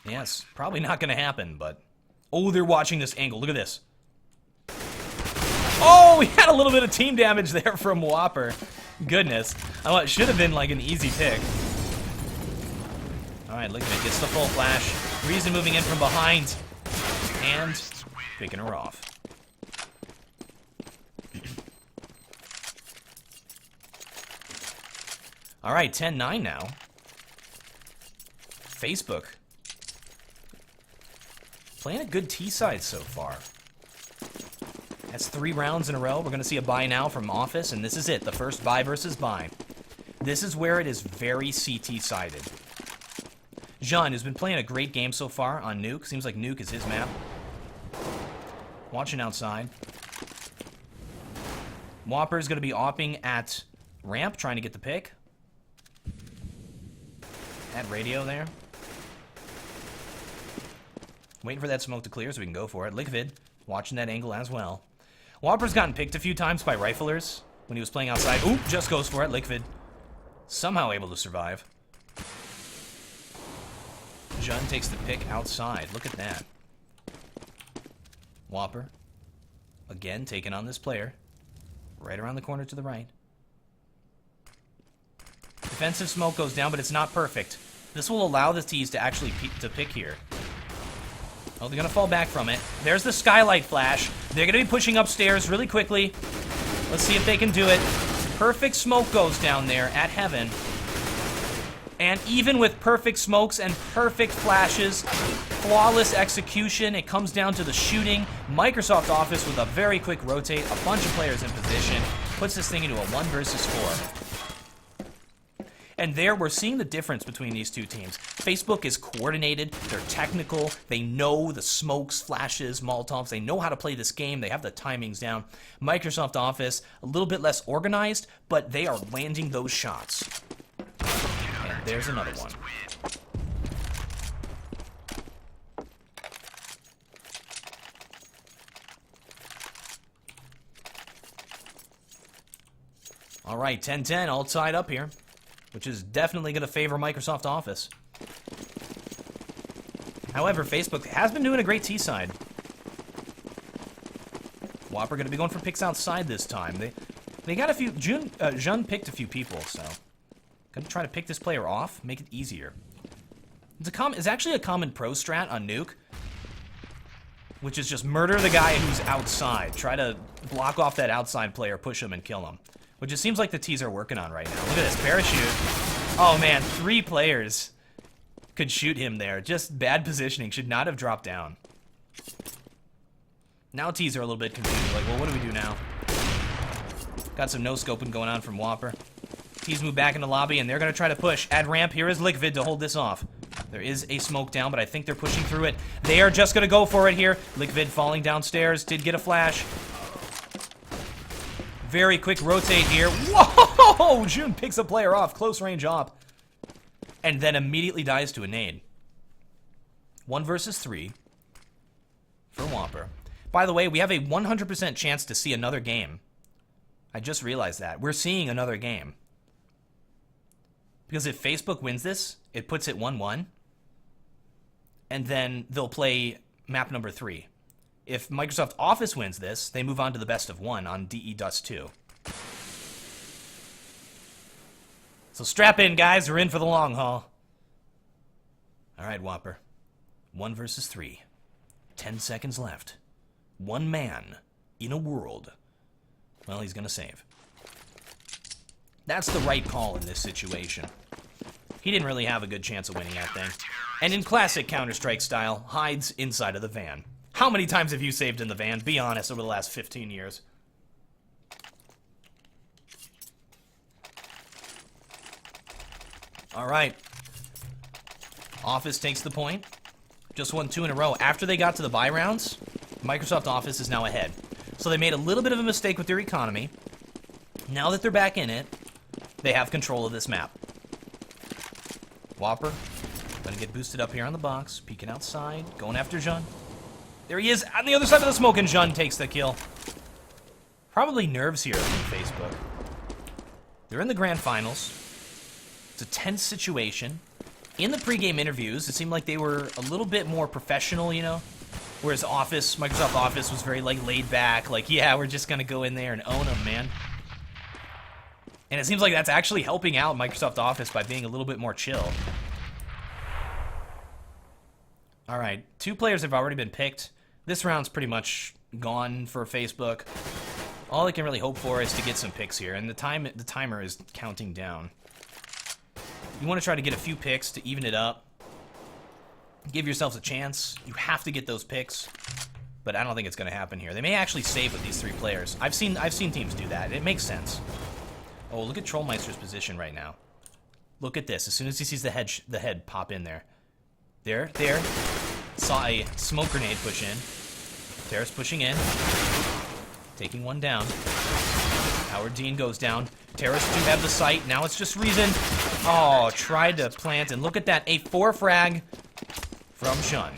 Yes, probably not going to happen, but... Oh, they're watching this angle. Look at this. Oh, we had a little bit of team damage there from Whopper. Goodness. Oh, it should have been like an easy pick. Alright, Liquid gets the full flash. Reason moving in from behind. And picking her off. Alright, 10-9 now. Facebook. Playing a good T-side so far. That's 3 rounds in a row. We're going to see a buy now from Office, and this is it. The first buy versus buy. This is where it is very CT-sided. Jean has been playing a great game so far on Nuke. Seems like Nuke is his map. Watching outside. Whopper is going to be opping at ramp, trying to get the pick. At radio there. Waiting for that smoke to clear so we can go for it. Liquid watching that angle as well. Whopper's gotten picked a few times by riflers when he was playing outside. Ooh, just goes for it. Liquid somehow able to survive. Jun takes the pick outside. Look at that. Whopper again taking on this player. Right around the corner to the right. Defensive smoke goes down, but it's not perfect. This will allow the T's to actually pick here. Oh, they're going to fall back from it. There's the skylight flash. They're going to be pushing upstairs really quickly. Let's see if they can do it. Perfect smoke goes down there at Heaven. And even with perfect smokes and perfect flashes, flawless execution, it comes down to the shooting. Microsoft Office with a very quick rotate, a bunch of players in position, puts this thing into a 1 versus 4. And there, we're seeing the difference between these two teams. Facebook is coordinated, they're technical, they know the smokes, flashes, Molotovs, they know how to play this game, they have the timings down. Microsoft Office, a little bit less organized, but they are landing those shots. And there's another one. All right, 10-10, all tied up here, which is definitely going to favor Microsoft Office. However, Facebook has been doing a great T-side. Whopper going to be going for picks outside this time. They got a few... Jun picked a few people, so... Going to try to pick this player off, make it easier. It's actually a common pro strat on Nuke, which is just murder the guy who's outside. Try to block off that outside player, push him, and kill him. Which it seems like the T's are working on right now. Look at this, parachute. Oh man, 3 players could shoot him there. Just bad positioning, should not have dropped down. Now T's are a little bit confused, like, well, what do we do now? Got some no-scoping going on from Whopper. T's move back in the lobby, and they're gonna try to push. Add ramp, here is Liquid to hold this off. There is a smoke down, but I think they're pushing through it. They are just gonna go for it here. Liquid falling downstairs, did get a flash. Very quick rotate here. Whoa! Jun picks a player off, close range op. And then immediately dies to a nade. 1 versus 3 for Whopper. By the way, we have a 100% chance to see another game. I just realized that. We're seeing another game. Because if Facebook wins this, it puts it 1-1. And then they'll play map number 3. If Microsoft Office wins this, they move on to the best of 1 on DE Dust 2. So strap in, guys. We're in for the long haul. All right, Whopper. 1 versus 3. 10 seconds left. 1 man in a world. Well, he's going to save. That's the right call in this situation. He didn't really have a good chance of winning that thing. And in classic Counter-Strike style, hides inside of the van. How many times have you saved in the van? Be honest, over the last 15 years. All right. Office takes the point. Just won 2 in a row. After they got to the bye rounds, Microsoft Office is now ahead. So they made a little bit of a mistake with their economy. Now that they're back in it, they have control of this map. Whopper, gonna get boosted up here on the box, peeking outside, going after Jun. There he is on the other side of the smoke, and Jun takes the kill. Probably nerves here from Facebook. They're in the grand finals. It's a tense situation. In the pregame interviews, it seemed like they were a little bit more professional, you know? Whereas Microsoft Office was very, like, laid back. Like, yeah, we're just gonna go in there and own them, man. And it seems like that's actually helping out Microsoft Office by being a little bit more chill. All right, 2 players have already been picked. This round's pretty much gone for Facebook. All I can really hope for is to get some picks here, and the timer is counting down. You want to try to get a few picks to even it up. Give yourselves a chance. You have to get those picks, but I don't think it's going to happen here. They may actually save with these 3 players. I've seen teams do that. It makes sense. Oh, look at Trollmeister's position right now. Look at this. As soon as he sees the head pop in there. There. Saw a smoke grenade push in. Terrace pushing in. Taking one down. Howard Dean goes down. Terrace do have the sight. Now it's just Reason. Oh, tried to plant. And look at that. A 4 frag from Shun.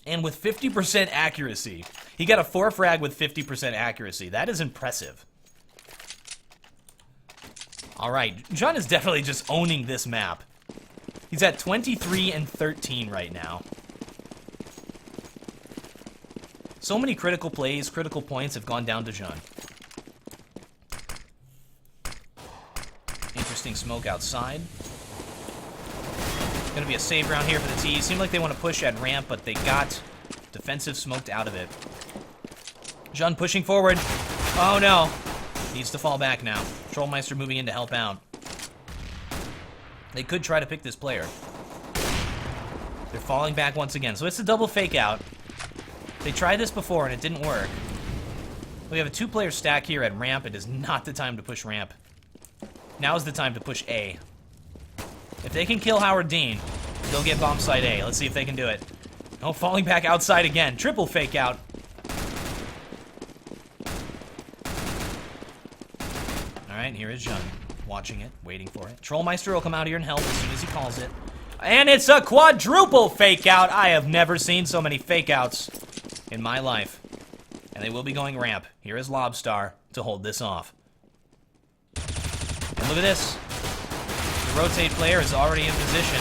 And with 50% accuracy. He got a 4 frag with 50% accuracy. That is impressive. Alright, John is definitely just owning this map. He's at 23 and 13 right now. So many critical plays, critical points have gone down to John. Interesting smoke outside. Gonna be a save round here for the T. Seemed like they want to push at ramp, but they got defensive smoked out of it. John pushing forward. Oh no. Needs to fall back now. Trollmeister moving in to help out. They could try to pick this player. They're falling back once again. So it's a double fake out. They tried this before and it didn't work. We have a 2-player stack here at ramp. It is not the time to push ramp. Now is the time to push A. If they can kill Howard Dean, they'll get bomb site A. Let's see if they can do it. Oh, falling back outside again. Triple fake out. Alright, here is Jun. Watching it, waiting for it. Trollmeister will come out here and help as soon as he calls it. And it's a quadruple fake out. I have never seen so many fake outs in my life. And they will be going ramp. Here is Lobstar to hold this off. And look at this. The rotate player is already in position.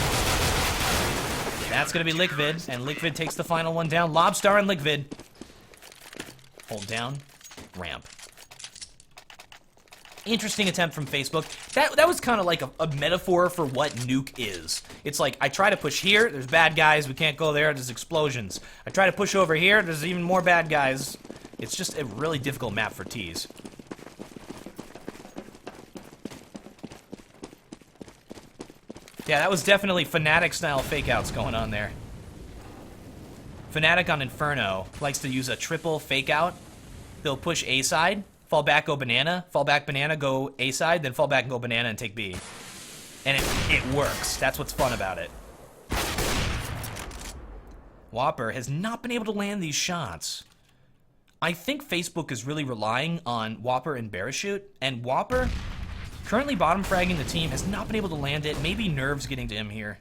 That's going to be Liquid, and Liquid takes the final one down. Lobstar and Liquid. Hold down, ramp. Interesting attempt from Facebook. That was kind of like a metaphor for what Nuke is. It's like, I try to push here, there's bad guys, we can't go there, there's explosions. I try to push over here, there's even more bad guys. It's just a really difficult map for T's. Yeah, that was definitely Fnatic-style fake-outs going on there. Fnatic on Inferno likes to use a triple fake-out. They'll push A side, fall back, go banana, fall back, banana, go A side, then fall back and go banana and take B. And it works. That's what's fun about it. Whopper has not been able to land these shots. I think Facebook is really relying on Whopper and Parachute, and Whopper, currently bottom fragging the team, has not been able to land it. Maybe nerves getting to him here.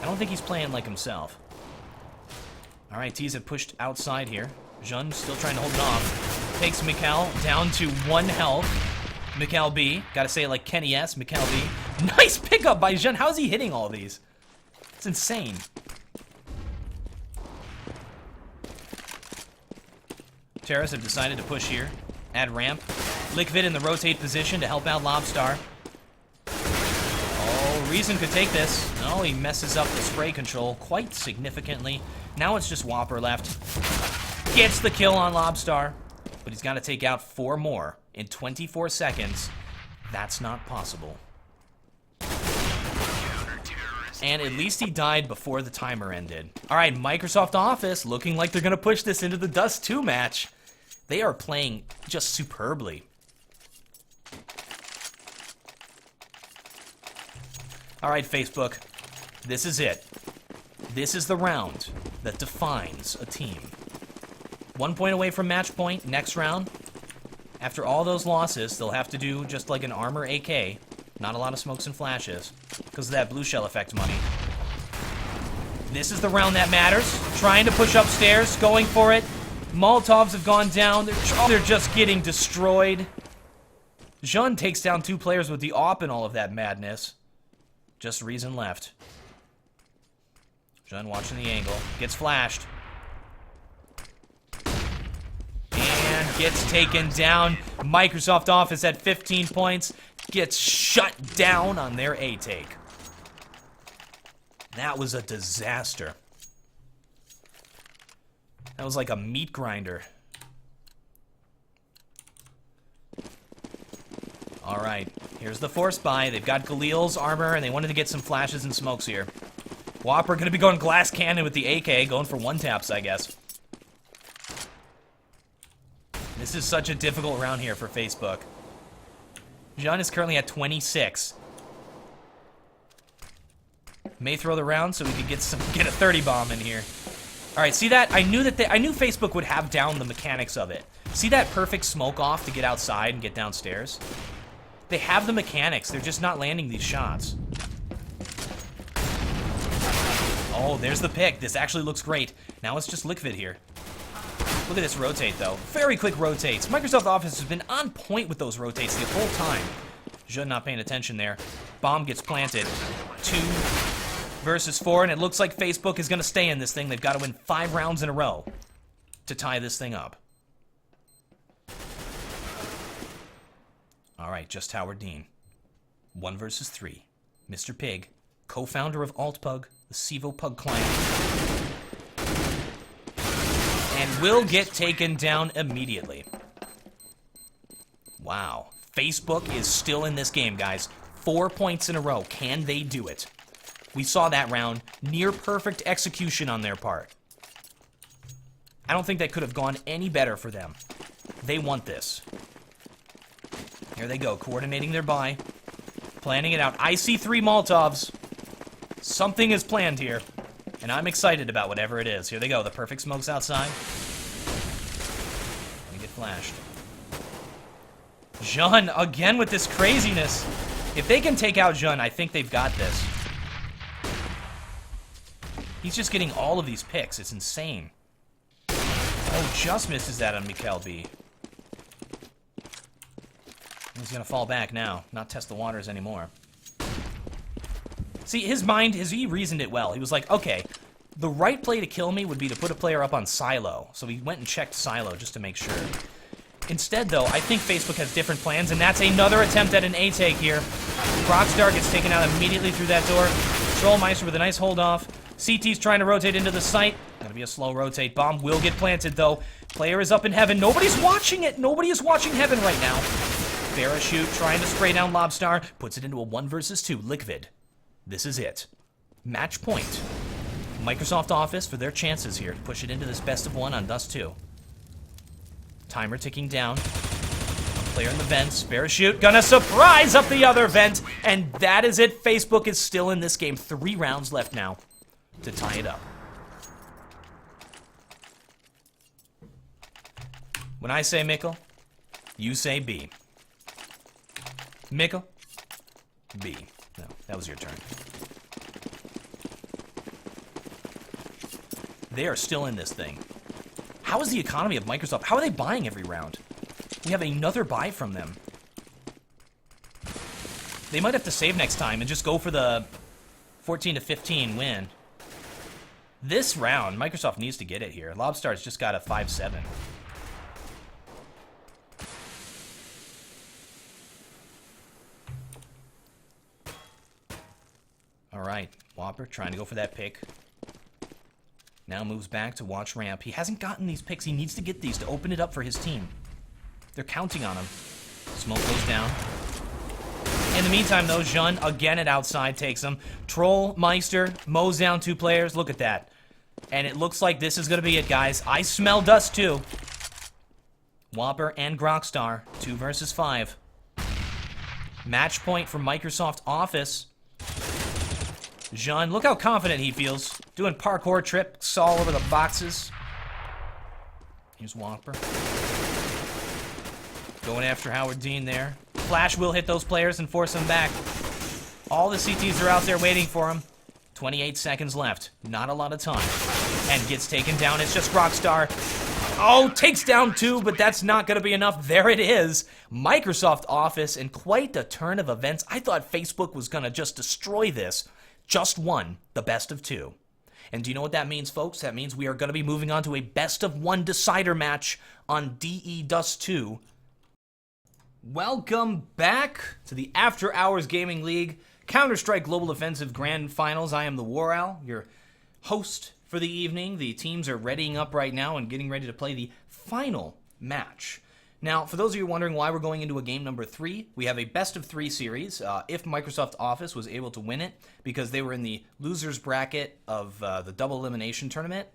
I don't think he's playing like himself. All right, T's have pushed outside here. Jun still trying to hold it off. Takes Mikal down to 1 health. Mikal B. Gotta say it like Kenny S. Mikal B. Nice pickup by Jun. How's he hitting all these? It's insane. Terras have decided to push here. Add ramp. Liquid in the rotate position to help out Lobstar. Oh, Reason could take this. No, he messes up the spray control quite significantly. Now it's just Whopper left. Gets the kill on Lobstar, but he's got to take out 4 more in 24 seconds. That's not possible. And at least he died before the timer ended. All right, Microsoft Office looking like they're going to push this into the Dust 2 match. They are playing just superbly. All right, Facebook, this is it. This is the round that defines a team. 1 point away from match point, next round. After all those losses, they'll have to do just like an armor AK. Not a lot of smokes and flashes, because of that blue shell effect money. This is the round that matters. Trying to push upstairs, going for it. Molotovs have gone down. They're just getting destroyed. Jun takes down 2 players with the AWP and all of that madness. Just Reason left. Jun watching the angle. Gets flashed. And gets taken down. Microsoft Office at 15 points. Gets shut down on their A take. That was a disaster. That was like a meat grinder. All right, here's the force buy. They've got Galil's armor, and they wanted to get some flashes and smokes here. Whopper going to be going glass cannon with the AK, going for 1-taps, I guess. This is such a difficult round here for Facebook. Jun is currently at 26. May throw the round so we could get a 30 bomb in here. All right, see that? I knew Facebook would have down the mechanics of it. See that perfect smoke off to get outside and get downstairs? They have the mechanics. They're just not landing these shots. Oh, there's the pick. This actually looks great. Now it's just Liquid here. Look at this rotate, though. Very quick rotates. Microsoft Office has been on point with those rotates the whole time. Jun not paying attention there. Bomb gets planted. 2 versus 4, and it looks like Facebook is going to stay in this thing. They've got to win 5 rounds in a row to tie this thing up. All right, just Howard Dean. 1 versus 3. Mr. Pig, co-founder of AltPug, the Sevo Pug client. And will get taken down immediately. Wow. Facebook is still in this game, guys. 4 points in a row. Can they do it? We saw that round. Near perfect execution on their part. I don't think that could have gone any better for them. They want this. Here they go, coordinating their buy. Planning it out. I see 3 Molotovs. Something is planned here. And I'm excited about whatever it is. Here they go. The perfect smokes outside. Let me get flashed. Jun, again with this craziness. If they can take out Jun, I think they've got this. He's just getting all of these picks. It's insane. Oh, just misses that on Mikael B. He's gonna fall back now. Not test the waters anymore. See, his mind, he reasoned it well. He was like, okay, the right play to kill me would be to put a player up on silo. So he went and checked silo just to make sure. Instead, though, I think Facebook has different plans, and that's another attempt at an A-take here. Rockstar gets taken out immediately through that door. Trollmeister with a nice hold-off. CT's trying to rotate into the site. Gonna be a slow rotate. Bomb will get planted, though. Player is up in heaven. Nobody's watching it. Nobody is watching heaven right now. Parachute trying to spray down Lobstar. Puts it into a 1 versus 2. Liquid. This is it. Match point. Microsoft Office for their chances here to push it into this best of 1 on Dust 2. Timer ticking down. Player in the vents. Parachute gonna surprise up the other vent. And that is it. Facebook is still in this game. 3 rounds left now to tie it up. When I say Mickle, you say B. Mickle, B. No, that was your turn. They are still in this thing. How is the economy of Microsoft? How are they buying every round? We have another buy from them. They might have to save next time and just go for the 14 to 15 win. This round, Microsoft needs to get it here. Lobstar's just got a 5-7. All right, Whopper trying to go for that pick. Now moves back to watch ramp. He hasn't gotten these picks. He needs to get these to open it up for his team. They're counting on him. Smoke goes down. In the meantime, though, Jun again at outside takes him. Trollmeister mows down 2 players. Look at that. And it looks like this is going to be it, guys. I smell dust, too. Whopper and Grockstar, 2 versus 5. Match point for Microsoft Office. Jun, look how confident he feels. Doing parkour tricks all over the boxes. Here's Whopper. Going after Howard Dean there. Flash will hit those players and force them back. All the CTs are out there waiting for him. 28 seconds left. Not a lot of time. And gets taken down. It's just Rockstar. Oh, takes down 2, but that's not going to be enough. There it is. Microsoft Office in quite a turn of events. I thought Facebook was going to just destroy this. Just won the best of 2. And do you know what that means, folks? That means we are going to be moving on to a best of 1 decider match on DE Dust 2. Welcome back to the After Hours Gaming League Counter-Strike Global Offensive Grand Finals. I am the War Owl, your host for the evening. The teams are readying up right now and getting ready to play the final match. Now, for those of you wondering why we're going into a game number 3, we have a best of 3 series. If Microsoft Office was able to win it, because they were in the losers bracket of the double elimination tournament,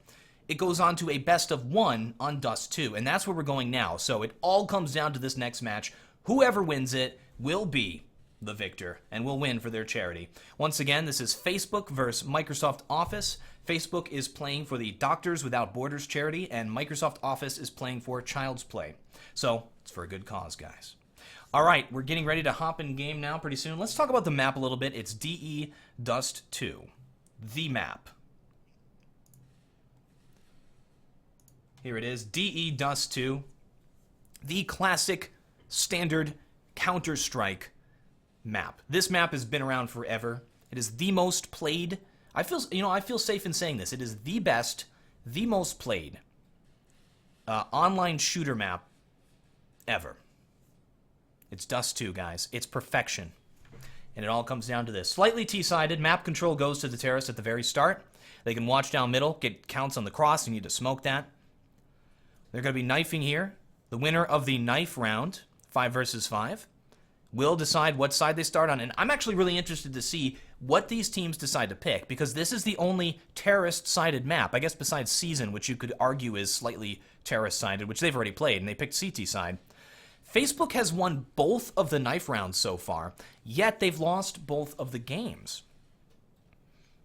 it goes on to a best of 1 on Dust 2, and that's where we're going now. So it all comes down to this next match. Whoever wins it will be the victor and will win for their charity. Once again, this is Facebook versus Microsoft Office. Facebook is playing for the Doctors Without Borders charity, and Microsoft Office is playing for Child's Play. So, it's for a good cause, guys. All right, we're getting ready to hop in game now pretty soon. Let's talk about the map a little bit. It's DE Dust 2, the map. Here it is, DE Dust 2, the classic standard Counter-Strike map. This map has been around forever. It is the most played. I feel safe in saying this. It is the best, the most played online shooter map ever. It's Dust 2, guys. It's perfection. And it all comes down to this. Slightly T-sided. Map control goes to the terrorists at the very start. They can watch down middle, get counts on the cross. You need to smoke that. They're going to be knifing here. The winner of the knife round, 5 versus 5, will decide what side they start on. And I'm actually really interested to see what these teams decide to pick, because this is the only terrorist-sided map, I guess besides Season, which you could argue is slightly terrorist-sided, which they've already played, and they picked CT side. Facebook has won both of the knife rounds so far, yet they've lost both of the games.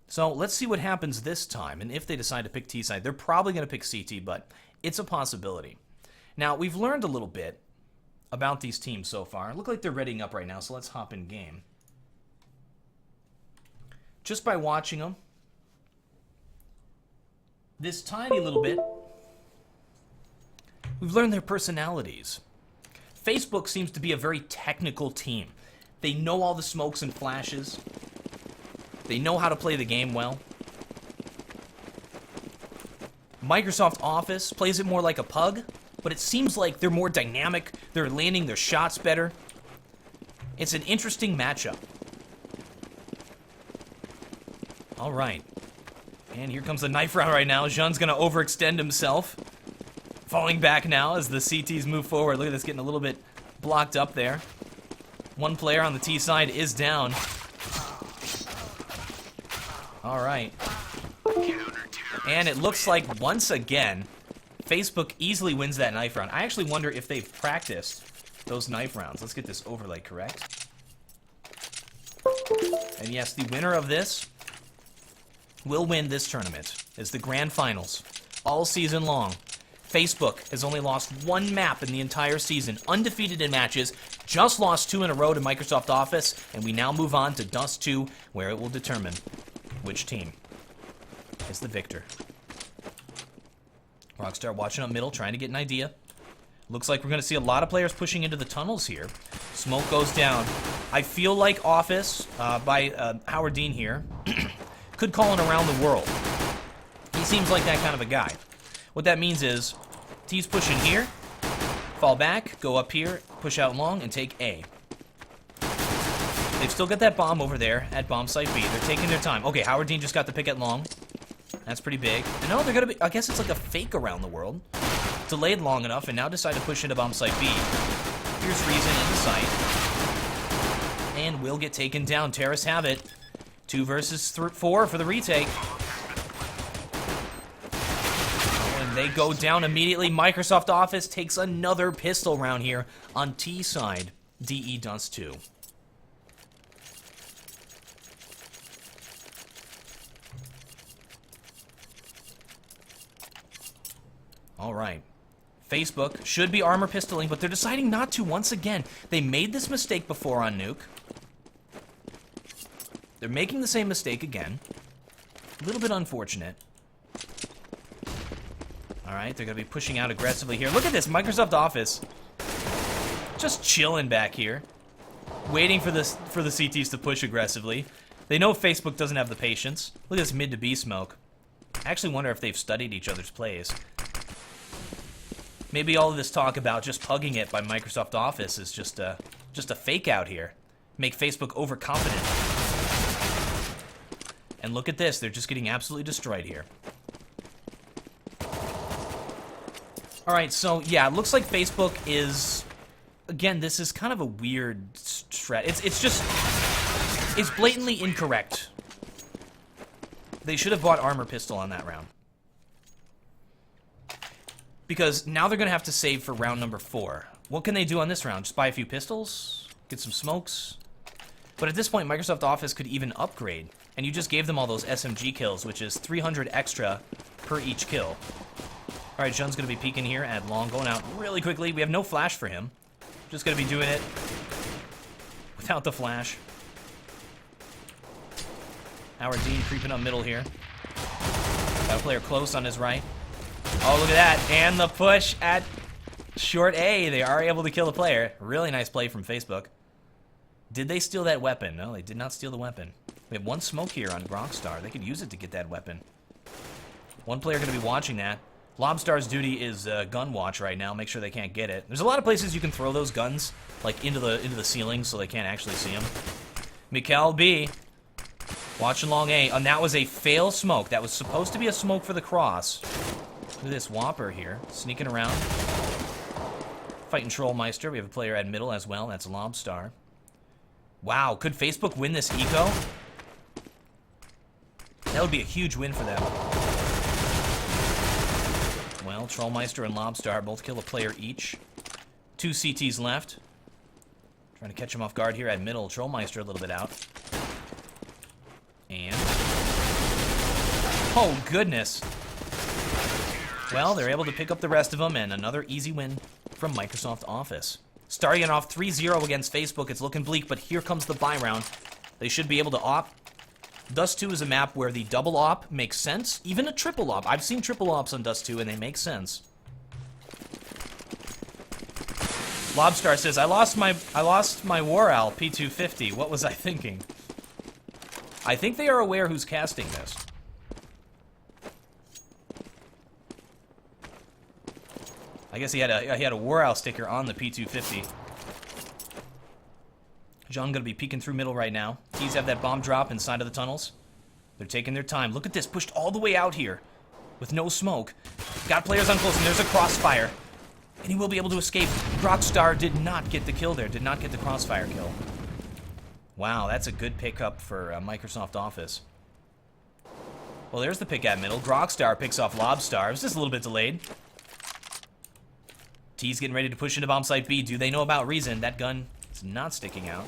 So let's see what happens this time, and if they decide to pick T-side. They're probably going to pick CT, but it's a possibility. Now, we've learned a little bit about these teams so far. Look like they're readying up right now, so let's hop in game. Just by watching them, this tiny little bit, we've learned their personalities. Facebook seems to be a very technical team. They know all the smokes and flashes. They know how to play the game well. Microsoft Office plays it more like a pug, but it seems like they're more dynamic. They're landing their shots better. It's an interesting matchup. All right. And here comes the knife round right now. Jean's going to overextend himself. Falling back now as the CTs move forward. Look at this, getting a little bit blocked up there. One player on the T side is down. All right. And it looks like, once again, Facebook easily wins that knife round. I actually wonder if they've practiced those knife rounds. Let's get this overlay correct. And yes, the winner of this will win this tournament. It's the grand finals, all season long. Facebook has only lost one map in the entire season, undefeated in matches, just lost 2 in a row to Microsoft Office, and we now move on to Dust 2, where it will determine which team is the victor. Rockstar watching up middle, trying to get an idea. Looks like we're going to see a lot of players pushing into the tunnels here. Smoke goes down. I feel like Office, by Howard Dean here, could call an around the world. He seems like that kind of a guy. What that means is, T's pushing here, fall back, go up here, push out long, and take A. They've still got that bomb over there at bomb site B. They're taking their time. Okay, Howard Dean just got the pick at long. That's pretty big. And no, they're gonna be, I guess it's like a fake around the world. Delayed long enough and now decide to push into bomb site B. Here's Reason in the site. And will get taken down. Terrace have it. 2 versus 4 for the retake. And they go down immediately. Microsoft Office takes another pistol round here on T side. DE Dust 2. All right. Facebook should be armor pistoling, but they're deciding not to once again. They made this mistake before on Nuke. They're making the same mistake again. A little bit unfortunate. All right, they're going to be pushing out aggressively here. Look at this, Microsoft Office. Just chilling back here. Waiting for the CTs to push aggressively. They know Facebook doesn't have the patience. Look at this mid to B smoke. I actually wonder if they've studied each other's plays. Maybe all of this talk about just pugging it by Microsoft Office is just a fake out here. Make Facebook overconfident. And look at this, they're just getting absolutely destroyed here. Alright, so yeah, it looks like Facebook is... Again, this is kind of a weird strat. It's blatantly incorrect. They should have bought armor pistol on that round. Because now they're going to have to save for round number 4. What can they do on this round? Just buy a few pistols? Get some smokes? But at this point, Microsoft Office could even upgrade. And you just gave them all those SMG kills, which is 300 extra per each kill. Alright, Jean's going to be peeking here at long, going out really quickly. We have no flash for him. Just going to be doing it without the flash. Howard Dean creeping up middle here. Got a player close on his right. Oh, look at that. And the push at short A. They are able to kill the player. Really nice play from Facebook. Did they steal that weapon? No, they did not steal the weapon. We have one smoke here on Rockstar. They could use it to get that weapon. One player going to be watching that. Lobstar's duty is gun watch right now. Make sure they can't get it. There's a lot of places you can throw those guns, like into the ceiling, so they can't actually see them. Mikkel B. Watching long A. And that was a fail smoke. That was supposed to be a smoke for the cross. Look at this Whopper here, sneaking around. Fighting Trollmeister. We have a player at middle as well. That's Lobstar. Wow, could Facebook win this eco? That would be a huge win for them. Well, Trollmeister and Lobstar both kill a player each. 2 CTs left. Trying to catch him off guard here at middle. Trollmeister a little bit out. And... oh, goodness. Well, they're able to pick up the rest of them, and another easy win from Microsoft Office. Starting it off 3-0 against Facebook. It's looking bleak, but here comes the buy round. They should be able to op. Dust 2 is a map where the double op makes sense. Even a triple op. I've seen triple ops on Dust 2, and they make sense. Lobstar says, I lost my War Owl P250. What was I thinking? I think they are aware who's casting this. I guess he had a War Owl sticker on the P250. John gonna be peeking through middle right now. Tees have that bomb drop inside of the tunnels. They're taking their time. Look at this, pushed all the way out here with no smoke. Got players on close, and there's a crossfire. And he will be able to escape. Rockstar did not get the kill there, did not get the crossfire kill. Wow, that's a good pickup for Microsoft Office. Well, there's the pick at middle. Rockstar picks off Lobstar. It was just a little bit delayed. T's getting ready to push into bomb site B. Do they know about Reason? That gun is not sticking out.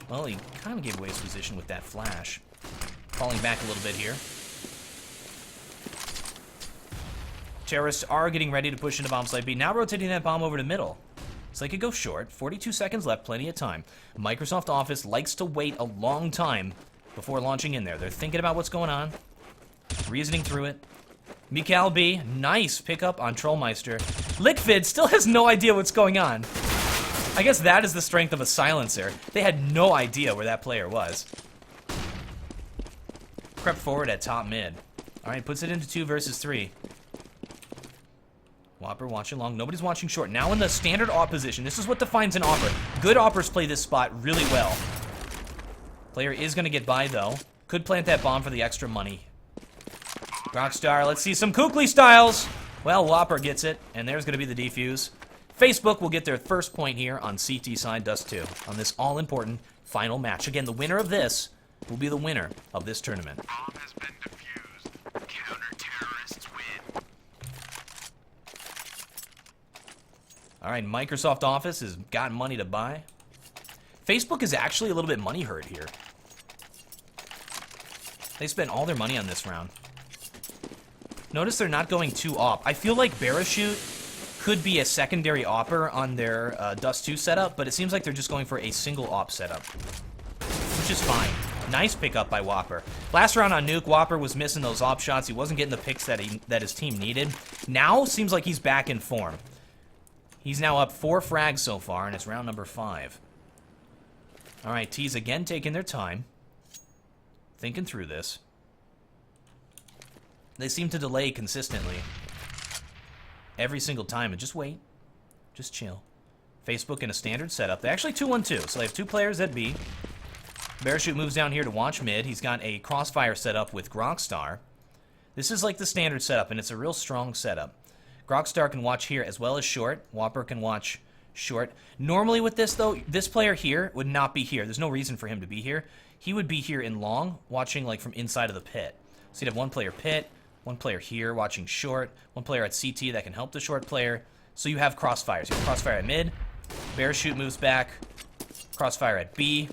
Well, he kind of gave away his position with that flash. Falling back a little bit here. Terrorists are getting ready to push into bomb site B. Now rotating that bomb over to middle. So they could go short. 42 seconds left, plenty of time. Microsoft Office likes to wait a long time before launching in there. They're thinking about what's going on, reasoning through it. Mikal B, nice pickup on Trollmeister. Lickvid still has no idea what's going on. I guess that is the strength of a silencer. They had no idea where that player was. Crept forward at top mid. Alright, puts it into 2 versus 3. Whopper watching long. Nobody's watching short. Now in the standard op position. This is what defines an opper. Good oppers play this spot really well. Player is going to get by, though. Could plant that bomb for the extra money. Rockstar, let's see some Kukli styles. Well, Whopper gets it, and there's going to be the defuse. Facebook will get their first point here on CT side Dust 2 on this all-important final match. Again, the winner of this will be the winner of this tournament. Bomb has been defused. Counter-terrorists win. All right, Microsoft Office has got money to buy. Facebook is actually a little bit money hurt here. They spent all their money on this round. Notice they're not going 2 op. I feel like Parachute could be a secondary opper on their Dust 2 setup, but it seems like they're just going for a single op setup, which is fine. Nice pickup by Whopper. Last round on Nuke, Whopper was missing those op shots. He wasn't getting the picks that his team needed. Now seems like he's back in form. He's now up 4 frags so far, and it's round number 5. All right, T's again taking their time, thinking through this. They seem to delay consistently every single time, and just wait. Just chill. Facebook in a standard setup. They actually 2-1-2, so they have 2 players at B. Parachute moves down here to watch mid. He's got a crossfire setup with Rockstar. This is like the standard setup, and it's a real strong setup. Rockstar can watch here as well as short. Whopper can watch short. Normally with this, though, this player here would not be here. There's no reason for him to be here. He would be here in long, watching like from inside of the pit. So you'd have 1 player pit, 1 player here watching short, 1 player at CT that can help the short player. So you have crossfires. You have crossfire at mid, Parachute moves back, crossfire at B,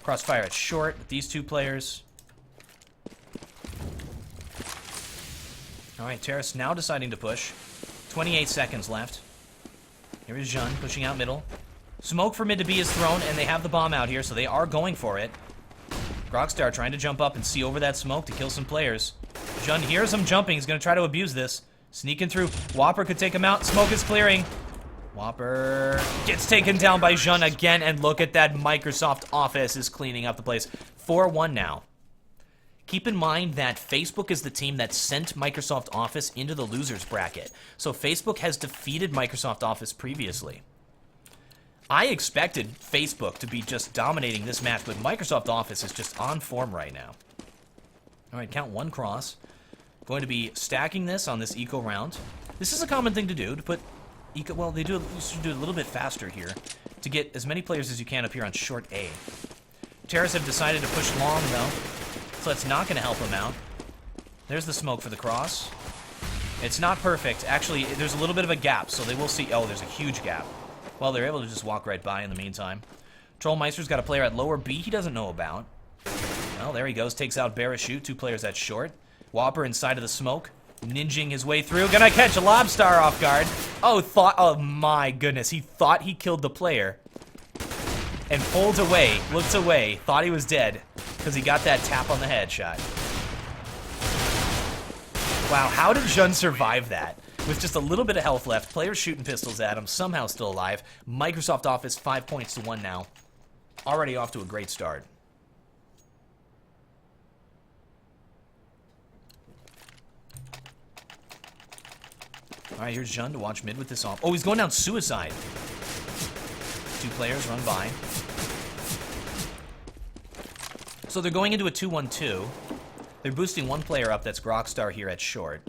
crossfire at short with these 2 players. All right, Terrace now deciding to push. 28 seconds left. Here is Jun pushing out middle. Smoke for mid to B is thrown, and they have the bomb out here, so they are going for it. Rockstar trying to jump up and see over that smoke to kill some players. Jun hears him jumping. He's going to try to abuse this. Sneaking through. Whopper could take him out. Smoke is clearing. Whopper gets taken down by Jun again, and look at that. Microsoft Office is cleaning up the place. 4-1 now. Keep in mind that Facebook is the team that sent Microsoft Office into the losers bracket. So Facebook has defeated Microsoft Office previously. I expected Facebook to be just dominating this match, but Microsoft Office is just on form right now. All right, count 1 cross. Going to be stacking this on this eco round. This is a common thing to do, to put eco, well, they should do it a little bit faster here to get as many players as you can up here on short A. Terrace have decided to push long, though. So that's not going to help him out. There's the smoke for the cross. It's not perfect. Actually, there's a little bit of a gap, so they will see... Oh, there's a huge gap. Well, they're able to just walk right by in the meantime. Trollmeister's got a player at lower B he doesn't know about. Well, there he goes. Takes out Barachute. 2 players at short. Whopper inside of the smoke. Ninjing his way through. Gonna catch a Lobstar off guard. Oh my goodness. He thought he killed the player. And pulled away. Looked away. Thought he was dead. Because he got that tap on the head shot. Wow, how did Jun survive that? With just a little bit of health left. Players shooting pistols at him. Somehow still alive. Microsoft Office 5 points to 1 now. Already off to a great start. Alright, here's Jun to watch mid with this off. Oh, he's going down suicide. 2 players run by. So they're going into a 2-1-2. They're boosting 1 player up. That's Grockstar here at short.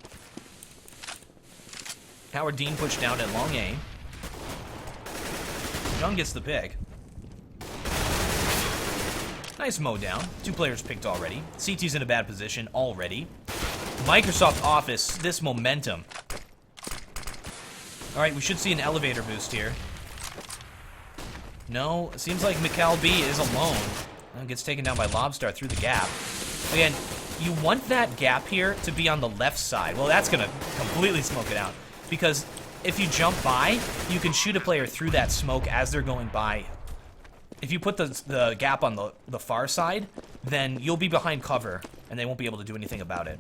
Howard Dean pushed down at long A. Jun gets the pick. Nice mow down. 2 players picked already. CT's in a bad position already. Microsoft Office, this momentum. Alright, we should see an elevator boost here. No, it seems like Mikal B is alone. Gets taken down by Lobstar through the gap. Again, you want that gap here to be on the left side. Well, that's going to completely smoke it out. Because if you jump by, you can shoot a player through that smoke as they're going by. If you put the gap on the far side, then you'll be behind cover, and they won't be able to do anything about it.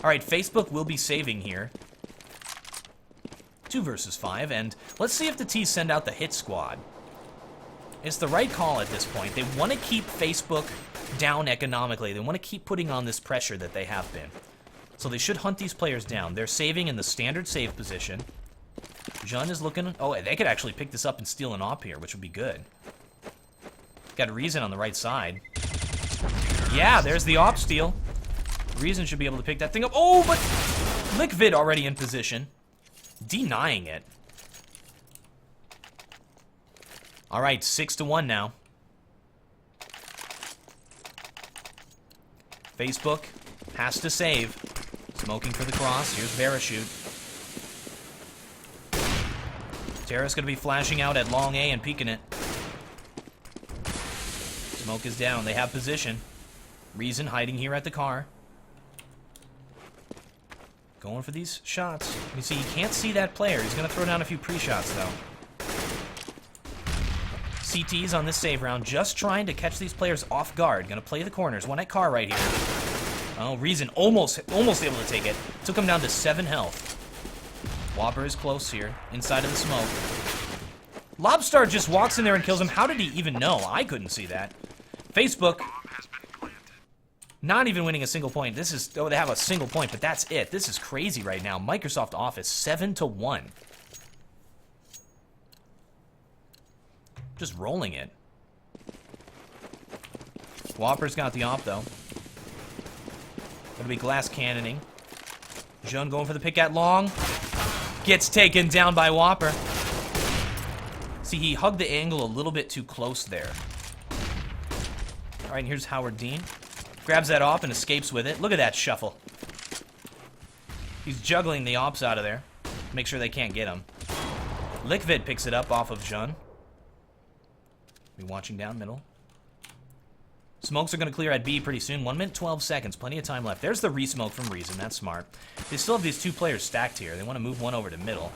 Alright, Facebook will be saving here. 2 versus 5, and let's see if the T's send out the hit squad. It's the right call at this point. They want to keep Facebook down economically. They want to keep putting on this pressure that they have been. So they should hunt these players down. They're saving in the standard save position. Jun is looking... Oh, they could actually pick this up and steal an op here, which would be good. Got Reason on the right side. Yeah, there's the op steal. Reason should be able to pick that thing up. Oh, but Liquid already in position. Denying it. All right, 6-1 now. Facebook has to save. Smoking for the cross. Here's Barachute. Terra's going to be flashing out at long A and peeking it. Smoke is down. They have position. Reason hiding here at the car. Going for these shots. You see, you can't see that player. He's going to throw down a few pre-shots, though. CT's on this save round, just trying to catch these players off guard. Going to play the corners. 1 at car right here. Oh, Reason almost able to take it. Took him down to 7 health. Whopper is close here, inside of the smoke. Lobstar just walks in there and kills him. How did he even know? I couldn't see that. Facebook... Not even winning a single point. This is... Oh, they have a single point, but that's it. This is crazy right now. Microsoft Office, 7-1. Just rolling it. Whopper's got the op, though. Gonna be glass cannoning. Jun going for the pick at long. Gets taken down by Whopper. See, he hugged the angle a little bit too close there. All right, and here's Howard Dean. Grabs that op and escapes with it. Look at that shuffle. He's juggling the ops out of there. Make sure they can't get him. Liquid picks it up off of Jun. Be watching down middle. Smokes are going to clear at B pretty soon. 1 minute, 12 seconds. Plenty of time left. There's the re-smoke from Reason. That's smart. They still have these 2 players stacked here. They want to move one over to middle.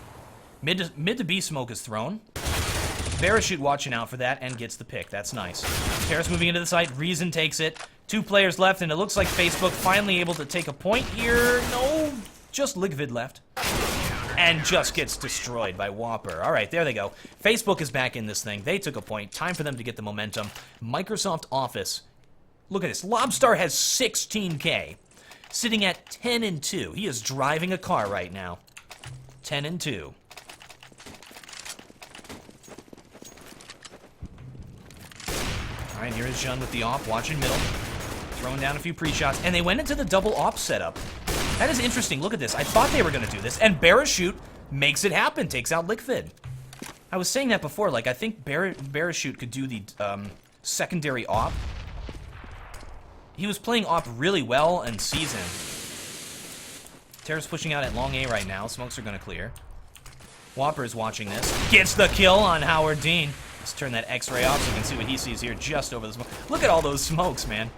Mid to B smoke is thrown. Barachute watching out for that and gets the pick. That's nice. Terrace moving into the site. Reason takes it. 2 players left, and it looks like Facebook finally able to take a point here. No, just Liquid left. And just gets destroyed by Whopper. All right, there they go. Facebook is back in this thing. They took a point. Time for them to get the momentum. Microsoft Office. Look at this. Lobstar has 16K. Sitting at 10-2. He is driving a car right now. 10-2. All right, here is Jun with the op, watching middle. Throwing down a few pre-shots, and they went into the double op setup. That is interesting. Look at this. I thought they were going to do this, and Barachute makes it happen, takes out Liquid. I was saying that before, like, I think Barachute could do the secondary op. He was playing op really well in season. Terra's pushing out at long A right now. Smokes are going to clear. Whopper's watching this. Gets the kill on Howard Dean. Let's turn that X-ray off so you can see what he sees here just over the smoke. Look at all those smokes, man.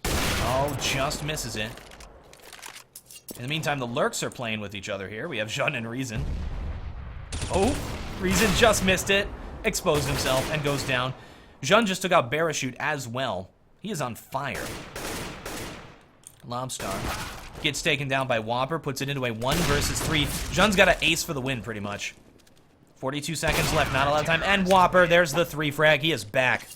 Oh, just misses it. In the meantime, the Lurks are playing with each other here. We have Jun and Reason. Oh, Reason just missed it. Exposed himself and goes down. Jun just took out Parachute as well. He is on fire. Lobstar gets taken down by Whopper, puts it into a 1 versus 3. Jun's got an ace for the win, pretty much. 42 seconds left, not a lot of time. And Whopper, there's the 3 frag. He is back.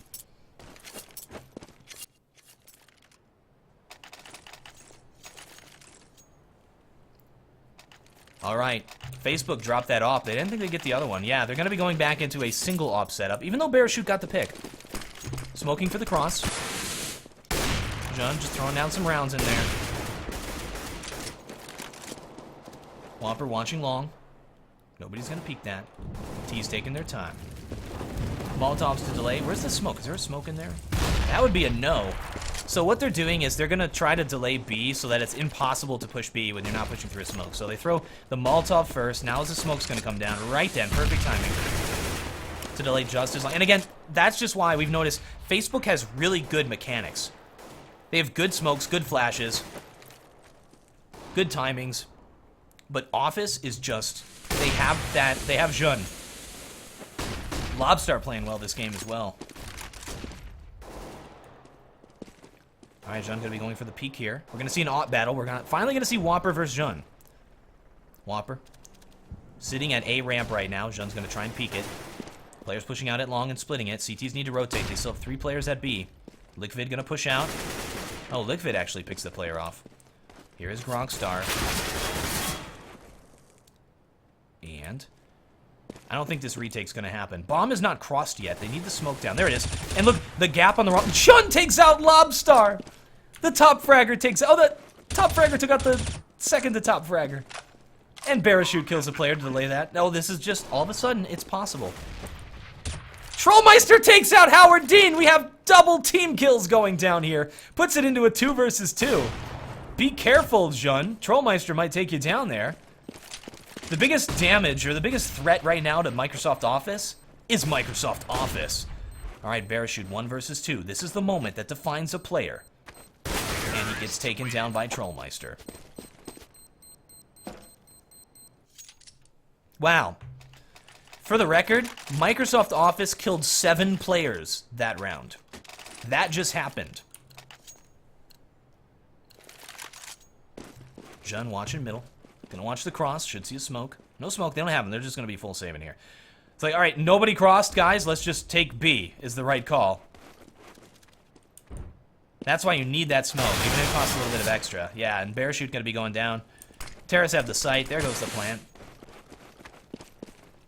All right, Facebook dropped that off. They didn't think they'd get the other one. Yeah, they're going to be going back into a single op setup, even though Parachute got the pick. Smoking for the cross. Jun just throwing down some rounds in there. Whopper watching long. Nobody's going to peek that. T's taking their time. Molotovs to delay. Where's the smoke? Is there a smoke in there? That would be a no. So what they're doing is they're going to try to delay B so that it's impossible to push B when you're not pushing through a smoke. So they throw the Molotov first. Now as the smoke's going to come down, right then, perfect timing to delay just as long. And again, that's just why we've noticed Facebook has really good mechanics. They have good smokes, good flashes, good timings. But Office is just, they have Jun. Lobstar playing well this game as well. All right, Jun gonna be going for the peak here. We're gonna see an AWP battle. We're finally gonna see Whopper versus Jun. Whopper sitting at A ramp right now. Jun's gonna try and peek it. Players pushing out at long and splitting it. CTs need to rotate. They still have 3 players at B. Liquid gonna push out. Oh, Liquid actually picks the player off. Here is Grongstar. And I don't think this retake's gonna happen. Bomb is not crossed yet. They need the smoke down. There it is. And look, the gap on the wrong. Jun takes out Lobstar. The top fragger takes. Oh, the top fragger took out the second to top fragger. And Parachute kills the player to delay that. No, this is just all of a sudden it's possible. Trollmeister takes out Howard Dean. We have double team kills going down here. Puts it into a 2 versus 2. Be careful, Jun. Trollmeister might take you down there. The biggest damage, or the biggest threat right now to Microsoft Office is Microsoft Office. All right, Parachute 1 versus 2. This is the moment that defines a player. And he gets taken down by Trollmeister. Wow. For the record, Microsoft Office killed 7 players that round. That just happened. Jun watching middle. Gonna watch the cross. Should see a smoke. No smoke. They don't have them. They're just gonna be full saving here. It's like, all right, nobody crossed, guys. Let's just take B is the right call. That's why you need that smoke, even if it costs a little bit of extra. Yeah, and Parachute gonna be going down. Terrace have the site. There goes the plant.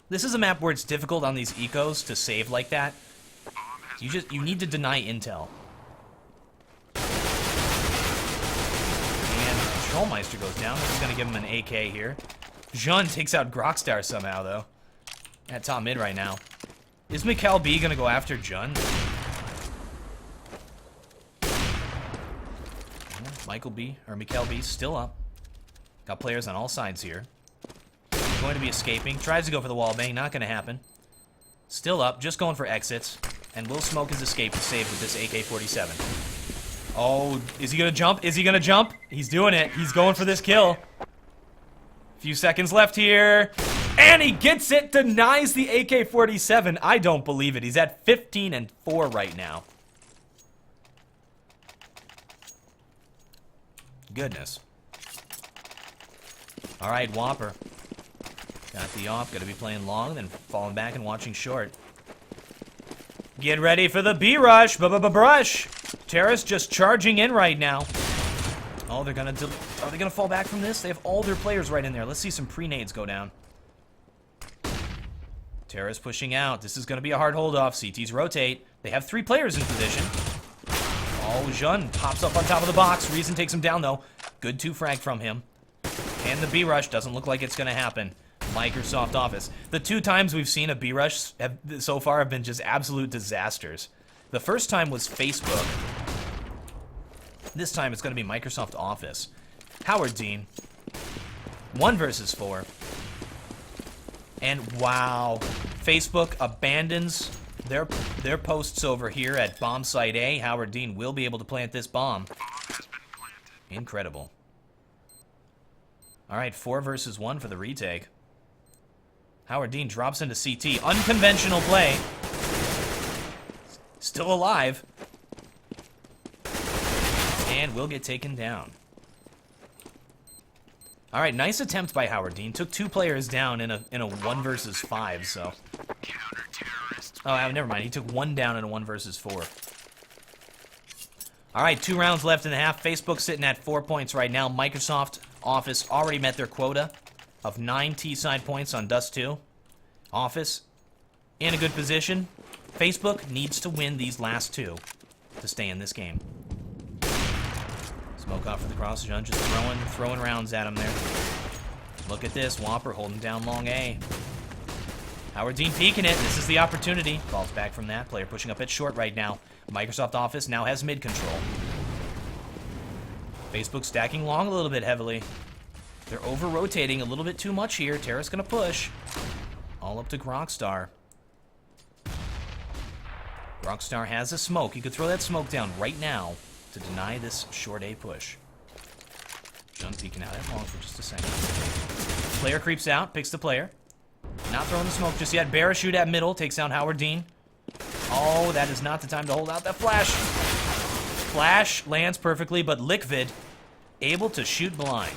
This is a map where it's difficult on these ecos to save like that. You need to deny intel. And Trollmeister goes down. This is gonna give him an AK here. Jun takes out Grockstar somehow though. At top mid right now. Is Mikkel B gonna go after Jun? Michael B, or Mikkel B, still up. Got players on all sides here. Going to be escaping. Tries to go for the wall bang. Not going to happen. Still up. Just going for exits. And will smoke his escape to save with this AK-47. Oh, is he going to jump? Is he going to jump? He's doing it. He's going for this kill. Few seconds left here. And he gets it. Denies the AK-47. I don't believe it. He's at 15 and 4 right now. Goodness. All right, Whopper. Got the off. Got to be playing long, then falling back and watching short. Get ready for the B-rush. Brush. Terrace just charging in right now. Oh, they're gonna. Are they gonna fall back from this? They have all their players right in there. Let's see some pre-nades go down. Terrace pushing out. This is gonna be a hard hold off. CTs rotate. They have 3 players in position. Oh, Jun pops up on top of the box. Reason takes him down though. Good 2 frag from him. And the B-rush doesn't look like it's gonna happen. Microsoft Office. The 2 times we've seen a B-rush so far have been just absolute disasters. The first time was Facebook. This time it's going to be Microsoft Office. Howard Dean 1 versus 4. And wow, Facebook abandons their posts over here at bomb site A. Howard Dean will be able to plant this bomb. Incredible. All right, 4 versus 1 for the retake. Howard Dean drops into CT. Unconventional play. Still alive. And will get taken down. All right, nice attempt by Howard Dean. Took 2 players down in a 1 versus 5, so. Oh, never mind. He took 1 down in a 1 versus 4. All right, 2 rounds left in the half. Facebook sitting at 4 points right now. Microsoft Office already met their quota of 9 T-side points on Dust 2. Office in a good position. Facebook needs to win these last 2 to stay in this game. Smoke off for the cross. John just throwing rounds at him there. Look at this. Whopper holding down long A. Howard Dean peeking it. This is the opportunity. Falls back from that. Player pushing up at short right now. Microsoft Office now has mid control. Facebook stacking long a little bit heavily. They're over-rotating a little bit too much here. Terra's gonna push. All up to Grockstar. Grockstar has a smoke. He could throw that smoke down right now to deny this short A push. John peeking out at long for just a second. Player creeps out, picks the player. Not throwing the smoke just yet. Parachute at middle, takes down Howard Dean. Oh, that is not the time to hold out that flash. Flash lands perfectly, but Liquid able to shoot blind.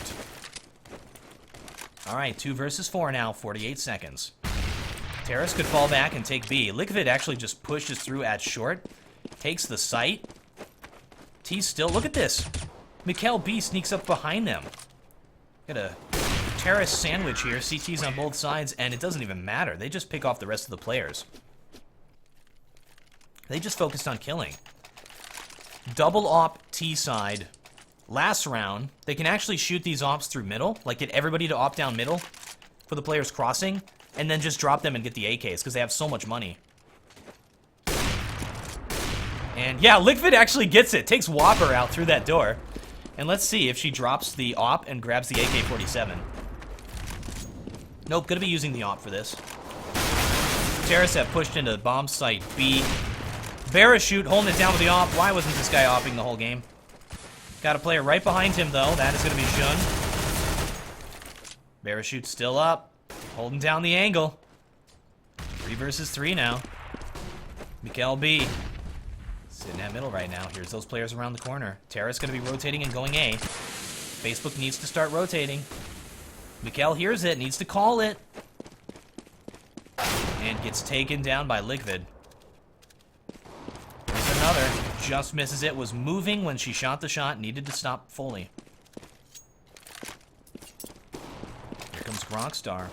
All right, 2 versus 4 now, 48 seconds. Terrace could fall back and take B. Liquid actually just pushes through at short. Takes the site. T still, look at this. Mikkel B sneaks up behind them. Got a Terrace sandwich here. CT's on both sides, and it doesn't even matter. They just pick off the rest of the players. They just focused on killing. Double op T side. Last round, they can actually shoot these ops through middle, like get everybody to op down middle for the players crossing, and then just drop them and get the AKs because they have so much money. And yeah, Liquid actually gets it. Takes Whopper out through that door. And let's see if she drops the op and grabs the AK-47. Nope, gonna be using the op for this. Terrace have pushed into bomb site B. Parachute holding it down with the op. Why wasn't this guy opping the whole game? Got a player right behind him, though. That is going to be Jun. Parachute still up. Holding down the angle. 3 versus 3 now. Mikkel B. Sitting at middle right now. Here's those players around the corner. Terra's going to be rotating and going A. Facebook needs to start rotating. Mikkel hears it. Needs to call it. And gets taken down by Liquid. There's another. Just misses it. Was moving when she shot the shot. Needed to stop fully. Here comes Grockstar.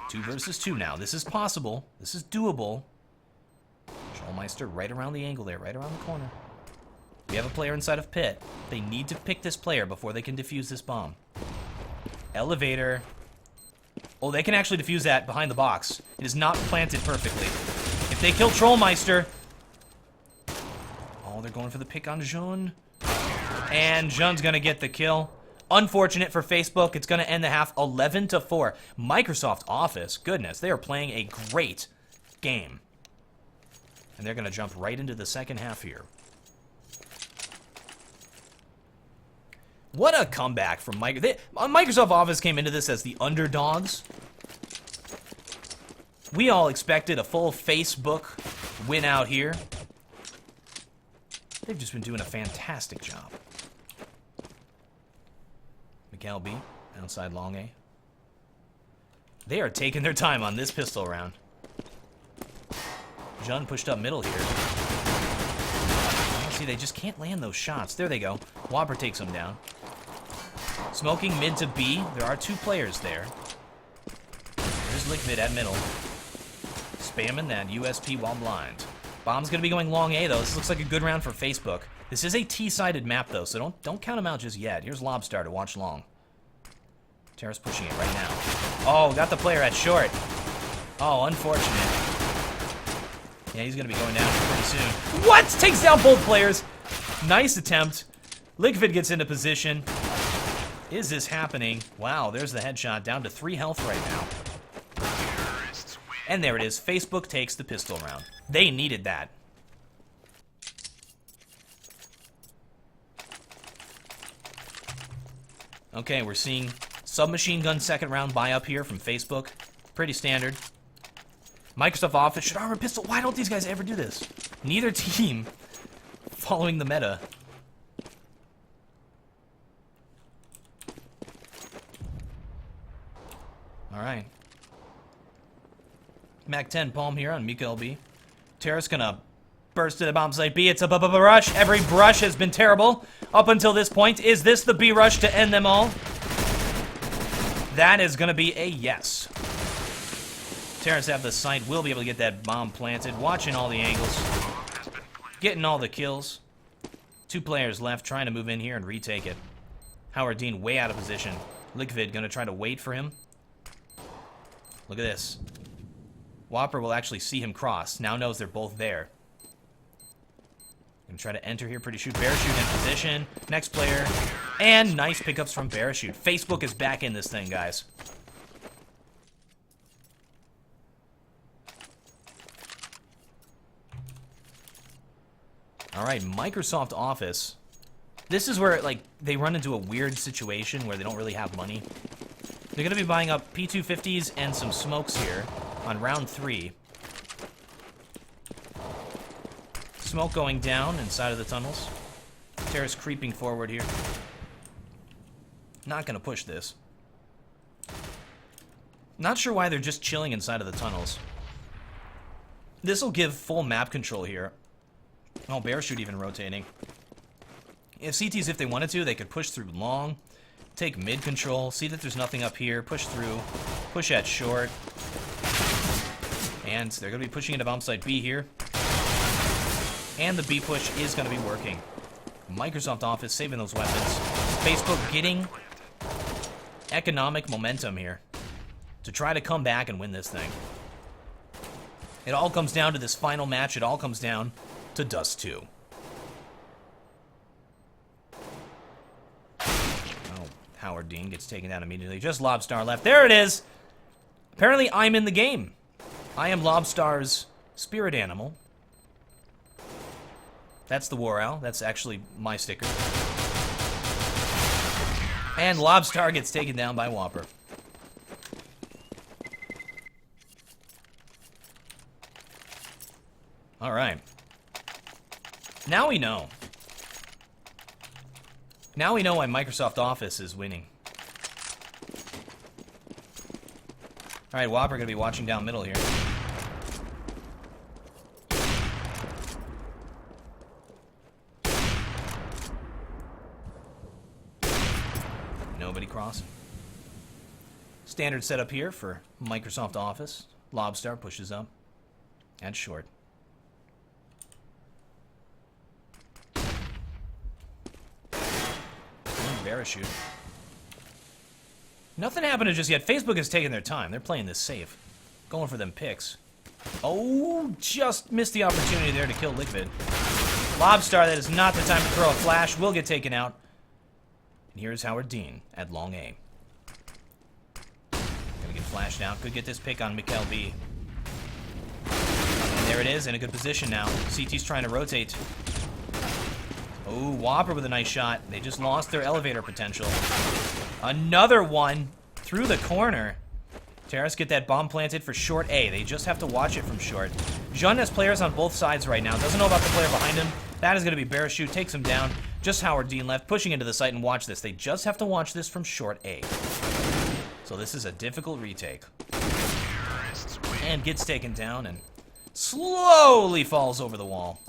2 versus 2 now. This is possible. This is doable. Schulmeister right around the angle there. Right around the corner. We have a player inside of pit. They need to pick this player before they can defuse this bomb. Elevator. Oh, they can actually defuse that behind the box. It is not planted perfectly. If they kill Trollmeister... Oh, they're going for the pick on Jun. And Jun's going to get the kill. Unfortunate for Facebook. It's going to end the half 11-4. Microsoft Office, goodness, they are playing a great game. And they're going to jump right into the second half here. What a comeback from Microsoft Office came into this as the underdogs. We all expected a full Facebook win out here. They've just been doing a fantastic job. Mikkel B, outside long A. They are taking their time on this pistol round. Jun pushed up middle here. See, they just can't land those shots. There they go. Whopper takes them down. Smoking mid to B. There are 2 players there. There's Liquid at middle. Spamming that USP while blind. Bomb's going to be going long A, though. This looks like a good round for Facebook. This is a T-sided map, though, so don't count them out just yet. Here's Lobstar to watch long. Terra's pushing it right now. Oh, got the player at short. Oh, unfortunate. Yeah, he's going to be going down pretty soon. What? Takes down both players. Nice attempt. Liquid gets into position. Is this happening? Wow, there's the headshot. Down to 3 health right now. Terrorists win. And there it is. Facebook takes the pistol round. They needed that. Okay, we're seeing submachine gun second round buy up here from Facebook. Pretty standard. Microsoft Office should armor pistol. Why don't these guys ever do this? Neither team following the meta. Alright. Mac 10 Palm here on Mika LB. Terrace gonna burst to the bomb site B. It's a rush. Every brush has been terrible up until this point. Is this the B rush to end them all? That is gonna be a yes. Terrace have the site. Will be able to get that bomb planted. Watching all the angles. Getting all the kills. 2 players left trying to move in here and retake it. Howard Dean way out of position. Liquid gonna try to wait for him. Look at this. Whopper will actually see him cross. Now knows they're both there. Gonna try to enter here. Pretty shoot. Parachute in position. Next player. And nice pickups from Parachute. Facebook is back in this thing, guys. Alright, Microsoft Office. This is where, like, they run into a weird situation where they don't really have money. They're going to be buying up P250s and some smokes here on round 3. Smoke going down inside of the tunnels. Terrace creeping forward here. Not going to push this. Not sure why they're just chilling inside of the tunnels. This will give full map control here. Oh, Parachute even rotating. If CTs, if they wanted to, they could push through long, take mid control, see that there's nothing up here, push through, push at short. And they're going to be pushing into bomb site B here. And the B push is going to be working. Microsoft Office saving those weapons. Facebook getting economic momentum here to try to come back and win this thing. It all comes down to this final match. It all comes down to Dust 2. Oh, Howard Dean gets taken down immediately. Just Lobstar left. There it is! Apparently I'm in the game. I am Lobstar's spirit animal. That's the War Owl. That's actually my sticker. And Lobstar gets taken down by Whopper. Alright. Now we know. Now we know why Microsoft Office is winning. Alright, Whopper gonna be watching down middle here. Nobody crossing. Standard setup here for Microsoft Office. Lobstar pushes up. And short. Parachute. Nothing happened just yet. Facebook is taking their time. They're playing this safe. Going for them picks. Oh, just missed the opportunity there to kill Liquid. Lobstar, that is not the time to throw a flash. Will get taken out. And here's Howard Dean at long A. Gonna get flashed out. Could get this pick on Mikkel B. And there it is, in a good position now. CT's trying to rotate. Oh, Whopper with a nice shot. They just lost their elevator potential. Another one through the corner. Terrace get that bomb planted for short A. They just have to watch it from short. Jun has players on both sides right now. Doesn't know about the player behind him. That is going to be Parachute. Takes him down. Just Howard Dean left. Pushing into the site and watch this. They just have to watch this from short A. So this is a difficult retake. And gets taken down and slowly falls over the wall.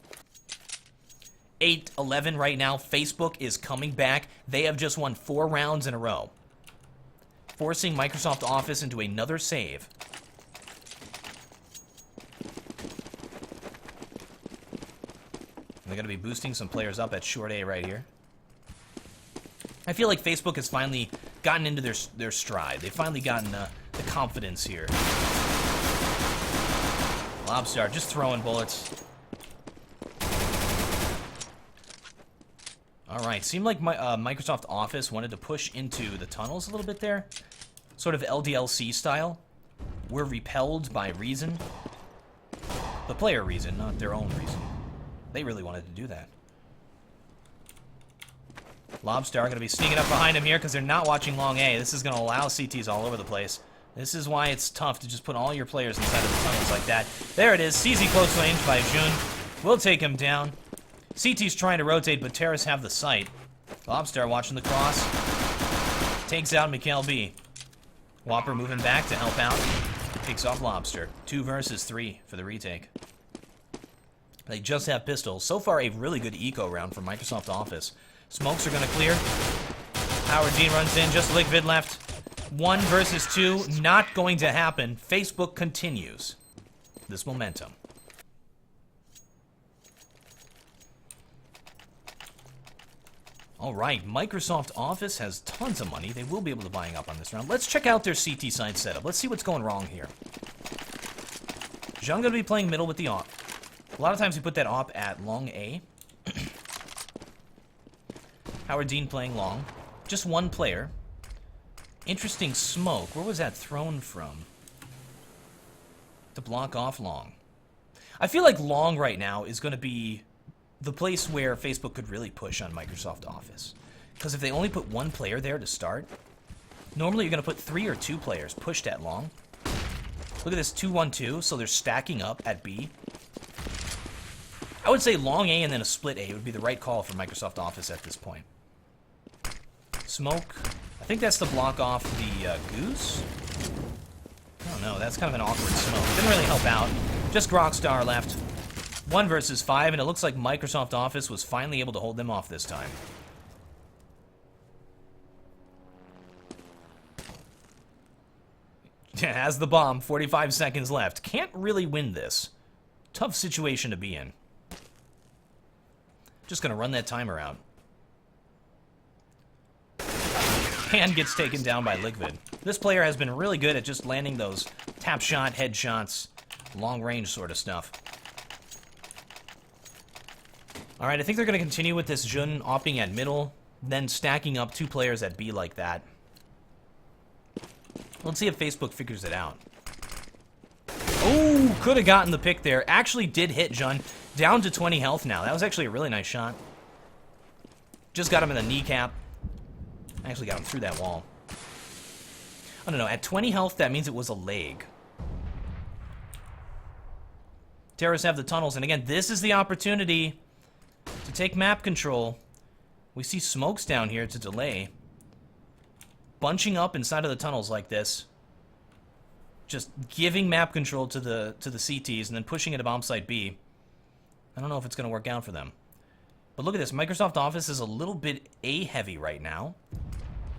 8-11 right now. Facebook is coming back. They have just won 4 rounds in a row, forcing Microsoft Office into another save. And they're going to be boosting some players up at short A right here. I feel like Facebook has finally gotten into their stride. They've finally gotten the confidence here. Lobstar just throwing bullets. Alright, seemed like Microsoft Office wanted to push into the tunnels a little bit there. Sort of LDLC style. We're repelled by Reason. The player Reason, not their own Reason. They really wanted to do that. Lobster are going to be sneaking up behind him here because they're not watching long A. This is going to allow CTs all over the place. This is why it's tough to just put all your players inside of the tunnels like that. There it is. CZ close range by Jun. We'll take him down. CT's trying to rotate, but Terrace have the sight. Lobster watching the cross. Takes out Mikhail B. Whopper moving back to help out. Takes off Lobster. 2 versus 3 for the retake. They just have pistols. So far, a really good eco round for Microsoft Office. Smokes are going to clear. Howard Dean runs in. Just Liquid left. 1 versus 2. Not going to happen. Facebook continues this momentum. All right, Microsoft Office has tons of money. They will be able to buy up on this round. Let's check out their CT side setup. Let's see what's going wrong here. Zhang going to be playing middle with the AWP. A lot of times we put that AWP at long A. Howard Dean playing long. Just one player. Interesting smoke. Where was that thrown from? To block off long. I feel like long right now is going to be the place where Facebook could really push on Microsoft Office. Because if they only put one player there to start, normally you're going to put 3 or 2 players pushed at long. Look at this 2-1-2, so they're stacking up at B. I would say long A and then a split A would be the right call for Microsoft Office at this point. Smoke. I think that's to block off the Goose. I don't know, that's kind of an awkward smoke. Didn't really help out. Just Grockstar left. 1 versus 5, and it looks like Microsoft Office was finally able to hold them off this time. Has the bomb, 45 seconds left. Can't really win this. Tough situation to be in. Just gonna run that timer out. Hand gets taken down by Liquid. This player has been really good at just landing those tap shot, headshots, long range sort of stuff. Alright, I think they're going to continue with this Jun opting at middle, then stacking up 2 players at B like that. Let's see if Facebook figures it out. Oh, could have gotten the pick there. Actually did hit Jun. Down to 20 health now. That was actually a really nice shot. Just got him in the kneecap. Actually got him through that wall. I don't know. At 20 health, that means it was a leg. Terrorists have the tunnels, and again, this is the opportunity to take map control. We see smokes down here to delay. Bunching up inside of the tunnels like this. Just giving map control to the CTs and then pushing it to bomb site B. I don't know if it's going to work out for them. But look at this. Microsoft Office is a little bit A heavy right now.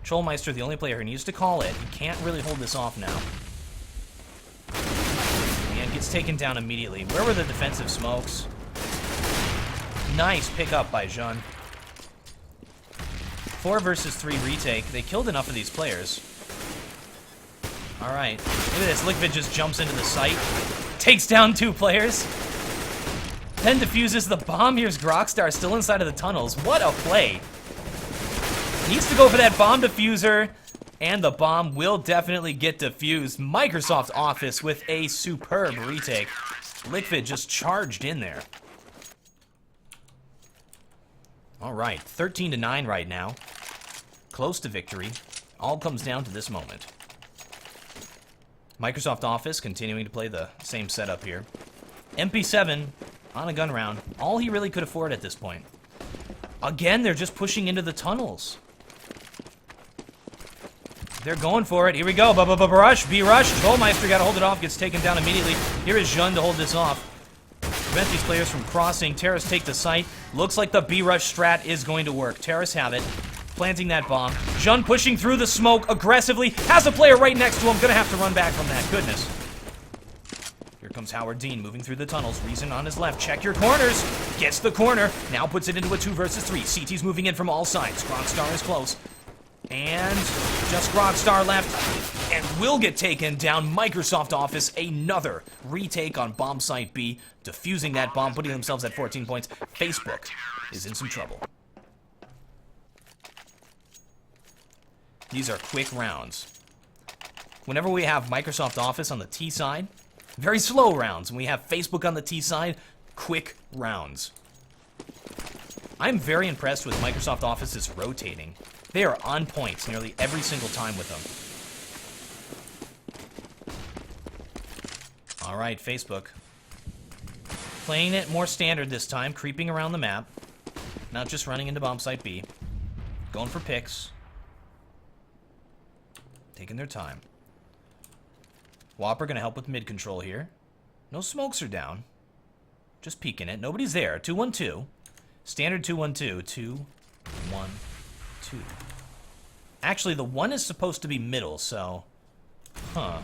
Trollmeister, the only player who needs to call it. He can't really hold this off now. And gets taken down immediately. Where were the defensive smokes? Nice pickup by Jun. 4 versus 3 retake. They killed enough of these players. Alright. Look at this. Liquid just jumps into the site. Takes down 2 players. Then defuses the bomb. Here's Grockstar still inside of the tunnels. What a play. Needs to go for that bomb diffuser. And the bomb will definitely get defused. Microsoft Office with a superb retake. Liquid just charged in there. Alright, 13-9 right now. Close to victory. All comes down to this moment. Microsoft Office continuing to play the same setup here. MP7 on a gun round. All he really could afford at this point. Again, they're just pushing into the tunnels. They're going for it. Here we go. Rush. B-Rush. Trollmeister got to hold it off. Gets taken down immediately. Here is Jun to hold this off. Prevent these players from crossing. Terrace take the site. Looks like the B-Rush strat is going to work. Terrace have it. Planting that bomb. Jun pushing through the smoke aggressively. Has a player right next to him. Gonna have to run back from that. Goodness. Here comes Howard Dean moving through the tunnels. Reason on his left. Check your corners. Gets the corner. Now puts it into a 2 versus 3. CT's moving in from all sides. Grockstar is close. And just Grockstar left. And will get taken down. Microsoft Office, another retake on bomb site B. Defusing that bomb, putting themselves at 14 points. Facebook is in some trouble. These are quick rounds. Whenever we have Microsoft Office on the T side, very slow rounds. When we have Facebook on the T side, quick rounds. I'm very impressed with Microsoft Office's rotating. They are on point nearly every single time with them. All right, Facebook. Playing it more standard this time, creeping around the map. Not just running into bomb site B. Going for picks. Taking their time. Whopper gonna help with mid control here. No smokes are down. Just peeking it. Nobody's there. 2-1-2. Standard 2-1-2. 2-1-2. Actually, the 1 is supposed to be middle, so... Huh.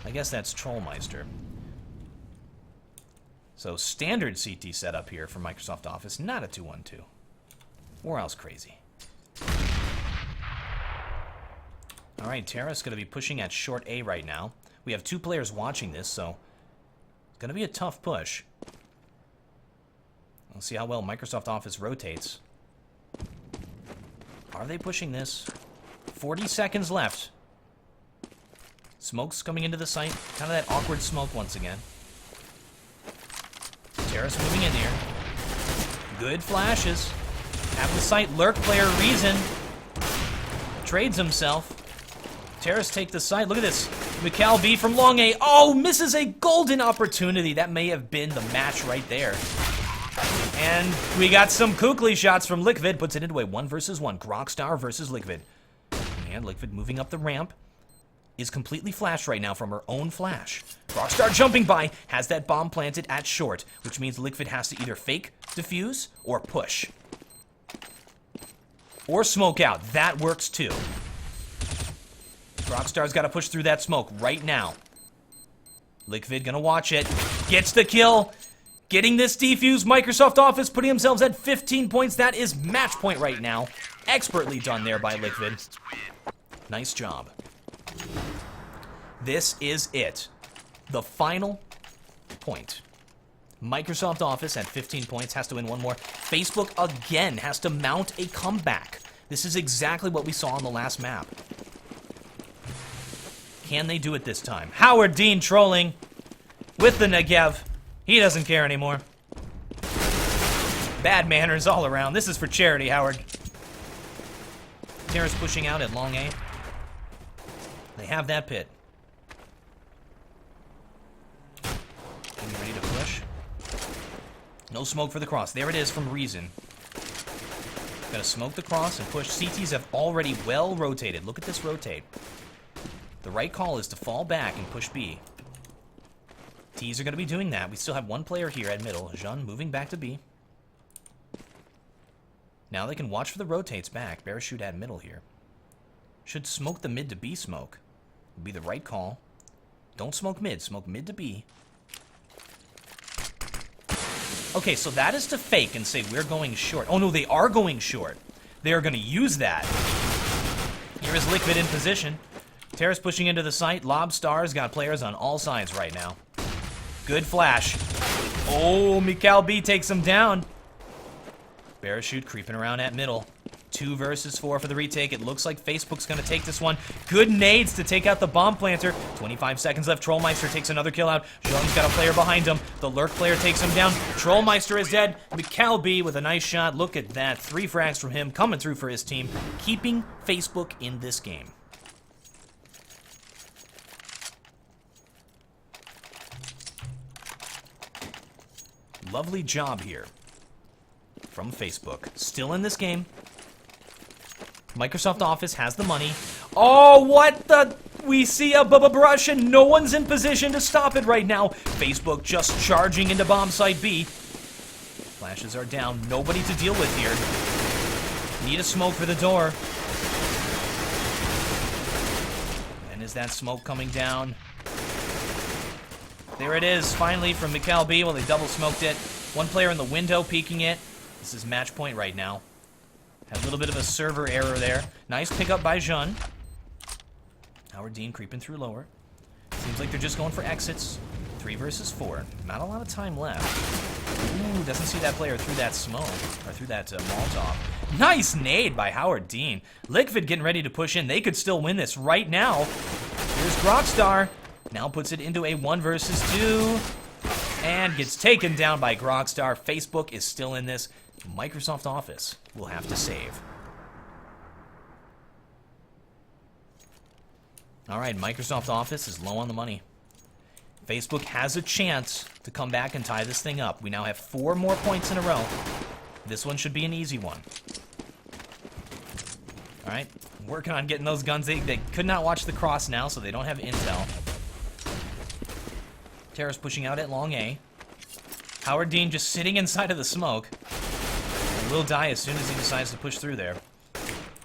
I guess that's Trollmeister. So, standard CT setup here for Microsoft Office, not a 2-1-2. Or else crazy. Alright, Terra's going to be pushing at short A right now. We have 2 players watching this, so... It's going to be a tough push. We'll see how well Microsoft Office rotates. Are they pushing this? 40 seconds left. Smoke's coming into the site. Kind of that awkward smoke once again. Terrace moving in here. Good flashes. Have the site lurk player Reason. Trades himself. Terrace take the site. Look at this. Mikal B from long A. Oh, misses a golden opportunity. That may have been the match right there. And we got some Kukli shots from Liquid. Puts it into a 1 versus 1. Grockstar versus Liquid. And Liquid moving up the ramp. Is completely flashed right now from her own flash. Rockstar jumping by, has that bomb planted at short, which means Liquid has to either fake, defuse, or push. Or smoke out. That works too. Rockstar's got to push through that smoke right now. Liquid gonna watch it. Gets the kill. Getting this defuse. Microsoft Office putting themselves at 15 points. That is match point right now. Expertly done there by Liquid. Nice job. This is it. The final point. Microsoft Office at 15 points has to win one more. Facebook again has to mount a comeback. This is exactly what we saw on the last map. Can they do it this time? Howard Dean trolling with the Negev. He doesn't care anymore. Bad manners all around. This is for charity, Howard. Terrace pushing out at long A. They have that pit. Getting ready to push. No smoke for the cross. There it is from Reason. Gonna smoke the cross and push. CTs have already well rotated. Look at this rotate. The right call is to fall back and push B. Ts are gonna be doing that. We still have one player here at middle. Jean moving back to B. Now they can watch for the rotates back. Parachute at middle here. Should smoke the mid to B smoke. Would be the right call. Don't smoke mid. Smoke mid to B. Okay, so that is to fake and say we're going short. Oh no, they are going short. They are going to use that. Here is Liquid in position. Terrace pushing into the site. Lobstar's got players on all sides right now. Good flash. Oh, Mikal B takes him down. Parachute creeping around at middle. 2 versus 4 for the retake. It looks like Facebook's going to take this one. Good nades to take out the bomb planter. 25 seconds left. Trollmeister takes another kill out. Jean's got a player behind him. The lurk player takes him down. Trollmeister is dead. Mikal B with a nice shot. Look at that. 3 frags from him coming through for his team. Keeping Facebook in this game. Lovely job here from Facebook. Still in this game. Microsoft Office has the money. Oh, what the? We see a brush and no one's in position to stop it right now. Facebook just charging into bomb site B. Flashes are down. Nobody to deal with here. Need a smoke for the door. And is that smoke coming down? There it is, finally, from Mikal B. Well, they double smoked it. One player in the window peeking it. This is match point right now. Had a little bit of a server error there. Nice pickup by Jean. Howard Dean creeping through lower. Seems like they're just going for exits. 3 versus 4. Not a lot of time left. Ooh, doesn't see that player through that smoke, or through that Molotov. Nice nade by Howard Dean. Liquid getting ready to push in. They could still win this right now. Here's Grokstar. Now puts it into a 1 versus 2. And gets taken down by Grokstar. Facebook is still in this. Microsoft Office will have to save. All right, Microsoft Office is low on the money. Facebook has a chance to come back and tie this thing up. We now have 4 more points in a row. This one should be an easy one. All right, working on getting those guns. They could not watch the cross now, so they don't have intel. Terrace pushing out at long A. Howard Dean just sitting inside of the smoke. And will die as soon as he decides to push through there.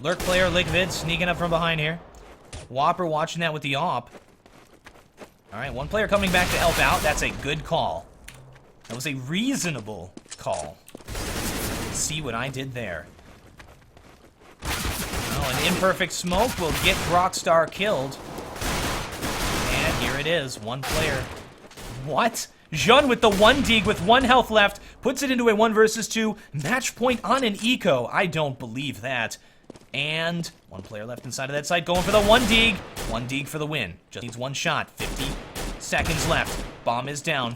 Lurk player, Liquid, sneaking up from behind here. Whopper watching that with the AWP. All right, 1 player coming back to help out. That's a good call. That was a reasonable call. See what I did there. Oh, an imperfect smoke will get Grokstar killed. And here it is, 1 player. What? Jean with the 1 dig with 1 health left. Puts it into a 1 versus 2. Match point on an eco. I don't believe that. And 1 player left inside of that site going for the 1 dig. 1 dig for the win. Just needs 1 shot. 50 seconds left. Bomb is down.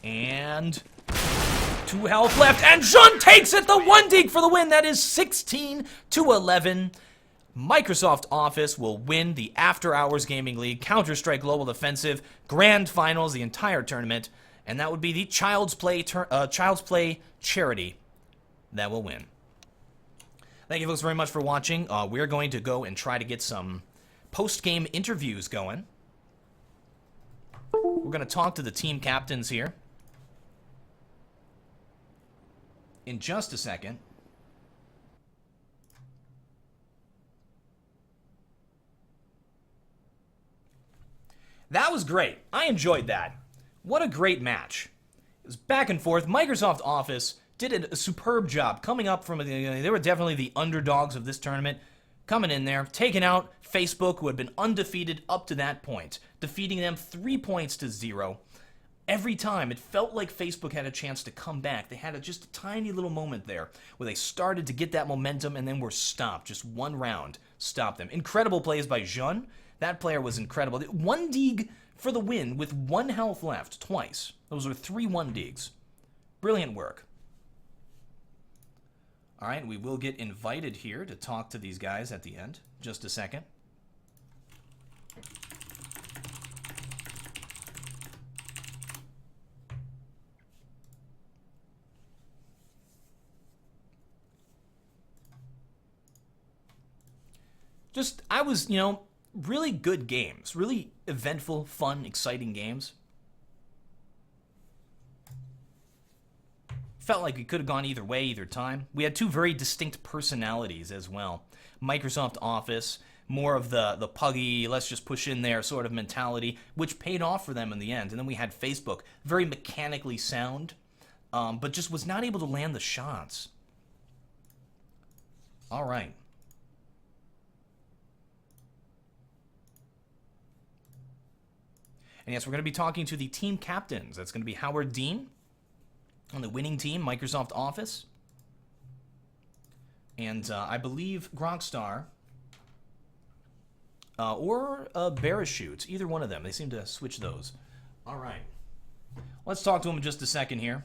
And 2 health left. And Jean takes it. The 1 dig for the win. That is 16-11. Microsoft Office will win the After Hours Gaming League Counter-Strike Global Offensive Grand Finals, the entire tournament. And that would be the Child's Play charity that will win. Thank you folks very much for watching. We're going to go and try to get some post-game interviews going. We're going to talk to the team captains here in just a second. That was great. I enjoyed that. What a great match. It was back and forth. Microsoft Office did a superb job coming up from, they were definitely the underdogs of this tournament, coming in there, taking out Facebook, who had been undefeated up to that point, defeating them 3 points to 0. Every time, it felt like Facebook had a chance to come back. They had just a tiny little moment there where they started to get that momentum and then were stopped. Just 1 round stopped them. Incredible plays by Jean. That player was incredible. 1 dig for the win with 1 health left twice. Those were 3 1 digs. Brilliant work. All right, we will get invited here to talk to these guys at the end. Just a second. I was, really good games. Really eventful, fun, exciting games. Felt like we could have gone either way, either time. We had 2 very distinct personalities as well. Microsoft Office, more of the puggy, let's just push in there sort of mentality, which paid off for them in the end. And then we had Facebook, very mechanically sound, but just was not able to land the shots. All right. And yes, we're going to be talking to the team captains. That's going to be Howard Dean on the winning team, Microsoft Office. And I believe Grokstar or Barachute, either one of them. They seem to switch those. All right. Let's talk to them in just a second here.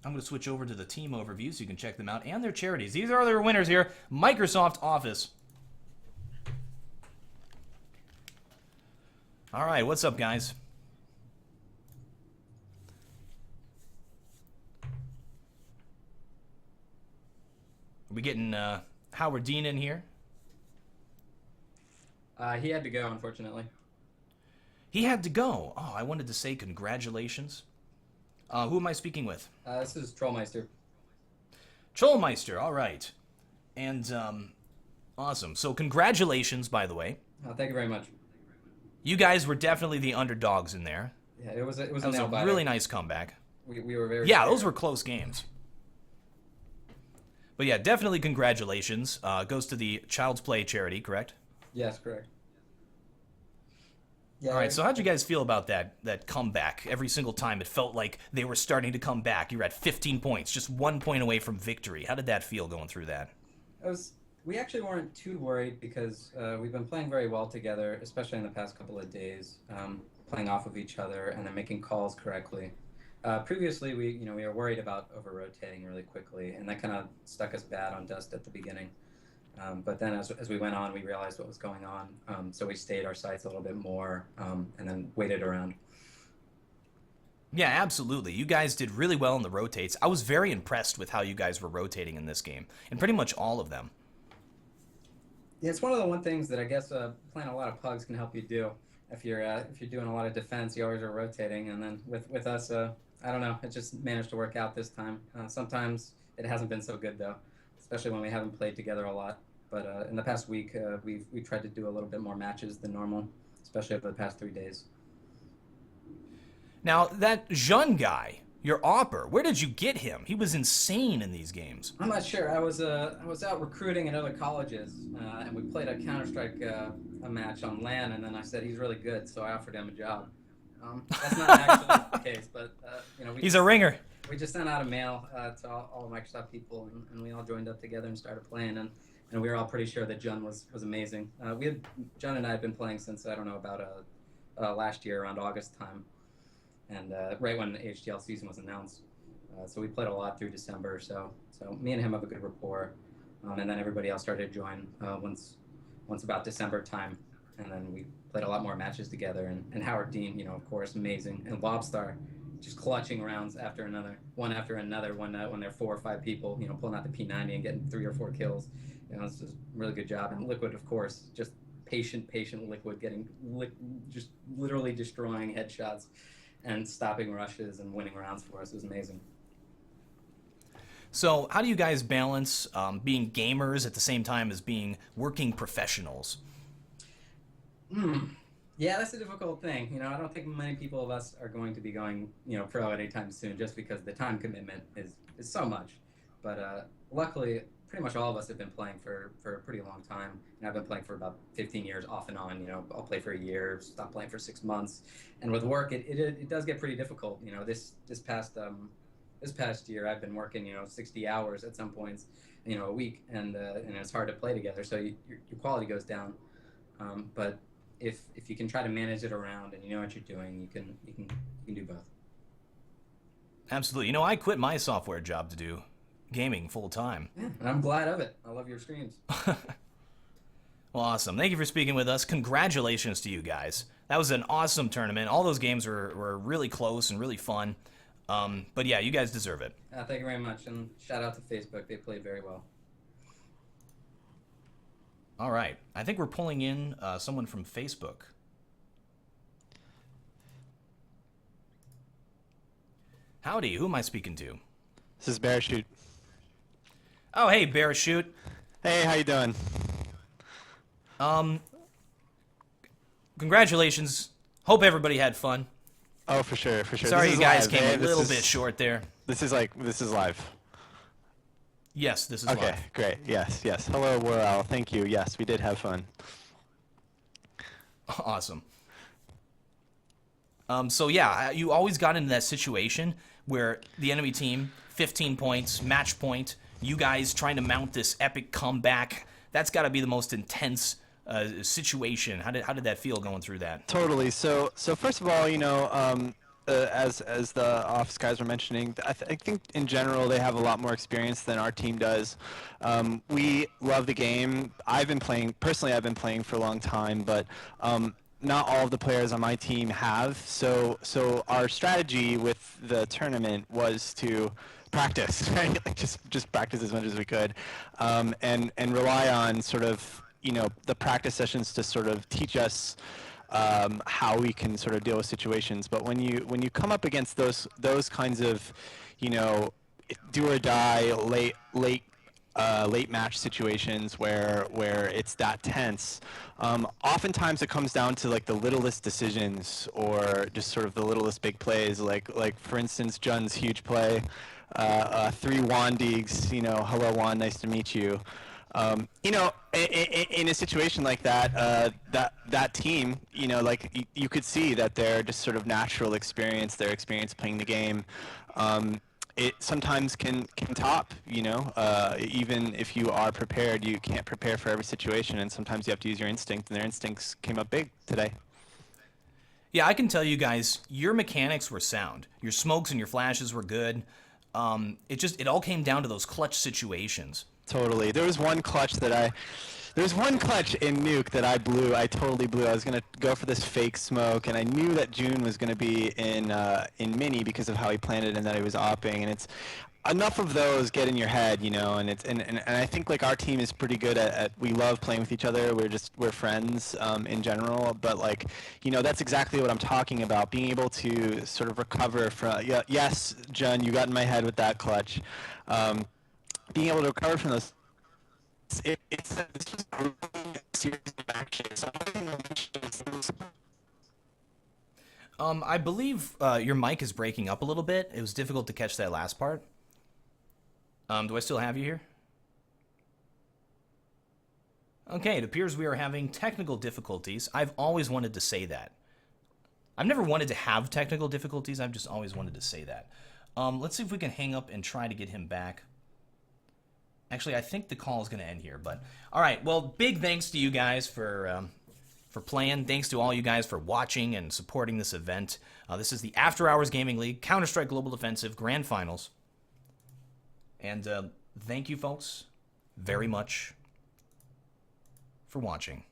I'm going to switch over to the team overview so you can check them out and their charities. These are their winners here. Microsoft Office. All right, what's up, guys? Are we getting Howard Dean in here? He had to go, unfortunately. He had to go. Oh, I wanted to say congratulations. Who am I speaking with? This is Trollmeister. Trollmeister, all right. And, awesome. So congratulations, by the way. Thank you very much. You guys were definitely the underdogs in there. Yeah, it was a really nice comeback. We were very Yeah, scared. those were close games. But yeah, definitely congratulations. Goes to the Child's Play charity, correct? Yes, correct. Yeah. All right, so how'd you guys feel about that comeback? Every single time it felt like they were starting to come back. You're at 15 points, just 1 point away from victory. How did that feel going through that? We actually weren't too worried because we've been playing very well together, especially in the past couple of days, playing off of each other and then making calls correctly. Previously, we were worried about over-rotating really quickly, and that kind of stuck us bad on Dust at the beginning. But then as we went on, we realized what was going on, so we stayed our sights a little bit more and then waited around. Yeah, absolutely. You guys did really well in the rotates. I was very impressed with how you guys were rotating in this game, and pretty much all of them. Yeah, it's one of the one things that I guess playing a lot of pugs can help you do. If you're doing a lot of defense, you always are rotating, and then with us, I don't know, it just managed to work out this time. Sometimes it hasn't been so good though, especially when we haven't played together a lot. But in the past week, we've tried to do a little bit more matches than normal, especially over the past 3 days. Now, that Jean guy, your Opper, where did you get him? He was insane in these games. I'm not sure. I was out recruiting at other colleges, and we played a Counter-Strike a match on LAN, and then I said he's really good, so I offered him a job. That's not actually the case, but he's a ringer. We just sent out a mail to all Microsoft people, and we all joined up together and started playing, and we were all pretty sure that Jun was amazing. Jun and I had been playing since, I don't know, about last year around August time, and right when the AHGL season was announced. So we played a lot through December, so me and him have a good rapport, and then everybody else started to join once about December time, and then we played a lot more matches together, and Howard Dean, of course, amazing, and Lobstar, just clutching rounds one after another when there are 4 or 5 people, pulling out the P90 and getting 3 or 4 kills. It's just a really good job. And Liquid, of course, just patient Liquid, just literally destroying headshots and stopping rushes and winning rounds for us. It was amazing. So how do you guys balance being gamers at the same time as being working professionals? Yeah, that's a difficult thing. I don't think many people of us are going to be going, pro anytime soon, just because the time commitment is so much. But luckily, pretty much all of us have been playing for a pretty long time. And I've been playing for about 15 years off and on. I'll play for a year, stop playing for 6 months. And with work, it does get pretty difficult. This past year, I've been working, 60 hours at some points, a week, and it's hard to play together. So your quality goes down. But if you can try to manage it around and you know what you're doing, you can do both. Absolutely. I quit my software job to do gaming full time. Yeah, and I'm glad of it. I love your streams. Well, awesome. Thank you for speaking with us. Congratulations to you guys. That was an awesome tournament. All those games were really close and really fun. But yeah, you guys deserve it. Thank you very much, and shout out to Facebook. They played very well. All right. I think we're pulling in someone from Facebook. Howdy. Who am I speaking to? This is Parachute. Oh, hey, Parachute. Hey, how you doing? Congratulations. Hope everybody had fun. Oh, for sure, for sure. Sorry This you is guys live, came eh? a little bit short there. This is live. Yes, this is Okay, live. great. Yes. Hello, Worrell. Thank you. Yes, we did have fun. Awesome. So yeah, you always got into that situation where the enemy team, 15 points, match point, you guys trying to mount this epic comeback. That's got to be the most intense situation. How did that feel going through that? Totally. So first of all, as the office guys were mentioning, I think in general they have a lot more experience than our team does. We love the game. I've been playing for a long time, but not all of the players on my team have. So our strategy with the tournament was to practice, right? Like just practice as much as we could, and rely on sort of the practice sessions to sort of teach us how we can sort of deal with situations. But when you come up against those kinds of do or die late match situations where it's that tense, oftentimes it comes down to like the littlest decisions or just sort of the littlest big plays, like for instance Jun's huge play, 3 Wandigs, hello Wan, nice to meet you. You know, in a situation like that, that team, you know, like you could see that their just sort of natural experience, their experience playing the game, it sometimes can top. You know, even if you are prepared, you can't prepare for every situation, and sometimes you have to use your instinct, and their instincts came up big today. Yeah, I can tell you guys, your mechanics were sound. Your smokes and your flashes were good. It all came down to those clutch situations. Totally. There was one clutch in Nuke that I blew. I totally blew. I was gonna go for this fake smoke, and I knew that June was gonna be in Mini because of how he planted and that he was opping. And it's enough of those get in your head, you know. And it's and I think like our team is pretty good at we love playing with each other. We're friends in general. But like, you know, that's exactly what I'm talking about. Being able to sort of recover from. Yeah, yes, Jun, you got in my head with that clutch. Being able to recover from those, it's this was a really series of actions. I believe your mic is breaking up a little bit. It was difficult to catch that last part. Do I still have you here? Okay, it appears we are having technical difficulties. I've always wanted to say that. I've never wanted to have technical difficulties. I've just always wanted to say that. Let's see if we can hang up and try to get him back. Actually, I think the call is going to end here. But all right, well, big thanks to you guys for playing. Thanks to all you guys for watching and supporting this event. This is the After Hours Gaming League Counter-Strike Global Offensive Grand Finals. And thank you, folks, very much for watching.